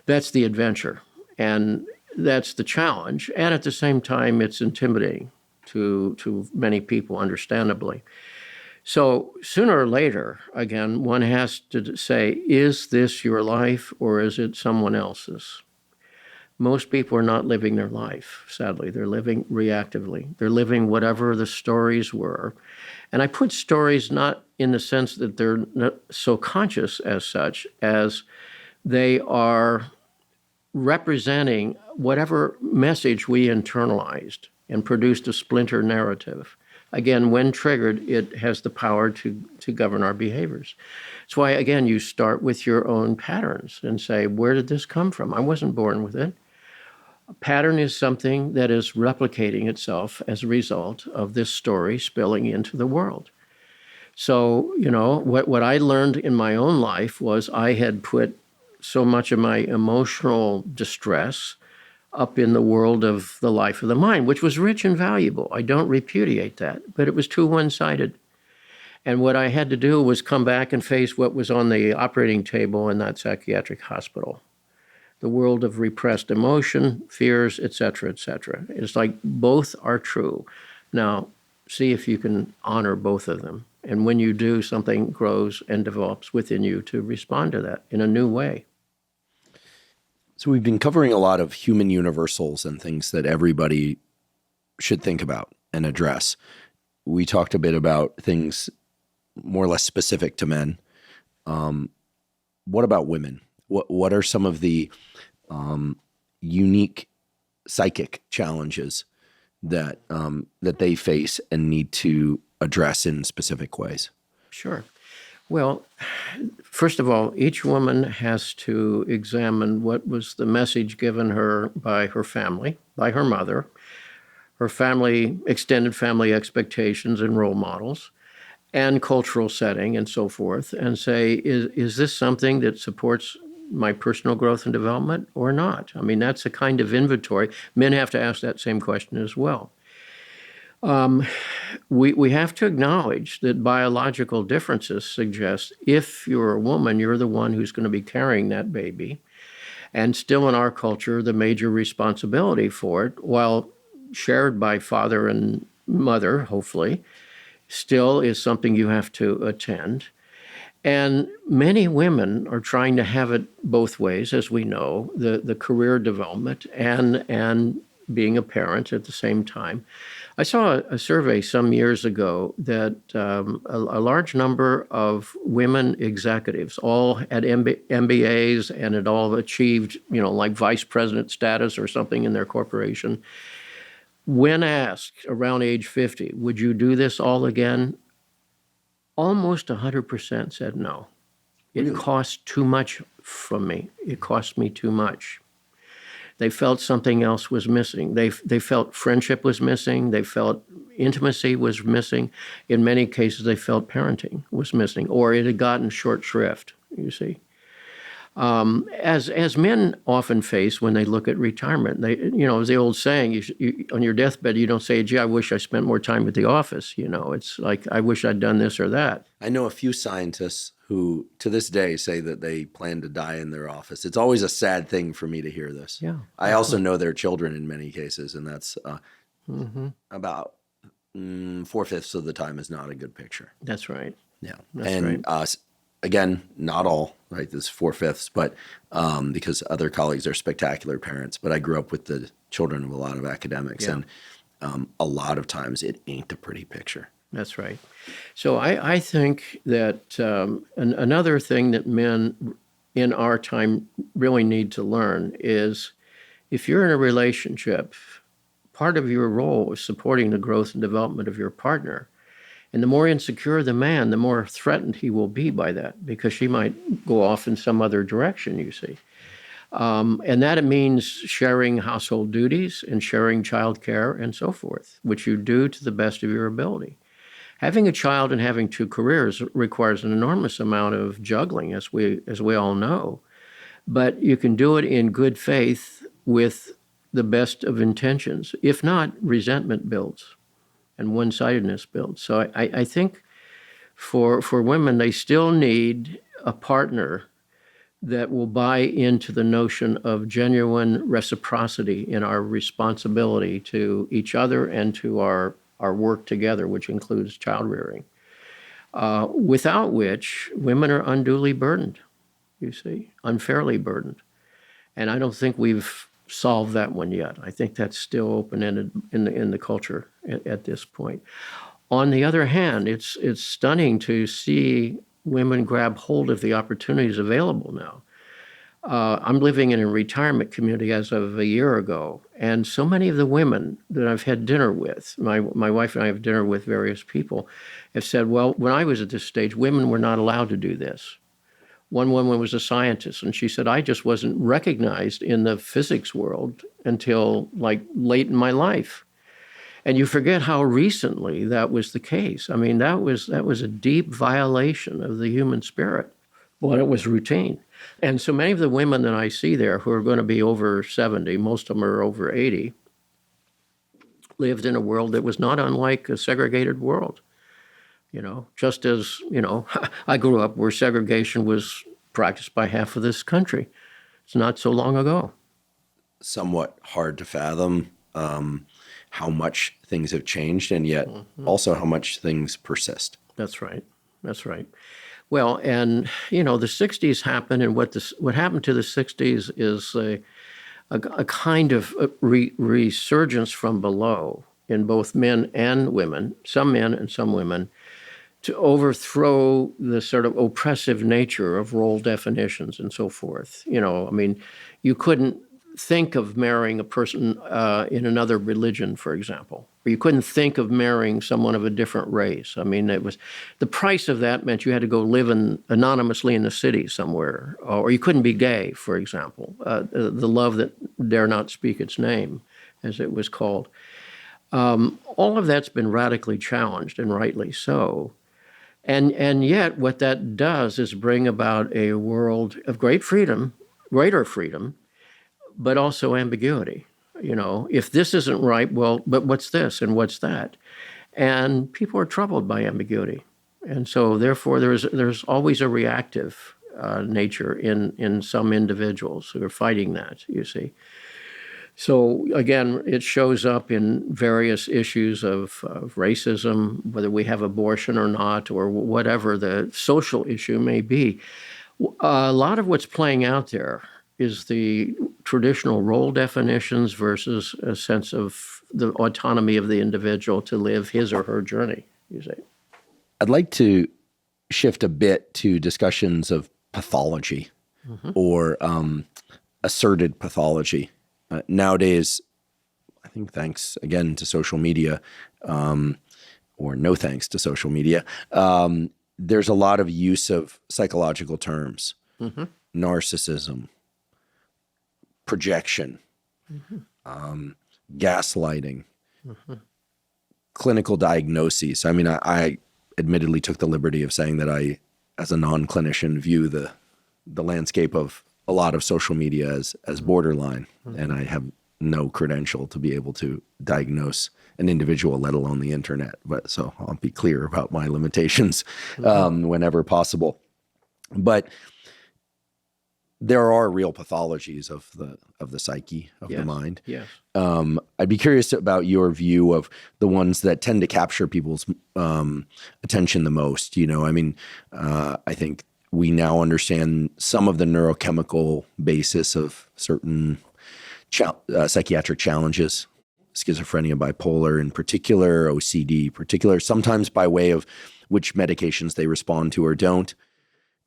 that's the adventure. And that's the challenge. And at the same time, it's intimidating. to many people, understandably. So sooner or later, again, one has to say, is this your life or is it someone else's? Most people are not living their life, sadly. They're living reactively. They're living whatever the stories were. And I put stories not in the sense that they're not so conscious as such, as they are representing whatever message we internalized and produced a splinter narrative. Again, when triggered, it has the power to govern our behaviors. That's why, again, you start with your own patterns and say, where did this come from? I wasn't born with it. A pattern is something that is replicating itself as a result of this story spilling into the world. So, what I learned in my own life was I had put so much of my emotional distress up in the world of the life of the mind, which was rich and valuable. I don't repudiate that, but it was too one-sided. And what I had to do was come back and face what was on the operating table in that psychiatric hospital. The world of repressed emotion, fears, et cetera, et cetera. It's like both are true. Now, see if you can honor both of them. And when you do, something grows and develops within you to respond to that in a new way. So we've been covering a lot of human universals and things that everybody should think about and address. We talked a bit about things more or less specific to men. What about women? What are some of the unique psychic challenges that they face and need to address in specific ways? Sure. Well, first of all, each woman has to examine what was the message given her by her family, by her mother, her family, extended family expectations and role models, and cultural setting and so forth, and say, is this something that supports my personal growth and development or not? I mean, that's a kind of inventory. Men have to ask that same question as well. We have to acknowledge that biological differences suggest if you're a woman, you're the one who's going to be carrying that baby. And still in our culture, the major responsibility for it, while shared by father and mother, hopefully, still is something you have to attend. And many women are trying to have it both ways, as we know, the career development and being a parent at the same time. I saw a survey some years ago that a large number of women executives, all at MBAs and had all achieved, like vice president status or something in their corporation, when asked around age 50, would you do this all again? Almost 100% said no. It costs too much from me. It cost me too much. They felt something else was missing. They felt friendship was missing. They felt intimacy was missing. In many cases, they felt parenting was missing, or it had gotten short shrift, you see. As men often face when they look at retirement, as the old saying, you, on your deathbed, you don't say, gee, I wish I spent more time at the office. It's like, I wish I'd done this or that. I know a few scientists who to this day say that they plan to die in their office. It's always a sad thing for me to hear this. Yeah. I also know their children in many cases, and that's about 4/5 of the time is not a good picture. That's right. Yeah. That's right. Again, not all, right? This is 4/5, but because other colleagues are spectacular parents. But I grew up with the children of a lot of academics, and a lot of times it ain't a pretty picture. That's right. So I think that another thing that men in our time really need to learn is if you're in a relationship, part of your role is supporting the growth and development of your partner. And the more insecure the man, the more threatened he will be by that, because she might go off in some other direction, you see. And that it means sharing household duties and sharing childcare and so forth, which you do to the best of your ability. Having a child and having two careers requires an enormous amount of juggling, as we all know. But you can do it in good faith with the best of intentions. If not, resentment builds and one-sidedness builds. So I think for women, they still need a partner that will buy into the notion of genuine reciprocity in our responsibility to each other and to our work together, which includes child rearing, without which women are unduly burdened, you see, unfairly burdened. And I don't think we've solved that one yet. I think that's still open-ended in the culture at this point. On the other hand, it's stunning to see women grab hold of the opportunities available now. I'm living in a retirement community as of a year ago, and so many of the women that I've had dinner with, my wife and I have dinner with various people, have said, well, when I was at this stage, women were not allowed to do this. One woman was a scientist, and she said, I just wasn't recognized in the physics world until like late in my life. And you forget how recently that was the case. I mean, that was a deep violation of the human spirit. Well, it was routine. And so many of the women that I see there who are going to be over 70, most of them are over 80, lived in a world that was not unlike a segregated world. You know, just as, you know, I grew up where segregation was practiced by half of this country. It's not so long ago. Somewhat hard to fathom how much things have changed, and yet also how much things persist. That's right. That's right. Well, and, you know, the 60s happened, and what happened to the 60s is a kind of resurgence from below in both men and women, some men and some women, to overthrow the sort of oppressive nature of role definitions and so forth. You know, I mean, you couldn't think of marrying a person in another religion, for example, or you couldn't think of marrying someone of a different race. I mean, it was the price of that meant you had to go live anonymously in the city somewhere, or you couldn't be gay, for example. The love that dare not speak its name, as it was called. All of that's been radically challenged, and rightly so. And yet what that does is bring about a world of great freedom, greater freedom, but also ambiguity. You know, if this isn't right, well, but what's this and what's that? And people are troubled by ambiguity. And so therefore there's always a reactive nature in some individuals who are fighting that, you see. So again, it shows up in various issues of racism, whether we have abortion or not, or whatever the social issue may be. A lot of what's playing out there is the traditional role definitions versus a sense of the autonomy of the individual to live his or her journey, you say. I'd like to shift a bit to discussions of pathology or asserted pathology. Nowadays, I think thanks again to social media, or no thanks to social media, there's a lot of use of psychological terms, narcissism, projection, gaslighting, clinical diagnoses. I mean, I admittedly took the liberty of saying that I, as a non-clinician, view the landscape of a lot of social media as borderline, and I have no credential to be able to diagnose an individual, let alone the internet. But so I'll be clear about my limitations whenever possible. But there are real pathologies of the psyche, of the mind. Yes. I'd be curious about your view of the ones that tend to capture people's attention the most. You know, I mean, I think we now understand some of the neurochemical basis of certain psychiatric challenges, schizophrenia, bipolar in particular, OCD particular, sometimes by way of which medications they respond to or don't.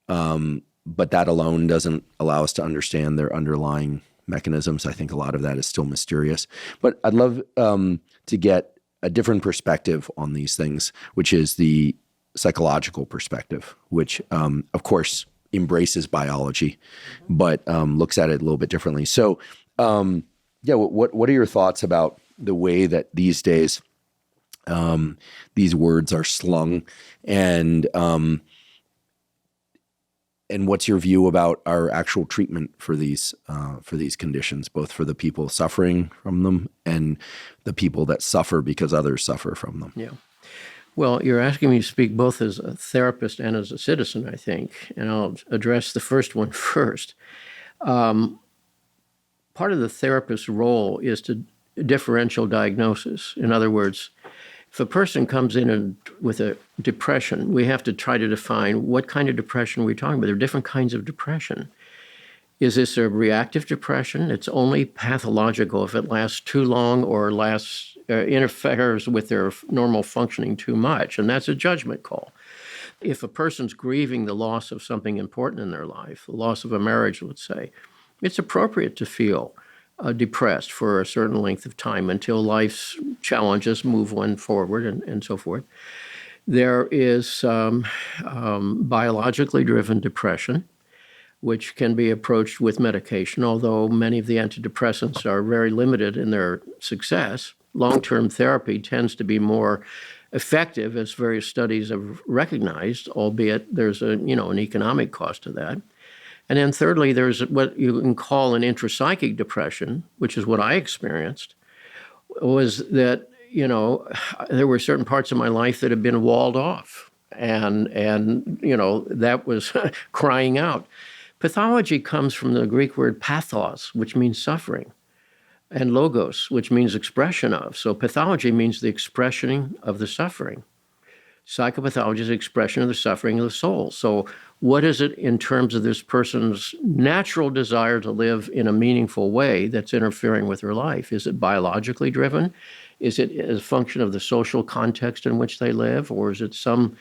But that alone doesn't allow us to understand their underlying mechanisms. I think a lot of that is still mysterious. But I'd love to get a different perspective on these things, which is the psychological perspective, which, of course, embraces biology, but looks at it a little bit differently. So, what are your thoughts about the way that these days these words are slung, and what's your view about our actual treatment for these conditions, both for the people suffering from them and the people that suffer because others suffer from them? Yeah. Well, you're asking me to speak both as a therapist and as a citizen, I think, and I'll address the first one first. Part of the therapist's role is to differential diagnosis. In other words, if a person comes in with a depression, we have to try to define what kind of depression we're talking about. There are different kinds of depression. Is this a reactive depression? It's only pathological if it lasts too long or interferes with their normal functioning too much, and that's a judgment call. If a person's grieving the loss of something important in their life, the loss of a marriage, let's say, it's appropriate to feel depressed for a certain length of time until life's challenges move one forward and so forth. There is biologically driven depression, which can be approached with medication, although many of the antidepressants are very limited in their success. Long-term therapy tends to be more effective, as various studies have recognized, albeit there's an economic cost to that. And then thirdly, there's what you can call an intrapsychic depression, which is what I experienced, was that, there were certain parts of my life that had been walled off. And that was crying out. Pathology comes from the Greek word pathos, which means suffering, and logos, which means expression of. So pathology means the expression of the suffering. Psychopathology is the expression of the suffering of the soul. So what is it in terms of this person's natural desire to live in a meaningful way that's interfering with their life? Is it biologically driven? Is it a function of the social context in which they live? Or is it some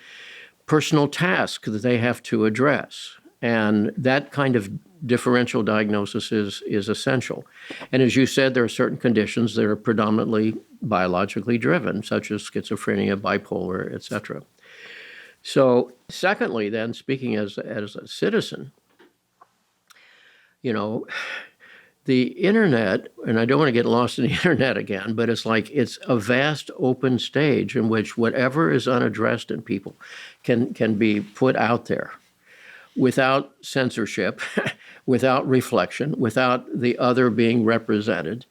personal task that they have to address? And that kind of differential diagnosis is essential. And as you said, there are certain conditions that are predominantly biologically driven, such as schizophrenia, bipolar, et cetera. So secondly, then, speaking as a citizen, the internet, and I don't want to get lost in the internet again, but it's a vast open stage in which whatever is unaddressed in people can be put out there without censorship, without reflection, without the other being represented.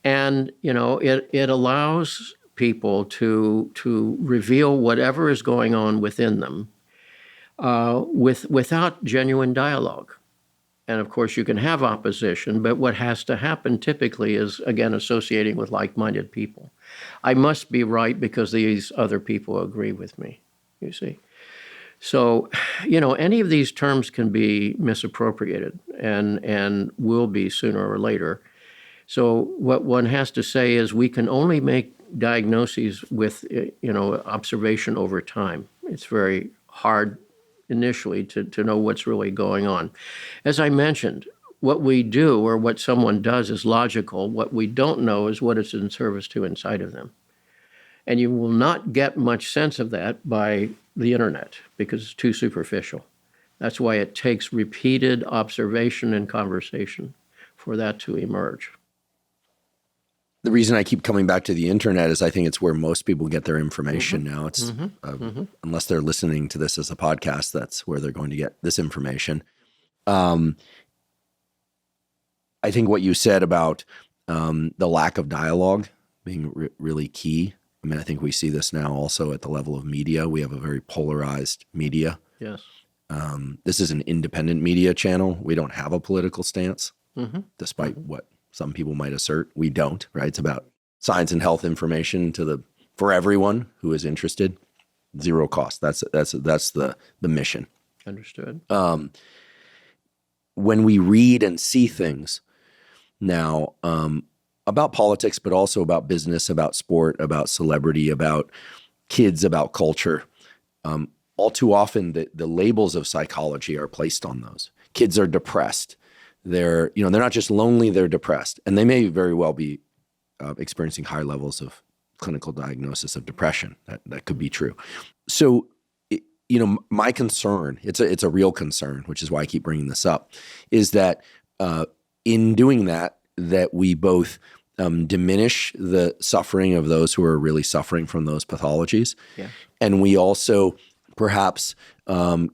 And, it allows people to reveal whatever is going on within them without genuine dialogue. And of course, you can have opposition, but what has to happen typically is, again, associating with like-minded people. I must be right because these other people agree with me, you see. So, any of these terms can be misappropriated and will be sooner or later. So what one has to say is we can only make diagnoses with, observation over time. It's very hard initially to know what's really going on. As I mentioned, what we do or what someone does is logical. What we don't know is what it's in service to inside of them. And you will not get much sense of that by the internet because it's too superficial. That's why it takes repeated observation and conversation for that to emerge. The reason I keep coming back to the internet is I think it's where most people get their information now. It's unless they're listening to this as a podcast, that's where they're going to get this information. I think what you said about the lack of dialogue being really key. I mean, I think we see this now also at the level of media. We have a very polarized media. Yes. This is an independent media channel. We don't have a political stance, despite what some people might assert. We don't, right? It's about science and health information for everyone who is interested. Zero cost. That's the mission. Understood. When we read and see things now, about politics, but also about business, about sport, about celebrity, about kids, about culture. All too often, the labels of psychology are placed on those. Kids are depressed. They're not just lonely, they're depressed. And they may very well be experiencing high levels of clinical diagnosis of depression. That could be true. So, my concern, it's a real concern, which is why I keep bringing this up, is that in doing that we both diminish the suffering of those who are really suffering from those pathologies. Yeah. And we also perhaps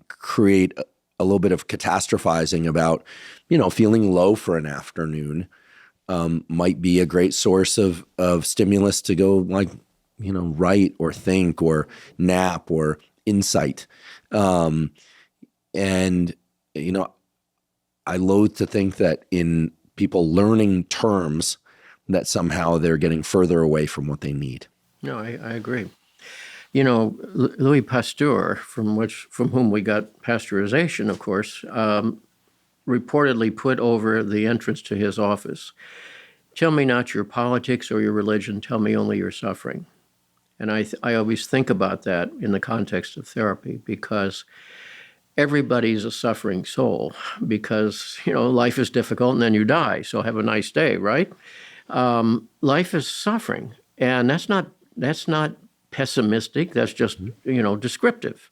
create a little bit of catastrophizing about, feeling low for an afternoon might be a great source of stimulus to go write or think or nap or insight. And, I loathe to think that in people learning terms that somehow they're getting further away from what they need. No, I agree. Louis Pasteur, from whom we got pasteurization, of course, reportedly put over the entrance to his office, "Tell me not your politics or your religion, tell me only your suffering." And I always think about that in the context of therapy, because everybody's a suffering soul, because, life is difficult and then you die, so have a nice day, right? Life is suffering, and that's not pessimistic, that's just, descriptive.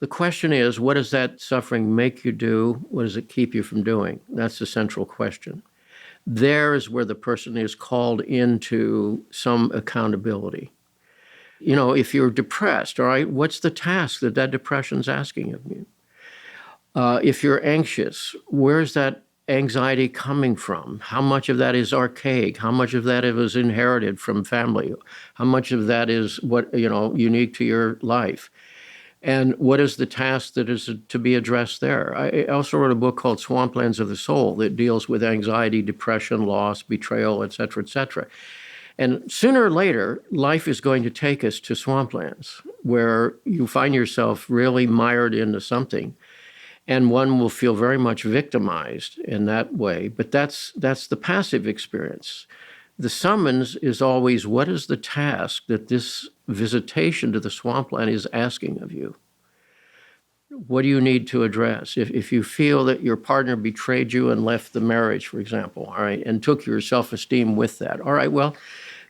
The question is, what does that suffering make you do? What does it keep you from doing? That's the central question. There is where the person is called into some accountability. If you're depressed, all right, what's the task that depression's asking of you? If you're anxious, where's that anxiety coming from? How much of that is archaic? How much of that was inherited from family? How much of that is unique to your life? And what is the task that is to be addressed there? I also wrote a book called Swamplands of the Soul that deals with anxiety, depression, loss, betrayal, et cetera, et cetera. And sooner or later, life is going to take us to swamplands where you find yourself really mired into something. And one will feel very much victimized in that way. But that's the passive experience. The summons is always, what is the task that this visitation to the swampland is asking of you? What do you need to address? If you feel that your partner betrayed you and left the marriage, for example, all right, and took your self-esteem with that, all right, well,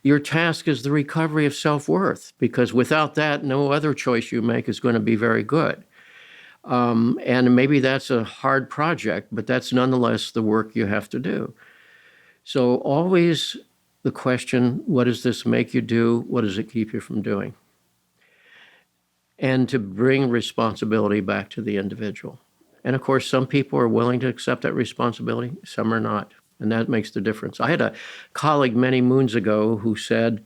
your task is the recovery of self-worth, because without that, no other choice you make is going to be very good. And maybe that's a hard project, but that's nonetheless the work you have to do. So always the question, what does this make you do? What does it keep you from doing? And to bring responsibility back to the individual. And of course, some people are willing to accept that responsibility, some are not. And that makes the difference. I had a colleague many moons ago who said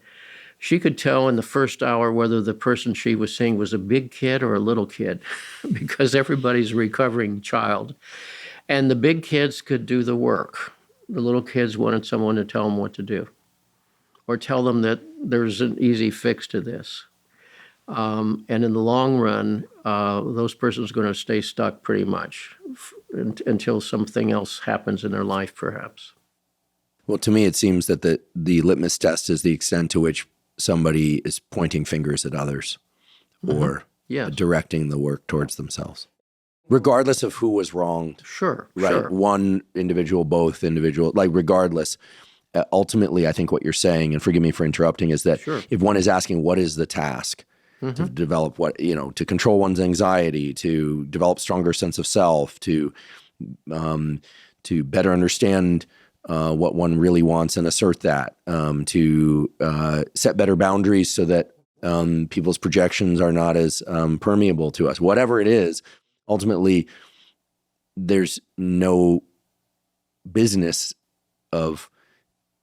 she could tell in the first hour whether the person she was seeing was a big kid or a little kid, because everybody's a recovering child. And the big kids could do the work. The little kids wanted someone to tell them what to do, or tell them that there's an easy fix to this. And in the long run, those persons are going to stay stuck pretty much until something else happens in their life, perhaps. Well, to me, it seems that the litmus test is the extent to which somebody is pointing fingers at others or directing the work towards themselves, regardless of who was wronged. Sure. Right. Sure. One individual, both individual, regardless. Ultimately, I think what you're saying, and forgive me for interrupting, is that if one is asking what is the task, to develop to control one's anxiety, to develop stronger sense of self, to better understand what one really wants and assert that, to set better boundaries so that people's projections are not as permeable to us. Whatever it is, ultimately, there's no business of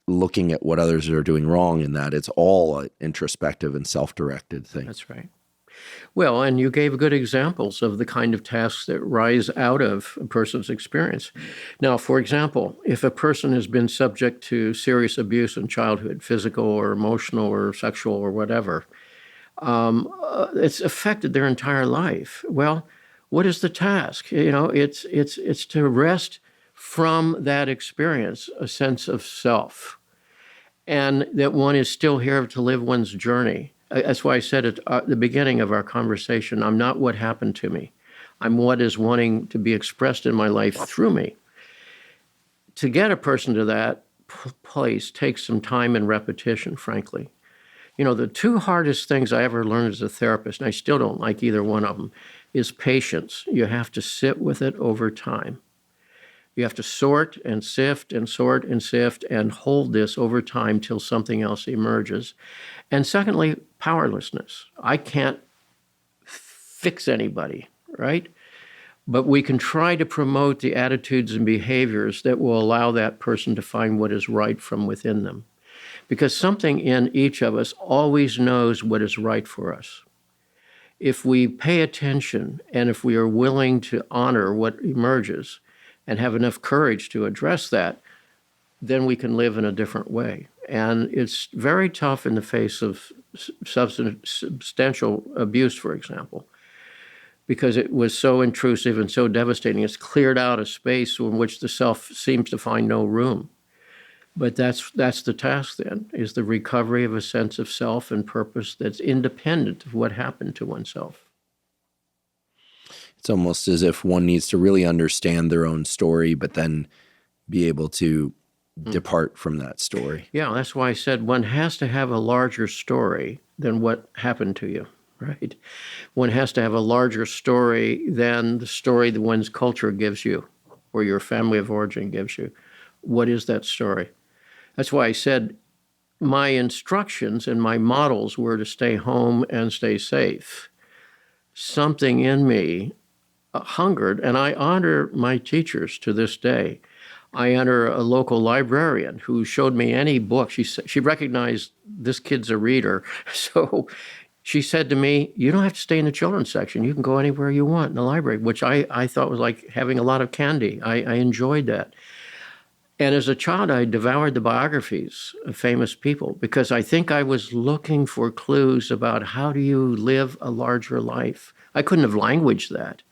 looking at what others are doing wrong in that. It's all an introspective and self-directed thing. That's right. Well, and you gave good examples of the kind of tasks that rise out of a person's experience. Now, for example, if a person has been subject to serious abuse in childhood, physical or emotional or sexual or whatever, it's affected their entire life. Well, what is the task? It's to wrest from that experience a sense of self, and that one is still here to live one's journey. That's why I said at the beginning of our conversation, I'm not what happened to me. I'm what is wanting to be expressed in my life through me. To get a person to that place takes some time and repetition, frankly. The two hardest things I ever learned as a therapist, and I still don't like either one of them, is patience. You have to sit with it over time. You have to sort and sift and sort and sift and hold this over time till something else emerges. And secondly, powerlessness. I can't fix anybody, right? But we can try to promote the attitudes and behaviors that will allow that person to find what is right from within them. because something in each of us always knows what is right for us. If we pay attention and if we are willing to honor what emerges and have enough courage to address that, then we can live in a different way. And it's very tough in the face of substantial abuse, for example, because it was so intrusive and so devastating. It's cleared out a space in which the self seems to find no room. But that's the task then, is the recovery of a sense of self and purpose that's independent of what happened to oneself. It's almost as if one needs to really understand their own story, but then be able to depart from that story. Yeah, that's why I said one has to have a larger story than what happened to you, right? One has to have a larger story than the story that one's culture gives you or your family of origin gives you. What is that story? That's why I said my instructions and my models were to stay home and stay safe. Something in me hungered, and I honor my teachers to this day. I honor a local librarian who showed me any book. She recognized this kid's a reader. So she said to me, you don't have to stay in the children's section. You can go anywhere you want in the library, which I thought was like having a lot of candy. I enjoyed that. And as a child, I devoured the biographies of famous people because I think I was looking for clues about how do you live a larger life. I couldn't have languaged that.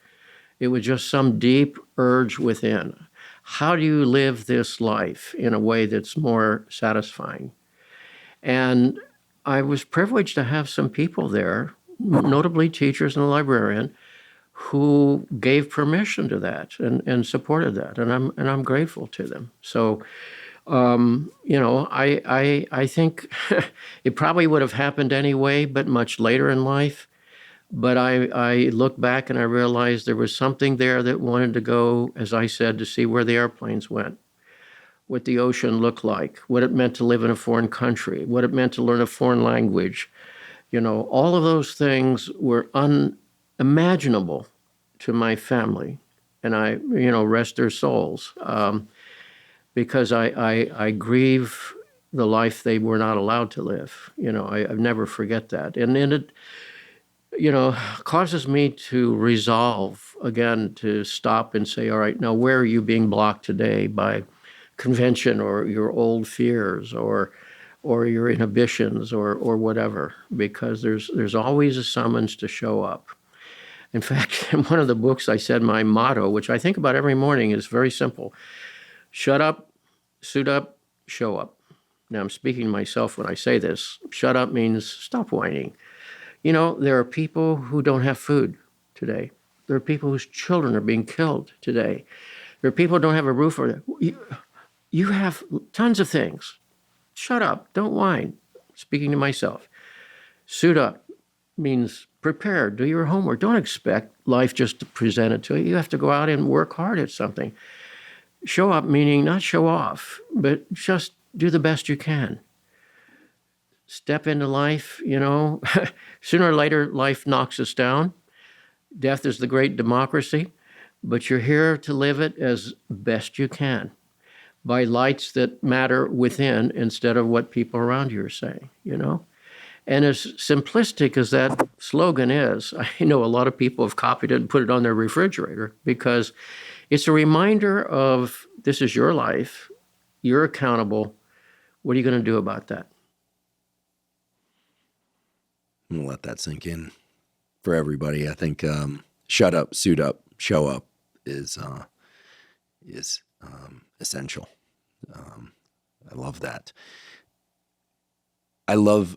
It was just some deep urge within. How do you live this life in a way that's more satisfying? And I was privileged to have some people there, notably teachers and a librarian, who gave permission to that and supported that, and I'm grateful to them. So, I think it probably would have happened anyway, but much later in life. But I look back and I realized there was something there that wanted to go, as I said, to see where the airplanes went, what the ocean looked like, what it meant to live in a foreign country, what it meant to learn a foreign language. All of those things were unimaginable to my family, and I, rest their souls, because I grieve the life they were not allowed to live. I never forget that, and it, causes me to resolve again to stop and say, all right, now where are you being blocked today by convention or your old fears or your inhibitions or whatever? Because there's always a summons to show up. In fact, in one of the books, I said my motto, which I think about every morning, is very simple: shut up, suit up, show up. Now, I'm speaking to myself when I say this. Shut up means stop whining. There are people who don't have food today. There are people whose children are being killed today. There are people who don't have a roof over their. You have tons of things. Shut up, don't whine. Speaking to myself. Suit up means prepare, do your homework. Don't expect life just to present it to you. You have to go out and work hard at something. Show up meaning not show off, but just do the best you can. Step into life, sooner or later life knocks us down. Death is the great democracy, but you're here to live it as best you can by lights that matter within instead of what people around you are saying, And as simplistic as that slogan is, I know a lot of people have copied it and put it on their refrigerator because it's a reminder of this is your life, you're accountable, what are you going to do about that? I'm going to let that sink in for everybody. I think shut up, suit up, show up is essential. I love that. I love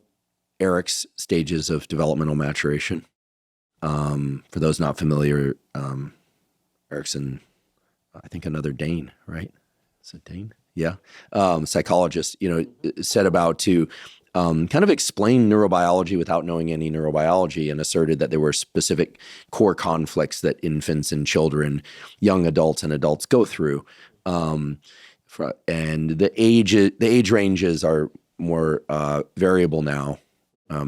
Eric's stages of developmental maturation. For those not familiar, Eric's I think another Dane, right? Is it Dane? Yeah. Psychologist, set about to kind of explain neurobiology without knowing any neurobiology, and asserted that there were specific core conflicts that infants and children, young adults and adults go through. And the age ranges are more variable now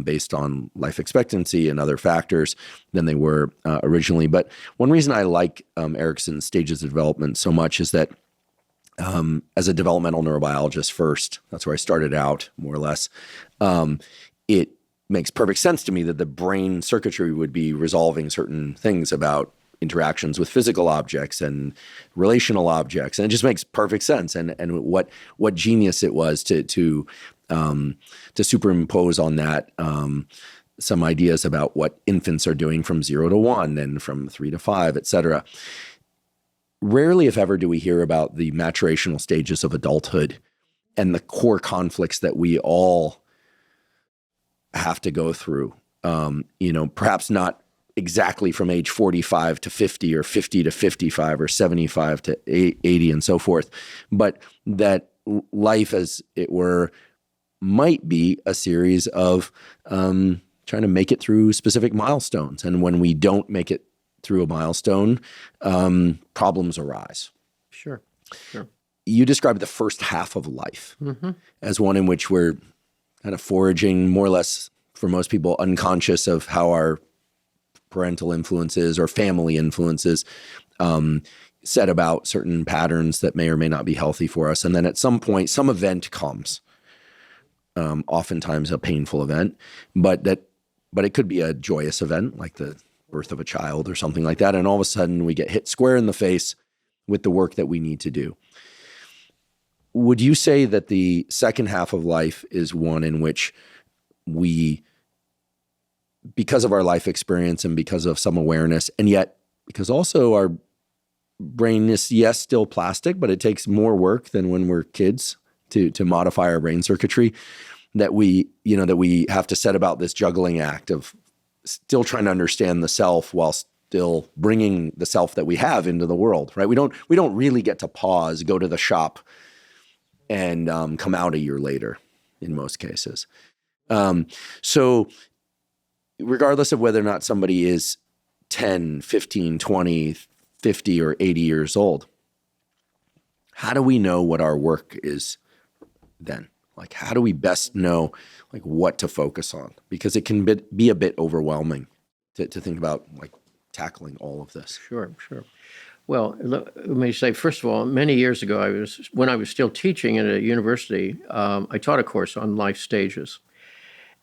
based on life expectancy and other factors than they were originally. But one reason I like Erickson's stages of development so much is that as a developmental neurobiologist first, that's where I started out, more or less, it makes perfect sense to me that the brain circuitry would be resolving certain things about interactions with physical objects and relational objects. And it just makes perfect sense. And what genius it was to superimpose on that some ideas about what infants are doing from 0 to 1 and from 3 to 5, et cetera. Rarely, if ever, do we hear about the maturational stages of adulthood and the core conflicts that we all have to go through. Perhaps not exactly from age 45 to 50 or 50 to 55 or 75 to 80 and so forth, but that life, as it were, might be a series of trying to make it through specific milestones. And when we don't make it through a milestone, problems arise. Sure. You described the first half of life as one in which we're kind of foraging, more or less, for most people, unconscious of how our parental influences or family influences set about certain patterns that may or may not be healthy for us. And then at some point, some event comes, oftentimes a painful event, but it could be a joyous event, like the birth of a child or something like that. And all of a sudden, we get hit square in the face with the work that we need to do. Would you say that the second half of life is one in which we, because of our life experience and because of some awareness, and yet because also our brain is, yes, still plastic, but it takes more work than when we're kids to modify our brain circuitry, that we have to set about this juggling act of still trying to understand the self while still bringing the self that we have into the world, right? We don't really get to pause, go to the shop, and come out a year later in most cases. So regardless of whether or not somebody is 10, 15, 20, 50, or 80 years old, how do we know what our work is then? Like, how do we best know what to focus on? Because it can be a bit overwhelming to think about tackling all of this. Sure. Well, let me say, first of all, many years ago, when I was still teaching at a university, I taught a course on life stages.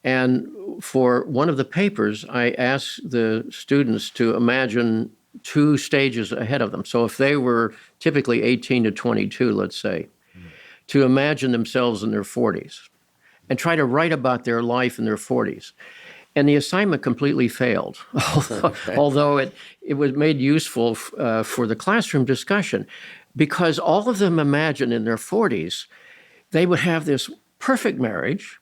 And for one of the papers, I asked the students to imagine 2 stages ahead of them. So if they were typically 18 to 22, let's say, to imagine themselves in their 40s and try to write about their life in their 40s. And the assignment completely failed, although it was made useful for the classroom discussion, because all of them imagined in their 40s, they would have this perfect marriage,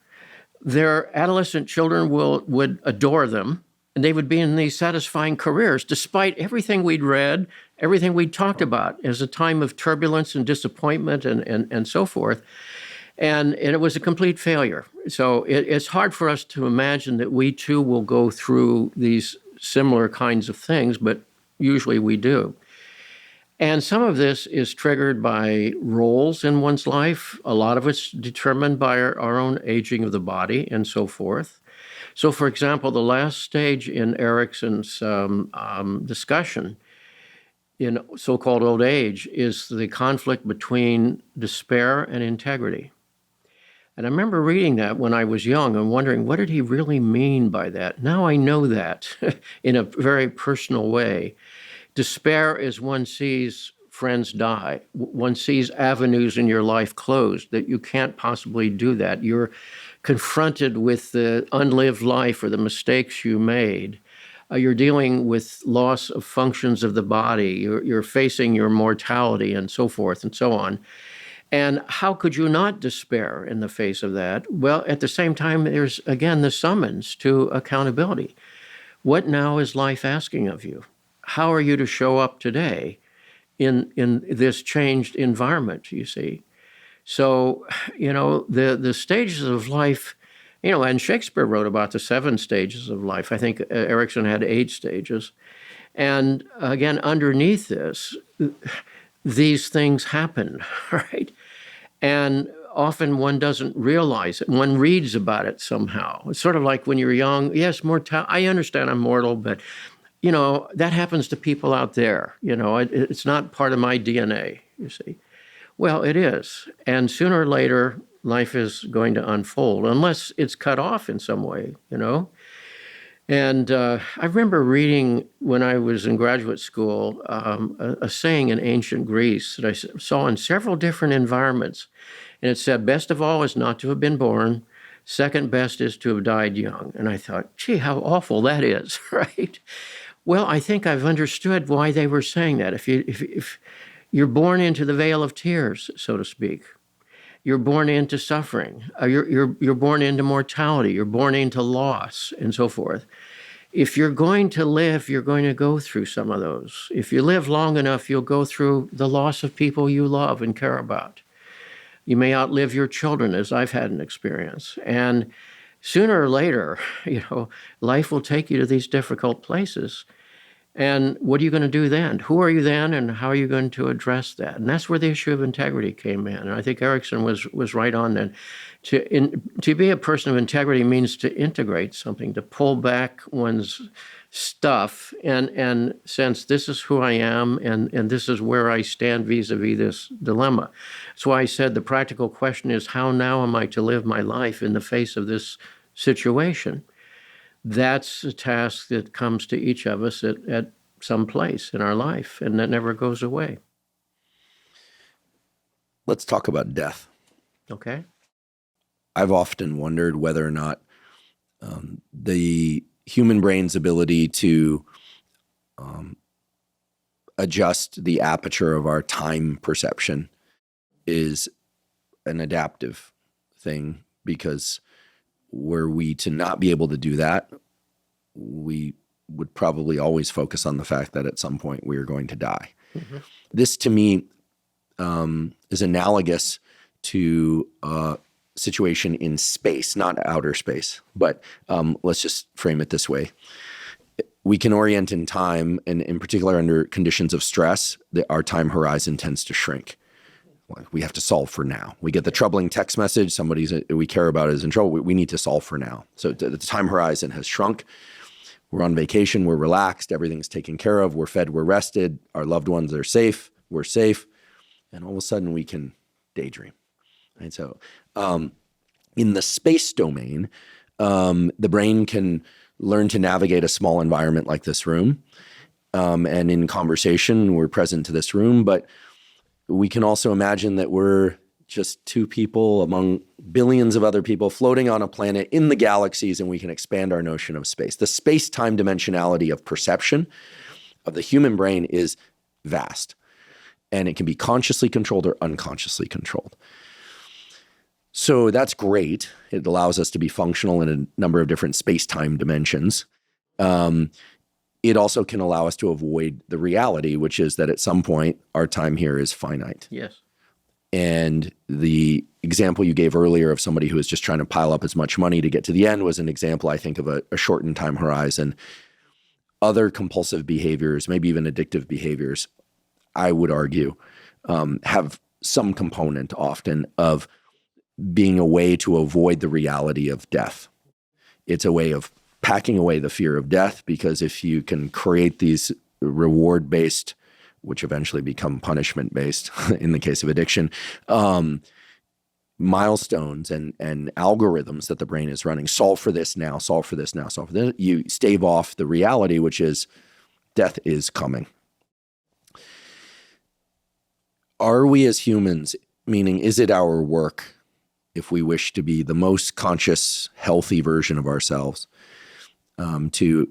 their adolescent children would adore them, and they would be in these satisfying careers, despite everything we'd read, everything we'd talked about as a time of turbulence and disappointment and so forth. And it was a complete failure. So it's hard for us to imagine that we too will go through these similar kinds of things, but usually we do. And some of this is triggered by roles in one's life. A lot of it's determined by our own aging of the body and so forth. So, for example, the last stage in Erikson's discussion in so-called old age is the conflict between despair and integrity. And I remember reading that when I was young and wondering, what did he really mean by that? Now I know that in a very personal way. Despair is one sees friends die. One sees avenues in your life closed, that you can't possibly do that. You're confronted with the unlived life or the mistakes you made. You're dealing with loss of functions of the body. You're facing your mortality and so forth and so on. And how could you not despair in the face of that? Well, at the same time, there's, again, the summons to accountability. What now is life asking of you? How are you to show up today in this changed environment, you see? So, the stages of life, and Shakespeare wrote about the 7 stages of life. I think Erikson had 8 stages. And again, underneath this, these things happen, right? And often one doesn't realize it. One reads about it somehow. It's sort of like when you're young, yes, I understand I'm mortal, but, that happens to people out there. It's not part of my DNA, you see. Well, it is. And sooner or later, life is going to unfold, unless it's cut off in some way, And I remember reading when I was in graduate school a saying in ancient Greece that I saw in several different environments. And it said, best of all is not to have been born. Second best is to have died young. And I thought, gee, how awful that is, right? Well, I think I've understood why they were saying that. If you're born into the vale of tears, so to speak, you're born into suffering, you're born into mortality, you're born into loss, and so forth. If you're going to live, you're going to go through some of those. If you live long enough, you'll go through the loss of people you love and care about. You may outlive your children, as I've had an experience. And sooner or later, life will take you to these difficult places. And what are you going to do then? Who are you then, and how are you going to address that? And that's where the issue of integrity came in. And I think Erickson was right on that. To be a person of integrity means to integrate something, to pull back one's stuff and sense this is who I am and this is where I stand vis-a-vis this dilemma. That's why I said the practical question is, how now am I to live my life in the face of this situation? That's a task that comes to each of us at some place in our life, and that never goes away. Let's talk about death. Okay. I've often wondered whether or not the human brain's ability to adjust the aperture of our time perception is an adaptive thing, because were we to not be able to do that, we would probably always focus on the fact that at some point we are going to die. Mm-hmm. This, to me, is analogous to a situation in space, not outer space, but let's just frame it this way. We can orient in time, and in particular under conditions of stress, our time horizon tends to shrink. We have to solve for now. We get the troubling text message, somebody we care about is in trouble. We need to solve for now. So the time horizon has shrunk. We're on vacation. We're relaxed. Everything's taken care of. We're fed. We're rested. Our loved ones are safe. We're safe. And all of a sudden we can daydream. And so in the space domain, the brain can learn to navigate a small environment like this room. And in conversation, we're present to this room, but we can also imagine that we're just two people among billions of other people floating on a planet in the galaxies, and we can expand our notion of space. The space-time dimensionality of perception of the human brain is vast, and it can be consciously controlled or unconsciously controlled. So that's great. It allows us to be functional in a number of different space-time dimensions. It also can allow us to avoid the reality, which is that at some point our time here is finite. Yes. And the example you gave earlier of somebody who is just trying to pile up as much money to get to the end was an example, I think, of a shortened time horizon. Other compulsive behaviors, maybe even addictive behaviors, I would argue, have some component often of being a way to avoid the reality of death. It's a way of packing away the fear of death, because if you can create these reward-based, which eventually become punishment-based in the case of addiction, milestones and algorithms that the brain is running, solve for this now, solve for this now, solve for this, you stave off the reality, which is death is coming. Are we as humans, meaning is it our work, if we wish to be the most conscious, healthy version of ourselves, to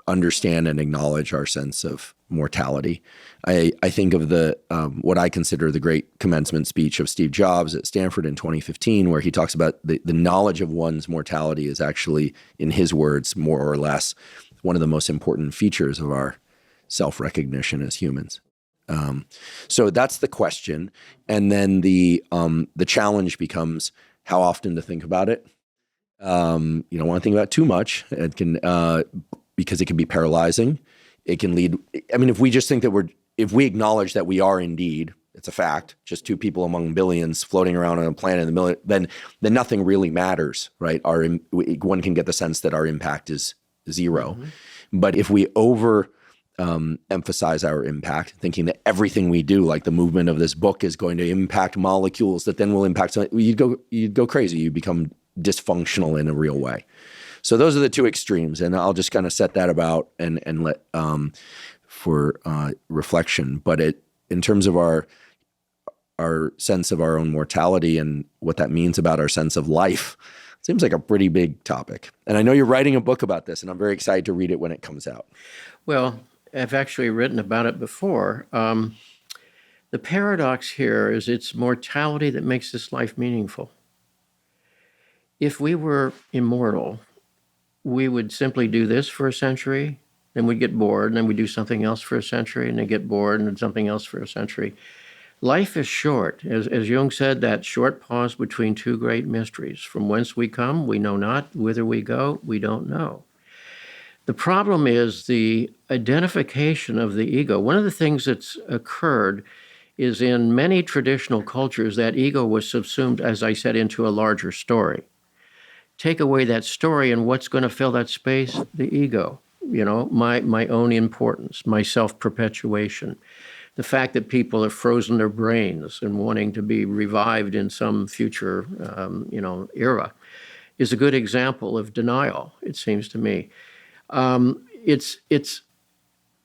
understand and acknowledge our sense of mortality? I think of the what I consider the great commencement speech of Steve Jobs at Stanford in 2015, where he talks about the knowledge of one's mortality is actually, in his words, more or less, one of the most important features of our self-recognition as humans. So that's the question. And then the challenge becomes how often to think about it. You don't want to think about it too much. It can, because it can be paralyzing. It can lead, I mean, if we just think that if we acknowledge that we are indeed, it's a fact, just two people among billions floating around on a planet in the middle, then nothing really matters, right? One can get the sense that our impact is zero. Mm-hmm. But if we emphasize our impact, thinking that everything we do, like the movement of this book, is going to impact molecules that then will impact something. You'd go crazy. You become dysfunctional in a real way. So those are the two extremes, and I'll just kind of set that about and let for reflection. But in terms of our sense of our own mortality and what that means about our sense of life, seems like a pretty big topic. And I know you're writing a book about this, and I'm very excited to read it when it comes out. Well, I've actually written about it before. The paradox here is it's mortality that makes this life meaningful. If we were immortal, we would simply do this for a century, then we'd get bored, and then we'd do something else for a century, and then get bored, and then something else for a century. Life is short. As Jung said, that short pause between two great mysteries. From whence we come, we know not. Whither we go, we don't know. The problem is the identification of the ego. One of the things that's occurred is in many traditional cultures, that ego was subsumed, as I said, into a larger story. Take away that story, and what's going to fill that space? The ego. My own importance, my self-perpetuation. The fact that people have frozen their brains and wanting to be revived in some future, era is a good example of denial, it seems to me. It's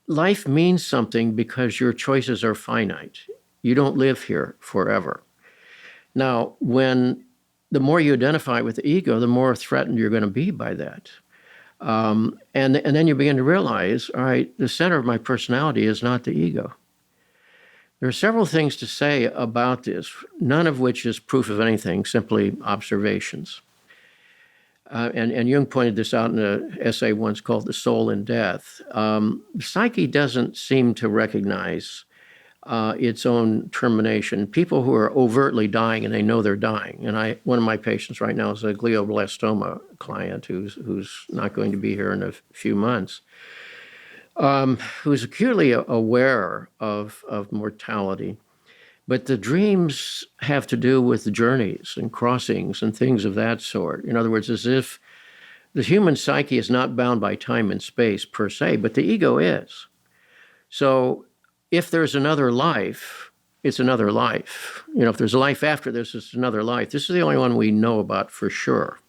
life means something because your choices are finite. You don't live here forever. Now, the more you identify with the ego, the more threatened you're going to be by that. And then you begin to realize, all right, the center of my personality is not the ego. There are several things to say about this, none of which is proof of anything, simply observations. And Jung pointed this out in an essay once called The Soul in Death. Psyche doesn't seem to recognize its own termination. People who are overtly dying and they know they're dying. And one of my patients right now is a glioblastoma client who's not going to be here in a few months, who's acutely aware of mortality. But the dreams have to do with journeys and crossings and things of that sort. In other words, as if the human psyche is not bound by time and space per se, but the ego is. So if there's another life, it's another life. If there's a life after this, it's another life. This is the only one we know about for sure.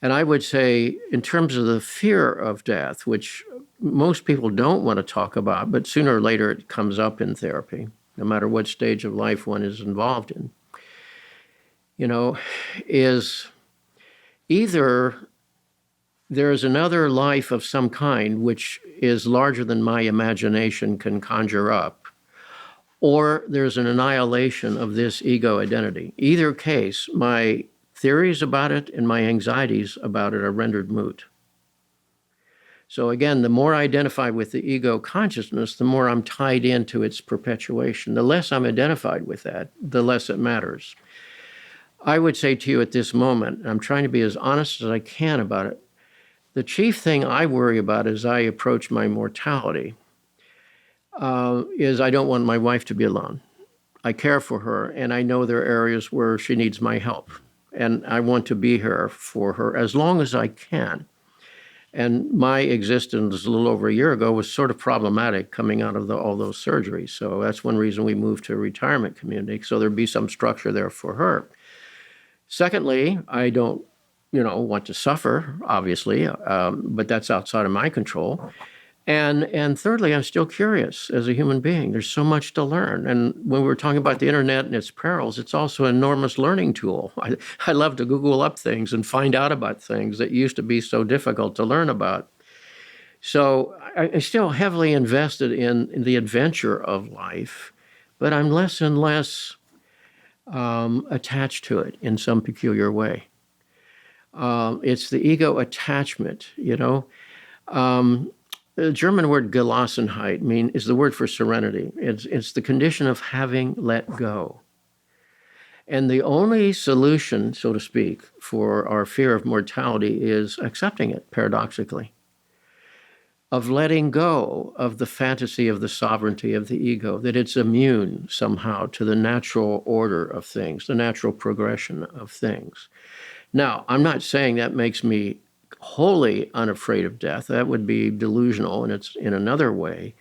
And I would say, in terms of the fear of death, which most people don't want to talk about, but sooner or later it comes up in therapy, no matter what stage of life one is involved in, is either there's another life of some kind which is larger than my imagination can conjure up, or there's an annihilation of this ego identity. Either case, my theories about it and my anxieties about it are rendered moot. So again, the more I identify with the ego consciousness, the more I'm tied into its perpetuation. The less I'm identified with that, the less it matters. I would say to you at this moment, I'm trying to be as honest as I can about it, the chief thing I worry about as I approach my mortality is I don't want my wife to be alone. I care for her, and I know there are areas where she needs my help, and I want to be here for her as long as I can. And my existence a little over a year ago was sort of problematic coming out of all those surgeries. So that's one reason we moved to a retirement community, so there'd be some structure there for her. Secondly, I don't, want to suffer, obviously, but that's outside of my control. And thirdly, I'm still curious as a human being. There's so much to learn. And when we were talking about the internet and its perils, it's also an enormous learning tool. I love to Google up things and find out about things that used to be so difficult to learn about. So I'm still heavily invested in the adventure of life, but I'm less and less attached to it in some peculiar way. It's the ego attachment, The German word Gelassenheit is the word for serenity. It's the condition of having let go. And the only solution, so to speak, for our fear of mortality is accepting it, paradoxically, of letting go of the fantasy of the sovereignty of the ego, that it's immune somehow to the natural order of things, the natural progression of things. Now, I'm not saying that makes me wholly unafraid of death. That would be delusional, and it's in another way.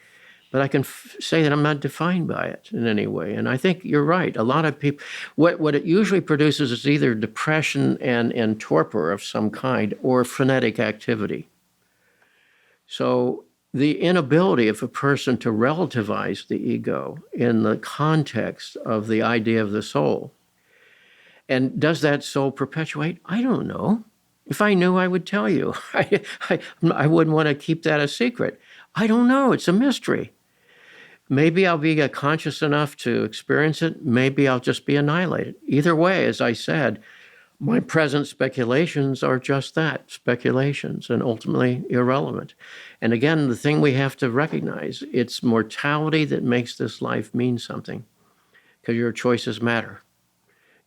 But I can say that I'm not defined by it in any way. And I think you're right. A lot of people, what it usually produces is either depression and torpor of some kind or frenetic activity. So the inability of a person to relativize the ego in the context of the idea of the soul. And does that soul perpetuate? I don't know. If I knew, I would tell you. I wouldn't want to keep that a secret. I don't know. It's a mystery. Maybe I'll be conscious enough to experience it. Maybe I'll just be annihilated. Either way, as I said, my present speculations are just that, speculations, and ultimately irrelevant. And again, the thing we have to recognize, it's mortality that makes this life mean something, because your choices matter.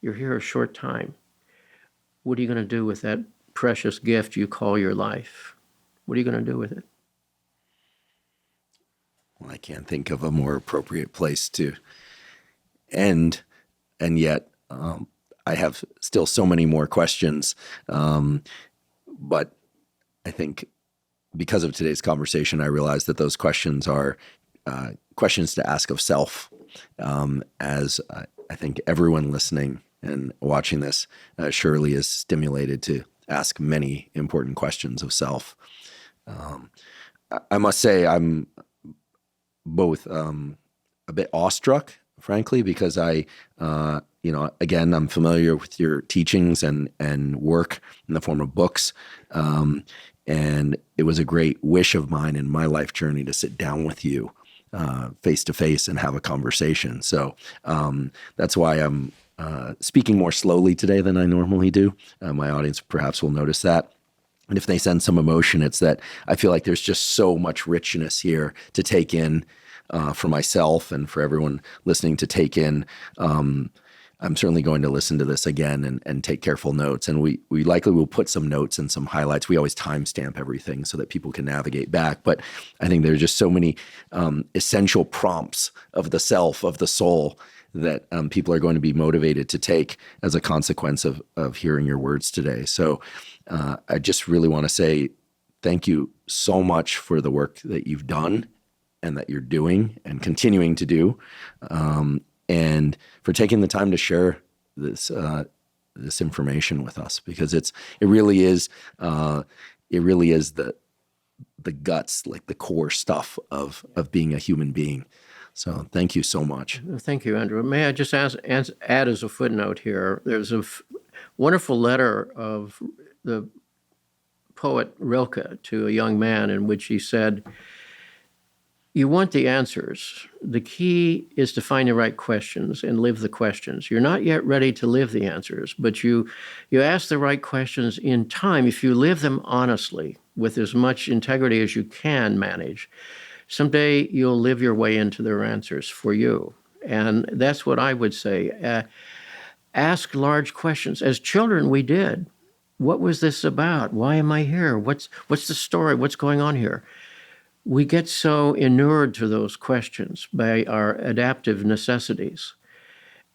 You're here a short time. What are you going to do with that precious gift you call your life? What are you going to do with it? Well, I can't think of a more appropriate place to end, and yet I have still so many more questions. But I think because of today's conversation, I realized that those questions are questions to ask of self, as I think everyone listening and watching this surely is stimulated to ask many important questions of self. I must say I'm both a bit awestruck, frankly, because again, I'm familiar with your teachings and work in the form of books. And it was a great wish of mine in my life journey to sit down with you face to face and have a conversation. So that's why I'm speaking more slowly today than I normally do. My audience perhaps will notice that. And if they sense some emotion, it's that I feel like there's just so much richness here to take in for myself and for everyone listening to take in. I'm certainly going to listen to this again and take careful notes. And we likely will put some notes and some highlights. We always timestamp everything so that people can navigate back. But I think there's just so many essential prompts of the self, of the soul, that people are going to be motivated to take as a consequence of hearing your words today. So I just really want to say thank you so much for the work that you've done and that you're doing and continuing to do, and for taking the time to share this information with us, because it really is the guts, like the core stuff of being a human being. So thank you so much. Thank you, Andrew. May I just add as a footnote here, there's a wonderful letter of the poet Rilke to a young man in which he said, you want the answers. The key is to find the right questions and live the questions. You're not yet ready to live the answers, but you ask the right questions in time. If you live them honestly with as much integrity as you can manage, someday you'll live your way into their answers for you. And that's what I would say. Ask large questions. As children, we did. What was this about? Why am I here? What's the story? What's going on here? We get so inured to those questions by our adaptive necessities.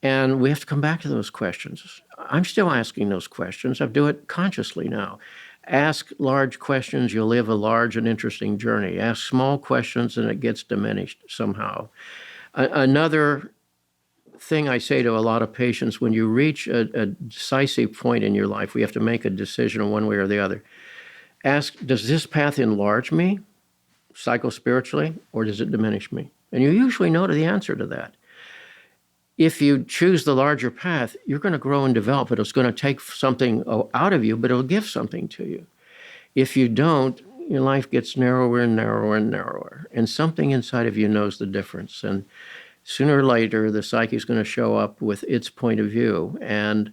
And we have to come back to those questions. I'm still asking those questions. I do it consciously now. Ask large questions, you'll live a large and interesting journey. Ask small questions and it gets diminished somehow. Another thing I say to a lot of patients, when you reach a decisive point in your life, we have to make a decision one way or the other. Ask, does this path enlarge me psychospiritually, or does it diminish me? And you usually know the answer to that. If you choose the larger path, you're going to grow and develop, but it's going to take something out of you, but it'll give something to you. If you don't, your life gets narrower and narrower and narrower, and something inside of you knows the difference. And sooner or later, the psyche is going to show up with its point of view. And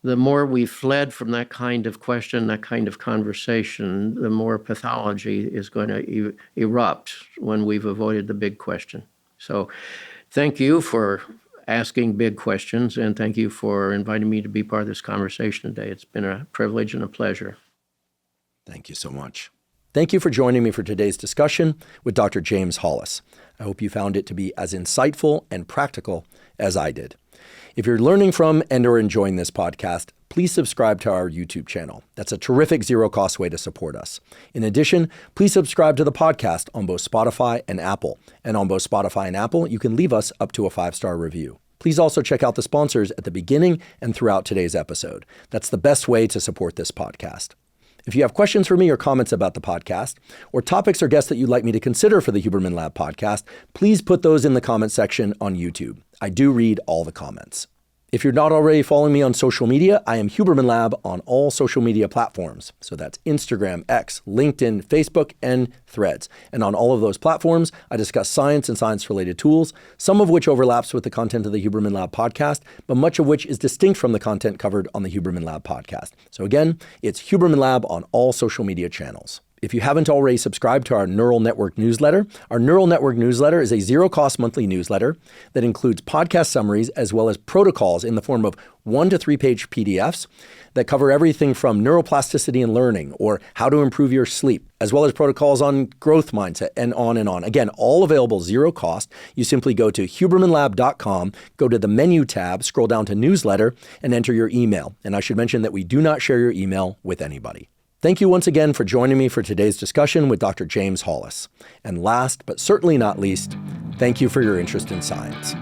the more we fled from that kind of question, that kind of conversation, the more pathology is going to erupt when we've avoided the big question. So thank you for asking big questions, and thank you for inviting me to be part of this conversation today. It's been a privilege and a pleasure. Thank you so much. Thank you for joining me for today's discussion with Dr. James Hollis. I hope you found it to be as insightful and practical as I did. If you're learning from and or enjoying this podcast, please subscribe to our YouTube channel. That's a terrific zero-cost way to support us. In addition, please subscribe to the podcast on both Spotify and Apple. And on both Spotify and Apple, you can leave us up to a 5-star review. Please also check out the sponsors at the beginning and throughout today's episode. That's the best way to support this podcast. If you have questions for me or comments about the podcast, or topics or guests that you'd like me to consider for the Huberman Lab podcast, please put those in the comment section on YouTube. I do read all the comments. If you're not already following me on social media, I am Huberman Lab on all social media platforms. So that's Instagram, X, LinkedIn, Facebook, and Threads. And on all of those platforms, I discuss science and science-related tools, some of which overlaps with the content of the Huberman Lab podcast, but much of which is distinct from the content covered on the Huberman Lab podcast. So again, it's Huberman Lab on all social media channels. If you haven't already subscribed to our Neural Network newsletter, our Neural Network newsletter is a zero-cost monthly newsletter that includes podcast summaries as well as protocols in the form of 1 to 3-page PDFs that cover everything from neuroplasticity and learning or how to improve your sleep, as well as protocols on growth mindset and on and on. Again, all available zero cost. You simply go to hubermanlab.com, go to the menu tab, scroll down to newsletter, and enter your email. And I should mention that we do not share your email with anybody. Thank you once again for joining me for today's discussion with Dr. James Hollis. And last, but certainly not least, thank you for your interest in science.